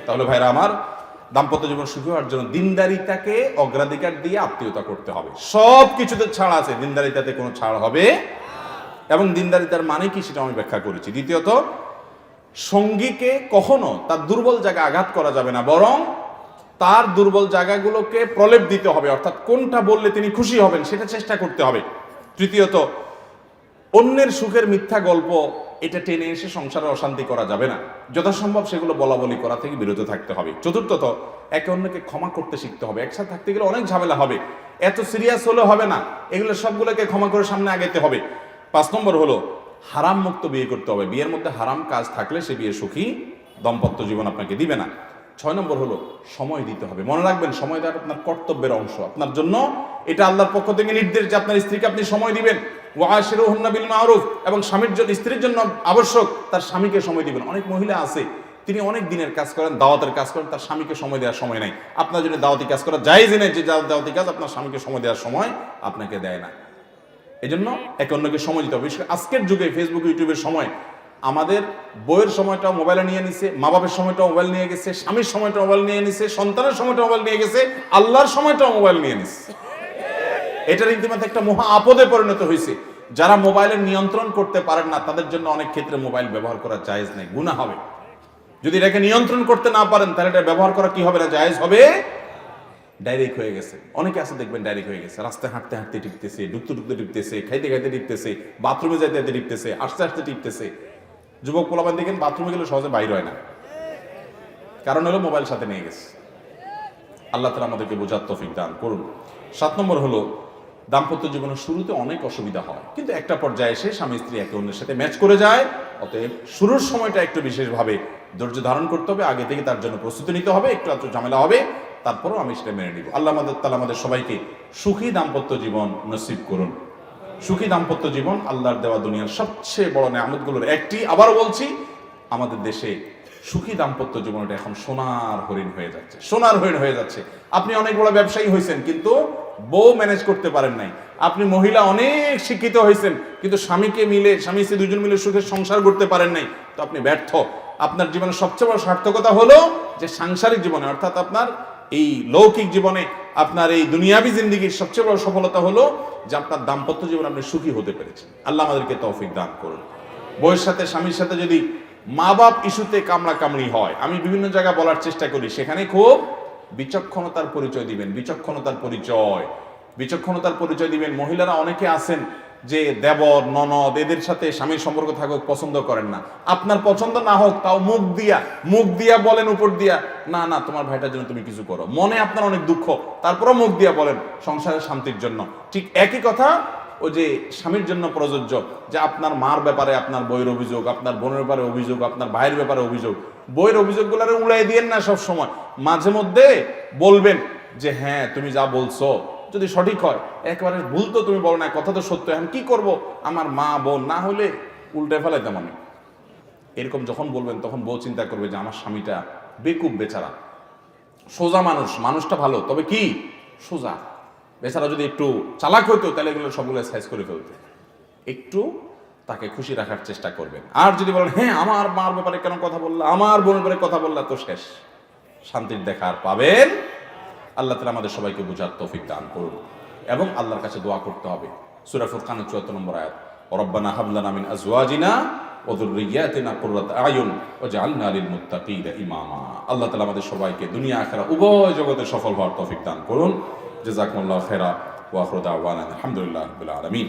তাহলে ভাইরা আমার, দাম্পত্য জীবন সুখী হওয়ার জন্য দিনদারিতাকে অগ্রাধিকার দিয়ে আত্মীয়তা করতে হবে। সব কিছুতে ছাড় আছে, দিনদারিতাতে কোনো ছাড় হবে। এবং দিনদারিতার মানে কি সেটা আমি ব্যাখ্যা করেছি। দ্বিতীয়ত, সঙ্গীকে কখনো তার দুর্বল জায়গা আঘাত করা যাবে না, বরং তার দুর্বল জায়গাগুলোকে প্রলেপ দিতে হবে, অর্থাৎ কোনটা বললে তিনি খুশি হবেন সেটা চেষ্টা করতে হবে। তৃতীয়ত, অন্যের সুখের মিথ্যা গল্প এটা টেনে এসে সংসারে অশান্তি করা যাবে না, যথাসম্ভব সেগুলো বলা বলি করা থেকে বিরত থাকতে হবে। চতুর্থত, একে অন্যকে ক্ষমা করতে শিখতে হবে। একসাথে থাকতে গেলে অনেক ঝামেলা হবে, এত সিরিয়াস হলে হবে না, এগুলো সবগুলোকে ক্ষমা করে সামনে আগাইতে হবে। 5 নম্বর হলো হারাম মুক্ত বিয়ে করতে হবে। বিয়ের মধ্যে হারাম কাজ থাকলে সে বিয়ে সুখী দাম্পত্য জীবন আপনাকে দিবে না। 6 নম্বর হলো সময় দিতে হবে। মনে রাখবেন, সময় দেওয়া আপনার কর্তব্যের অংশ, আপনার জন্য এটা আল্লাহর পক্ষ থেকে নির্দেশ যে আপনার স্ত্রীকে আপনি সময় দিবেন। ওয়াশিরুহুন্না বিল মারুফ, এবং স্বামীর জন্য, স্ত্রীর জন্য আবশ্যক তার স্বামীকে সময় দিবেন। অনেক মহিলা আছে, তিনি অনেক দিনের কাজ করেন, দাওয়াতের কাজ করেন, তার স্বামীকে সময় দেওয়ার সময় নাই। আপনার জন্য দাওয়াতি কাজ করা জায়েজ নেই, যে দাওয়াতি কাজ আপনার স্বামীকে সময় দেওয়ার সময় আপনাকে দেয় না। এই জন্য একে অন্যকে সময় দিতে হবে। আজকের যুগে ফেসবুক, ইউটিউবের সময় আমাদের বইয়ের সময়টাও মোবাইলে নিয়ে নিছে, মা বাপের সময়টাও মোবাইল নিয়ে গেছে, স্বামীর সময়টা মোবাইল নিয়ে নিছে, সন্তানের সময়টা মোবাইল নিয়ে গেছে, আল্লাহর সময়টাও মোবাইল নিয়ে নিছে। এটার ইতিমধ্যে একটা মহা আপদে পরিণত হয়েছে। যারা মোবাইলের নিয়ন্ত্রণ করতে পারেন না, তাদের জন্য অনেক ক্ষেত্রে মোবাইল ব্যবহার করা জায়েজ নেই, গুনাহ হবে। যদি এটাকে নিয়ন্ত্রণ করতে না পারেন, তাহলে এটা ব্যবহার করা কি হবে না, জায়েজ হবে। ডাইরেক্ট হয়ে গেছে, অনেকে আছে দেখবেন ডাইরেক্ট হয়ে গেছে, রাস্তায় হাঁটতে হাঁটতে টিপতেছে, ঢুকতে ঢুকতে টিপতেছে, খাইতে খাইতে টিপতেছে, বাথরুমে যাইতে যাইতে টিপতেছে, আস্তে আস্তে টিপতেছে। যুবক পোলাপান দেখেন বাথরুমে গেলে সহজে বাইর হয় না, কারণ হলো মোবাইল সাথে নিয়ে গেছে। আল্লাহ তাআলা আমাদেরকে বোঝার তৌফিক দান করুন। 7 নম্বর হলো দাম্পত্য জীবনের শুরুতে অনেক অসুবিধা হয়, কিন্তু একটা পর্যায়ে এসে স্বামী স্ত্রী একে অন্যের সাথে ম্যাচ করে যায়। অতএব শুরুর সময়টা একটু বিশেষভাবে ধৈর্য ধারণ করতে হবে, আগে থেকে তার জন্য প্রস্তুতি নিতে হবে, একটু আধটু ঝামেলা হবে, তারপরও আমি সেটা মেনে নিব। আল্লাহ তাআলা আমাদের সবাইকে সুখী দাম্পত্য জীবন নসিব করুন। সুখী দাম্পত্য জীবন আল্লাহর দেওয়া দুনিয়ার সবচেয়ে বড় নেয়ামতগুলোর একটি। আবারও বলছি, আমাদের দেশে সুখী দাম্পত্য জীবনটা এখন সোনার হরিণ হয়ে যাচ্ছে, সোনার হরিণ হয়ে যাচ্ছে। আপনি অনেক বড় ব্যবসায়ী হয়েছেন, কিন্তু বউ ম্যানেজ করতে পারেন নাই। আপনি মহিলা অনেক শিক্ষিত হয়েছেন, কিন্তু স্বামী স্ত্রী দুজন মিলে সুখের সংসার করতে পারেন নাই, তো আপনি ব্যর্থ। আপনার জীবনের সবচেয়ে বড় সার্থকতা হলো যে সাংসারিক জীবনে, অর্থাৎ আপনার এই লৌকিক জীবনে, আপনার এই দুনিয়াবী জিন্দেগির সবচেয়ে বড় সফলতা হলো যে আপনার দাম্পত্য জীবনে আপনি সুখী হতে পেরেছেন। আল্লাহ আমাদেরকে তৌফিক দান করুন। বউয়ের সাথে স্বামীর সাথে যদি মা বাপ ইস্যুতে কামড়া কামড়ি হয়, আমি বিভিন্ন জায়গায় বলার চেষ্টা করি, সেখানে খুব বিচক্ষণতার পরিচয় দিবেন। বিচক্ষণতার পরিচয় দিবেন। মহিলারা অনেকে আছেন যে দেবর ননদ এদের সাথে স্বামীর সম্পর্ক থাকুক পছন্দ করেন না। আপনার পছন্দ না হোক, তাও মুখ দিয়া বলেন উপর দিয়া, না না তোমার ভাইটার জন্য তুমি কিছু করো। মনে আপনার অনেক দুঃখ, তারপরও মুখ দিয়া বলেন সংসারের শান্তির জন্য। ঠিক একই কথা ওই যে স্বামীর জন্য প্রযোজ্য, যে আপনার মার ব্যাপারে আপনার বইয়ের অভিযোগ, আপনার বোনের ব্যাপারে অভিযোগ, আপনার ভাইয়ের ব্যাপারে অভিযোগ, বইয়ের অভিযোগগুলো উড়াই দিয়েন না সব সময়। মাঝে মধ্যে বলবেন যে হ্যাঁ তুমি যা বলছো যদি সঠিক হয়, একেবারে ভুল তো তুমি বলো না, কথা তো সত্য, এখন কি করব, আমার মা বোন না হলে উল্টে ফেলাইতাম আমি। এরকম যখন বলবেন তখন বউ চিন্তা করবে যে আমার স্বামীটা বেকুব বেচারা, সোজা মানুষটা ভালো, তবে কি সোজা, বেচারা যদি একটু চালাক হইতো তাহলে এগুলো সবগুলো সাইজ করে ফেলতো। একটু তাকে খুশি রাখার চেষ্টা করবেন। আর যদি বলেন হ্যাঁ আমার মার ব্যাপারে কেন কথা বললা, আমার বোনের ব্যাপারে কথা বললা, তো শেষ, শান্তির দেখা আর পাবেন। আল্লাহ তাআলা আমাদের সবাইকে বুঝার তৌফিক দান করুন এবং আল্লাহর কাছে দোয়া করতে হবে। সূরা ফুরকানের ৭৪ নম্বর আয়াত, রব্বানা হাব লানা মিন আজওয়াজিনা ওয়া যুররিয়াতিনা কুররাতা আয়ুন ওয়াজআলনা লিল মুত্তাকিনা ইমামা। আল্লাহ তাআলা আমাদের সবাইকে দুনিয়া আখিরাত উভয় জগতে সফল হওয়ার তৌফিক দান করুন। জাযাকুমুল্লাহু খাইরা ওয়া আখিরু দাওয়ানা আলহামদুলিল্লাহি রাব্বিল আলামিন।